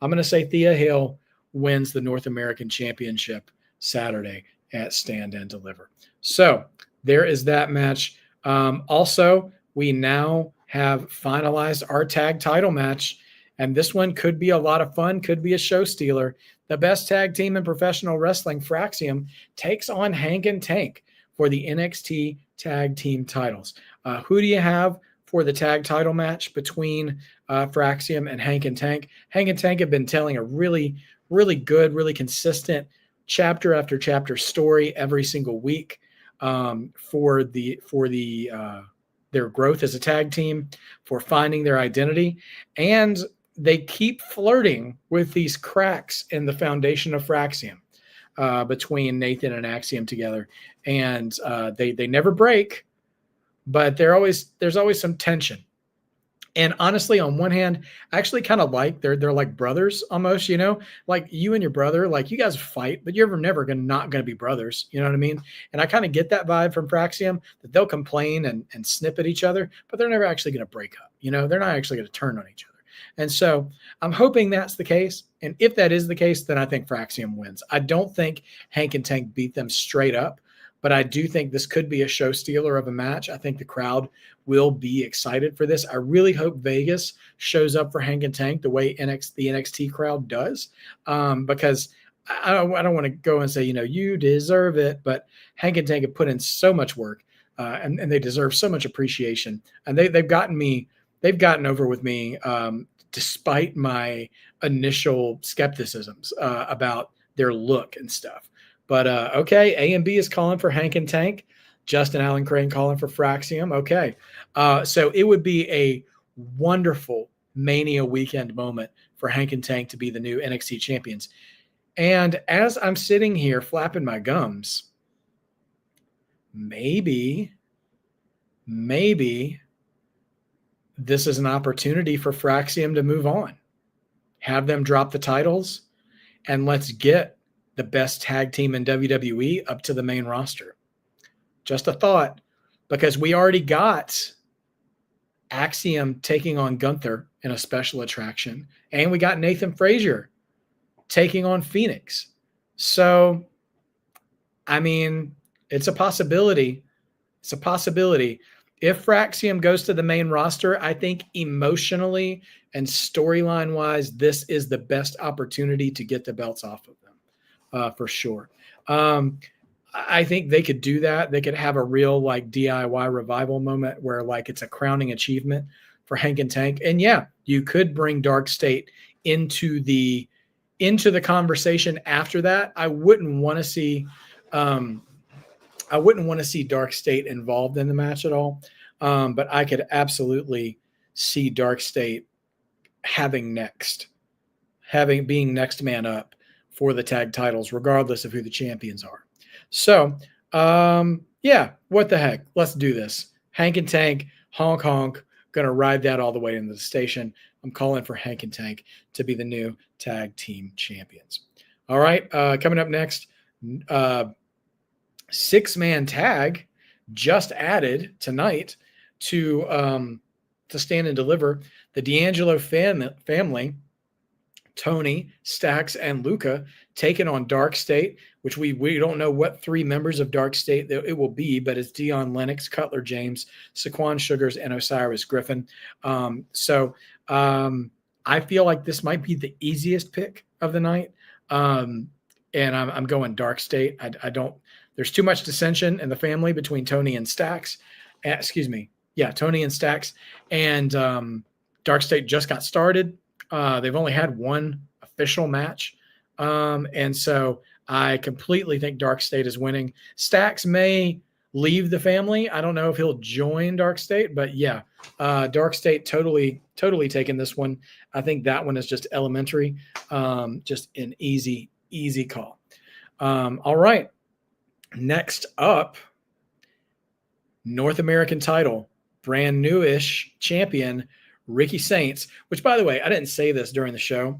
I'm going to say Thea Hale wins the North American Championship Saturday at Stand and Deliver. So there is that match. Also, we now have finalized our tag title match And this one could be a lot of fun, could be a show stealer. The best tag team in professional wrestling, Fraxium, takes on Hank and Tank for the NXT tag team titles. Who do you have for the tag title match between Fraxium and Hank and Tank? Hank and Tank have been telling a really, really good, really consistent chapter after chapter story every single week for their growth as a tag team, for finding their identity, and they keep flirting with these cracks in the foundation of Fraxium between Nathan and Axiom together, and they never break, but there's always some tension. And honestly, on one hand, I actually kind of like they're like brothers almost, you know, like you and your brother, like you guys fight, but you're never not going to be brothers. You know what I mean? And I kind of get that vibe from Fraxium that they'll complain and snip at each other, but they're never actually going to break up. You know, they're not actually going to turn on each other. And so I'm hoping that's the case. And if that is the case, then I think Fraxium wins. I don't think Hank and Tank beat them straight up, but I do think this could be a show stealer of a match. I think the crowd will be excited for this. I really hope Vegas shows up for Hank and Tank the way the NXT crowd does, because I don't want to go and say, you know, you deserve it, but Hank and Tank have put in so much work, and they deserve so much appreciation. And they've gotten over with me, despite my initial skepticisms about their look and stuff. But okay, A and B is calling for Hank and Tank. Justin Allen Crane calling for Fraxium. Okay. So it would be a wonderful Mania weekend moment for Hank and Tank to be the new NXT champions. And as I'm sitting here flapping my gums, maybe this is an opportunity for Fraxium to move on. Have them drop the titles, and let's get the best tag team in WWE up to the main roster. Just a thought, because we already got Axiom taking on Gunther in a special attraction, and we got Nathan Frazier taking on Phoenix. So, I mean, it's a possibility. It's a possibility. If Fraxium goes to the main roster, I think emotionally and storyline-wise, this is the best opportunity to get the belts off of them, for sure. I think they could do that. They could have a real like DIY revival moment where like it's a crowning achievement for Hank and Tank. And yeah, you could bring Dark State into the conversation after that. I wouldn't want to see Dark State involved in the match at all. But I could absolutely see Dark State being next man up for the tag titles, regardless of who the champions are. So, yeah, what the heck? Let's do this. Hank and Tank, honk, honk, going to ride that all the way into the station. I'm calling for Hank and Tank to be the new tag team champions. All right, coming up next, 6-man tag just added tonight to Stand and Deliver. The D'Angelo family, Tony, Stax, and Luca, taking on Dark State, which we don't know what 3 members of Dark State it will be, but it's Dion Lennox, Cutler James, Saquon Sugars, and Osiris Griffin. So I feel like this might be the easiest pick of the night, and I'm going Dark State. I don't. There's too much dissension in the family between Tony and Stax. Tony and Stax, and Dark State just got started. They've only had one official match. And so I completely think Dark State is winning. Stax may leave the family. I don't know if he'll join Dark State, but yeah, Dark State totally taking this one. I think that one is just elementary, just an easy call. All right. Next up, North American title, brand newish champion, Ricky Saints, which, by the way, I didn't say this during the show,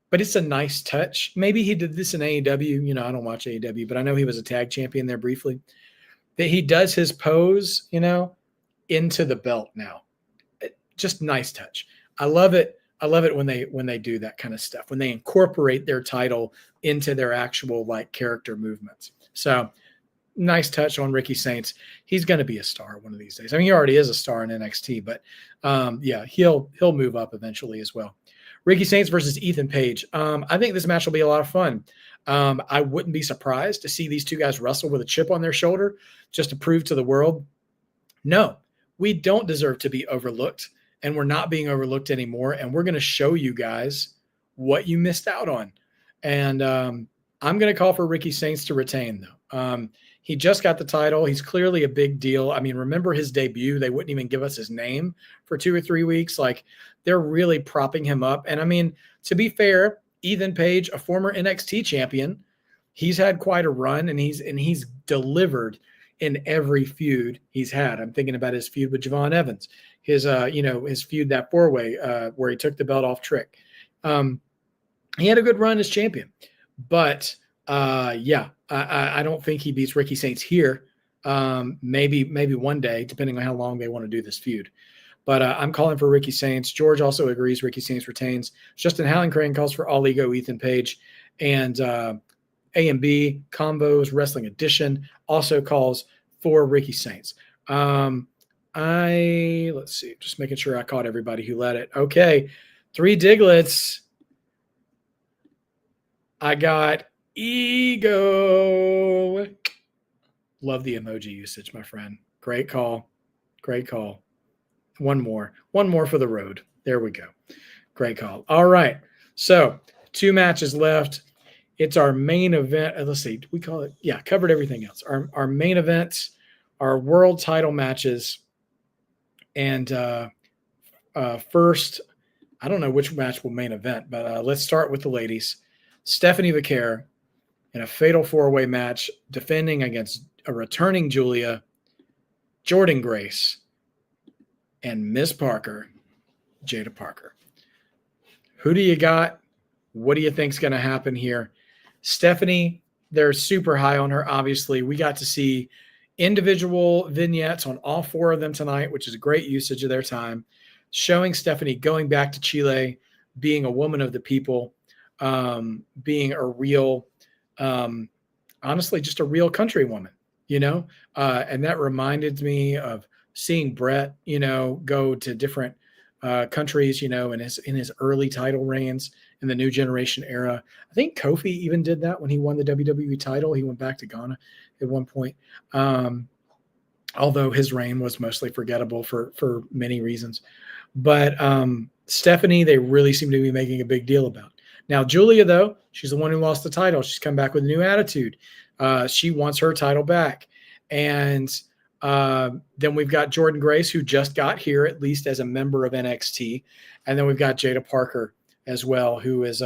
but it's a nice touch. Maybe he did this in AEW. You know, I don't watch AEW, but I know he was a tag champion there briefly. That he does his pose, you know, into the belt now. Just nice touch. I love it. I love it when they do that kind of stuff, when they incorporate their title into their actual like character movements. So nice touch on Ricky Saints. He's going to be a star one of these days. I mean, he already is a star in NXT, but yeah, he'll move up eventually as well. Ricky Saints versus Ethan Page. I think this match will be a lot of fun. I wouldn't be surprised to see these two guys wrestle with a chip on their shoulder just to prove to the world, no, we don't deserve to be overlooked, and we're not being overlooked anymore. And we're going to show you guys what you missed out on. And I'm going to call for Ricky Saints to retain, though. He just got the title. He's clearly a big deal. I mean, remember his debut? They wouldn't even give us his name for 2 or 3 weeks. Like, they're really propping him up. And I mean, to be fair, Ethan Page, a former NXT champion, he's had quite a run, and he's delivered in every feud he's had. I'm thinking about his feud with Javon Evans, his his feud, that 4-way where he took the belt off Trick. He had a good run as champion, but I don't think he beats Ricky Saints here. Maybe one day, depending on how long they want to do this feud. But I'm calling for Ricky Saints. George also agrees Ricky Saints retains. Justin Hallencrane calls for All Ego Ethan Page. And A&B Combos Wrestling Edition also calls for Ricky Saints. Let's see, just making sure I caught everybody who led it. Okay, 3 Diglets. I got Ego. Love the emoji usage, my friend. Great call. Great call. One more for the road. There we go. Great call. All right. So 2 matches left. It's our main event. Let's see. We call it. Yeah. Covered everything else. Our main events, our world title matches. And first, I don't know which match will main event, but let's start with the ladies. Stephanie Vaquer in a fatal 4-way match, defending against a returning Julia, Jordan Grace, and Miss Parker, Jada Parker. Who do you got? What do you think's going to happen here? Stephanie, they're super high on her, obviously. We got to see individual vignettes on all 4 of them tonight, which is a great usage of their time, showing Stephanie going back to Chile, being a woman of the people, being a real, honestly, just a real country woman, and that reminded me of seeing Brett, go to different countries, in his early title reigns in the New Generation era. I think Kofi even did that when he won the WWE title. He went back to Ghana at one point, although his reign was mostly forgettable for many reasons. But Stephanie, they really seem to be making a big deal about. Now, Julia, though, she's the one who lost the title. She's come back with a new attitude. She wants her title back. And then we've got Jordan Grace, who just got here, at least as a member of NXT. And then we've got Jada Parker as well, who is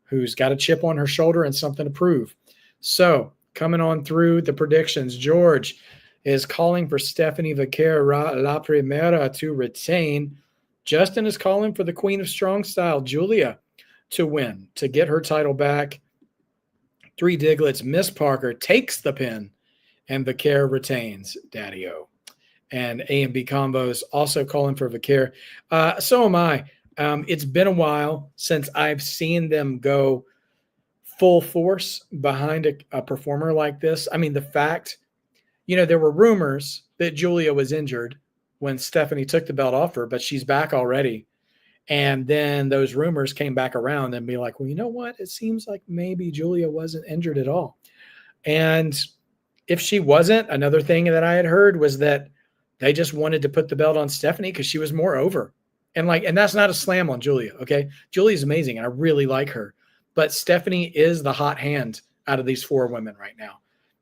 who's got a chip on her shoulder and something to prove. So coming on through the predictions, George is calling for Stephanie Vaquer La Primera to retain. Justin is calling for the Queen of Strong Style, Julia, to win, to get her title back. 3 Diglets, Miss Parker takes the pin, and Vaquer retains, Daddy-O. And A&B Combos also calling for Vaquer. So am I. It's been a while since I've seen them go full force behind a performer like this. I mean, the fact, there were rumors that Julia was injured when Stephanie took the belt off her, but she's back already. And then those rumors came back around and be like, well, you know what? It seems like maybe Julia wasn't injured at all. And if she wasn't, another thing that I had heard was that they just wanted to put the belt on Stephanie because she was more over. And that's not a slam on Julia. Okay. Julia's amazing. And I really like her, but Stephanie is the hot hand out of these 4 women right now.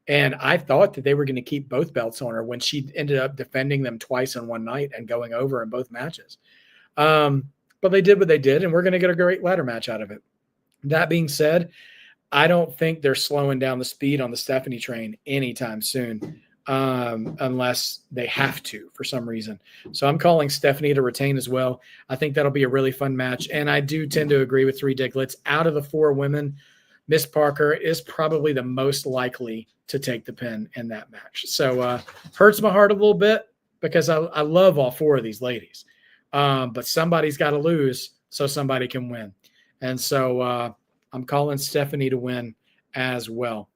And I thought that they were going to keep both belts on her when she ended up defending them twice in one night and going over in both matches. But they did what they did, and we're going to get a great ladder match out of it. That being said, I don't think they're slowing down the speed on the Stephanie train anytime soon, unless they have to for some reason. So I'm calling Stephanie to retain as well. I think that'll be a really fun match. And I do tend to agree with 3 Diglets. Out of the 4 women, Miss Parker is probably the most likely to take the pin in that match. So hurts my heart a little bit because I love all 4 of these ladies. But somebody's got to lose so somebody can win. And so I'm calling Stephanie to win as well.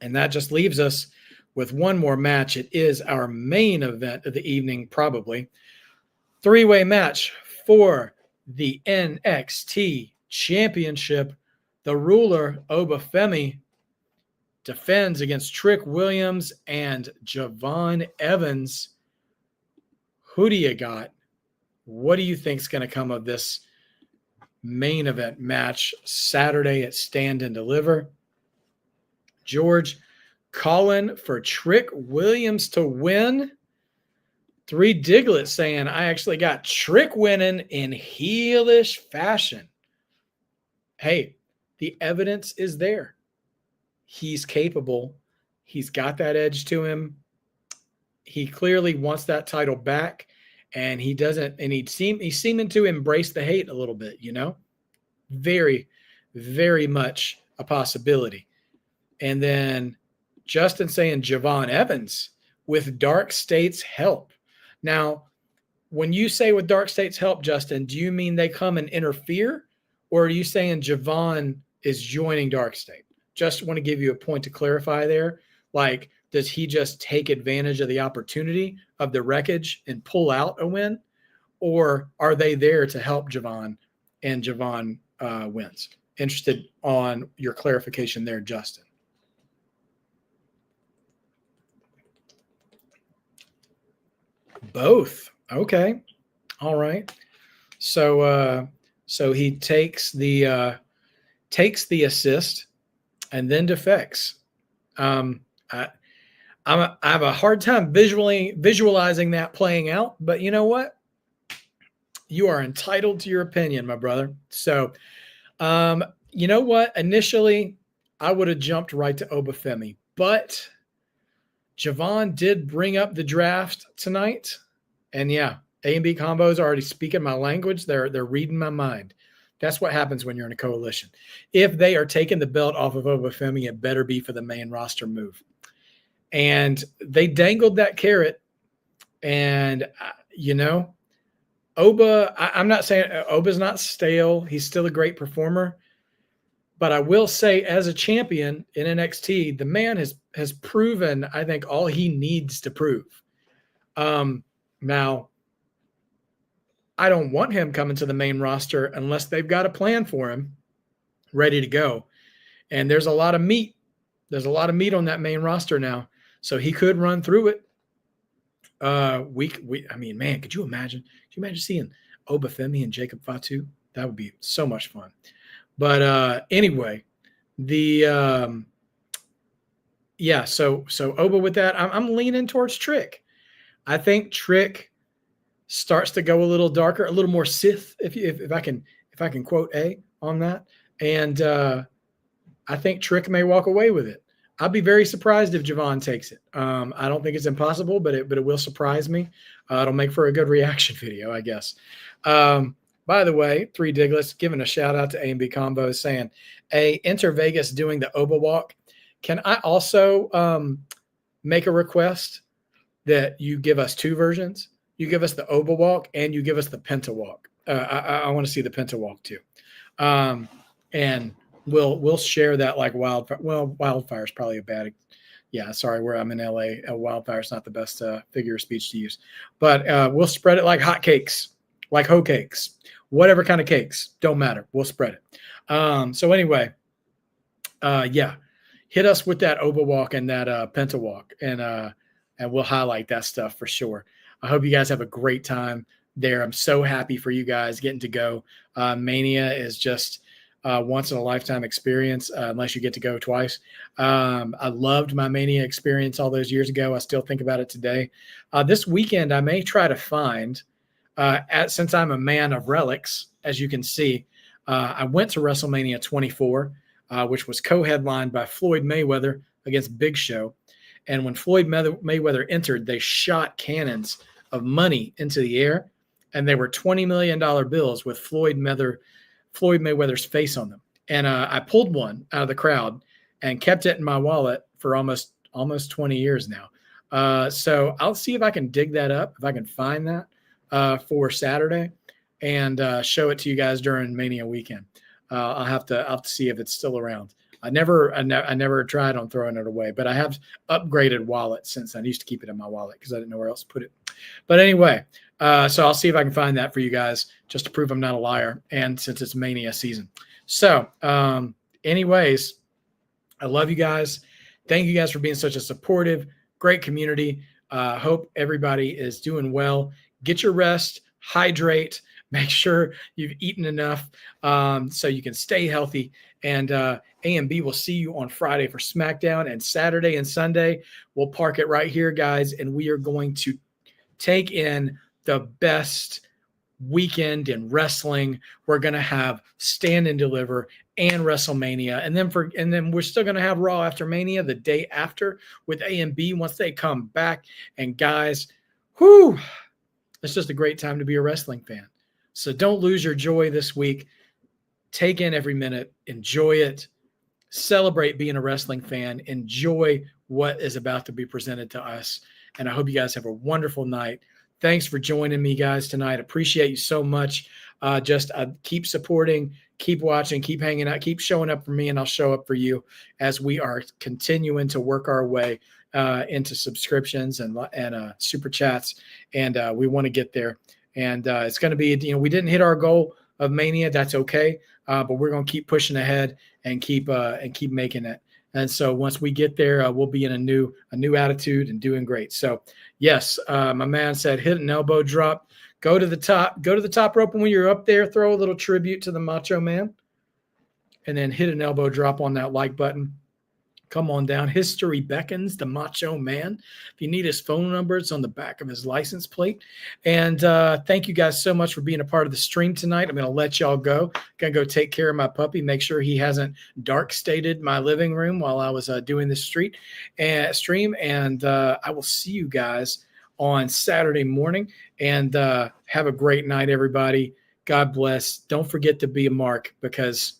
And that just leaves us with one more match. It is our main event of the evening, probably. Three-way match for the NXT Championship. The ruler, Obafemi, defends against Trick Williams and Javon Evans. Who do you got? What do you think is going to come of this main event match Saturday at Stand and Deliver? George calling for Trick Williams to win. Three Diglett saying, I actually got Trick winning in heelish fashion. Hey, the evidence is there. He's capable. He's got that edge to him. He clearly wants that title back, and he doesn't. And he's seeming to embrace the hate a little bit. Very, very much a possibility. And then Justin saying Javon Evans with Dark State's help. Now, when you say with Dark State's help, Justin, do you mean they come and interfere, or are you saying Javon is joining Dark State? Just want to give you a point to clarify there. Like, does he just take advantage of the opportunity of the wreckage and pull out a win? Or are they there to help Javon and Javon wins? Interested on your clarification there, Justin. Both. Okay. All right. So he takes the assist and then defects. I have a hard time visualizing that playing out, but you know what? You are entitled to your opinion, my brother. So, you know what? Initially, I would have jumped right to Obafemi, but Javon did bring up the draft tonight, and yeah, A&B combos are already speaking my language. They're reading my mind. That's what happens when you're in a coalition. If they are taking the belt off of Obafemi, it better be for the main roster move. And they dangled that carrot. And, Oba, I'm not saying Oba's not stale. He's still a great performer. But I will say, as a champion in NXT, the man has proven, I think, all he needs to prove. Now, I don't want him coming to the main roster unless they've got a plan for him ready to go. And there's a lot of meat. There's a lot of meat on that main roster now. So he could run through it. I mean, man, could you imagine? Could you imagine seeing Obafemi and Jacob Fatu? That would be so much fun. But anyway, so Oba with that, I'm leaning towards Trick. I think Trick starts to go a little darker, a little more Sith, if I can quote A on that. And I think Trick may walk away with it. I'd be very surprised if Javon takes it. I don't think it's impossible, but it will surprise me. It'll make for a good reaction video, I guess. By the way, Three Diglets giving a shout out to A&B Combos saying, enter Vegas doing the Oba walk. Can I also make a request that you give us two versions? You give us the Oba walk and you give us the Penta walk. I want to see the Penta walk too. And we'll share that like wildfire. Well, wildfire is probably a bad. Yeah, sorry, where I'm in LA, wildfire is not the best figure of speech to use. But we'll spread it like hotcakes, like hoe cakes, whatever kind of cakes. Don't matter. We'll spread it. So anyway, hit us with that Oba walk and that Penta walk, and we'll highlight that stuff for sure. I hope you guys have a great time there. I'm so happy for you guys getting to go. Mania is just once in a lifetime experience, unless you get to go twice. I loved my Mania experience all those years ago. I still think about it today. This weekend, I may try to find, since I'm a man of relics, as you can see, I went to WrestleMania 24, which was co-headlined by Floyd Mayweather against Big Show. And when Floyd Mayweather entered, they shot cannons of money into the air, and they were $20 million bills with Floyd Mayweather's face on them. And I pulled one out of the crowd and kept it in my wallet for almost 20 years now. So I'll see if I can dig that up, if I can find that for Saturday, and show it to you guys during Mania weekend. I'll have to see if it's still around. I never tried on throwing it away, but I have upgraded wallet since I used to keep it in my wallet because I didn't know where else to put it. But anyway, so I'll see if I can find that for you guys just to prove I'm not a liar. And since it's Mania season. So anyways, I love you guys. Thank you guys for being such a supportive, great community. Hope everybody is doing well. Get your rest, hydrate, make sure you've eaten enough so you can stay healthy. And A&B will see you on Friday for SmackDown, and Saturday and Sunday. We'll park it right here, guys, and we are going to take in the best weekend in wrestling. We're going to have Stand and Deliver and WrestleMania, and then we're still going to have Raw after Mania the day after with A&B once they come back. And guys, whoo, it's just a great time to be a wrestling fan. So don't lose your joy this week. Take in every minute, enjoy it, celebrate being a wrestling fan, enjoy what is about to be presented to us. And I hope you guys have a wonderful night. Thanks for joining me, guys, tonight. Appreciate you so much. Just keep supporting, keep watching, keep hanging out, keep showing up for me, and I'll show up for you as we are continuing to work our way into subscriptions and super chats. And we want to get there. And it's going to be, we didn't hit our goal of Mania. That's okay. But we're going to keep pushing ahead and keep making it. And so once we get there, we'll be in a new attitude and doing great. So yes, my man said, hit an elbow drop, go to the top rope. And when you're up there, throw a little tribute to the Macho Man and then hit an elbow drop on that like button. Come on down. History beckons the Macho Man. If you need his phone number, it's on the back of his license plate. And thank you guys so much for being a part of the stream tonight. I'm going to let y'all go. Going to go take care of my puppy, make sure he hasn't dark stated my living room while I was doing this stream. And I will see you guys on Saturday morning. And have a great night, everybody. God bless. Don't forget to be a mark, because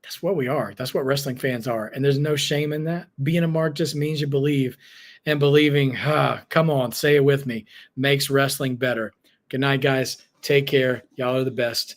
that's what we are. That's what wrestling fans are. And there's no shame in that. Being a mark just means you believe, and believing, come on, say it with me, makes wrestling better. Good night, guys. Take care. Y'all are the best.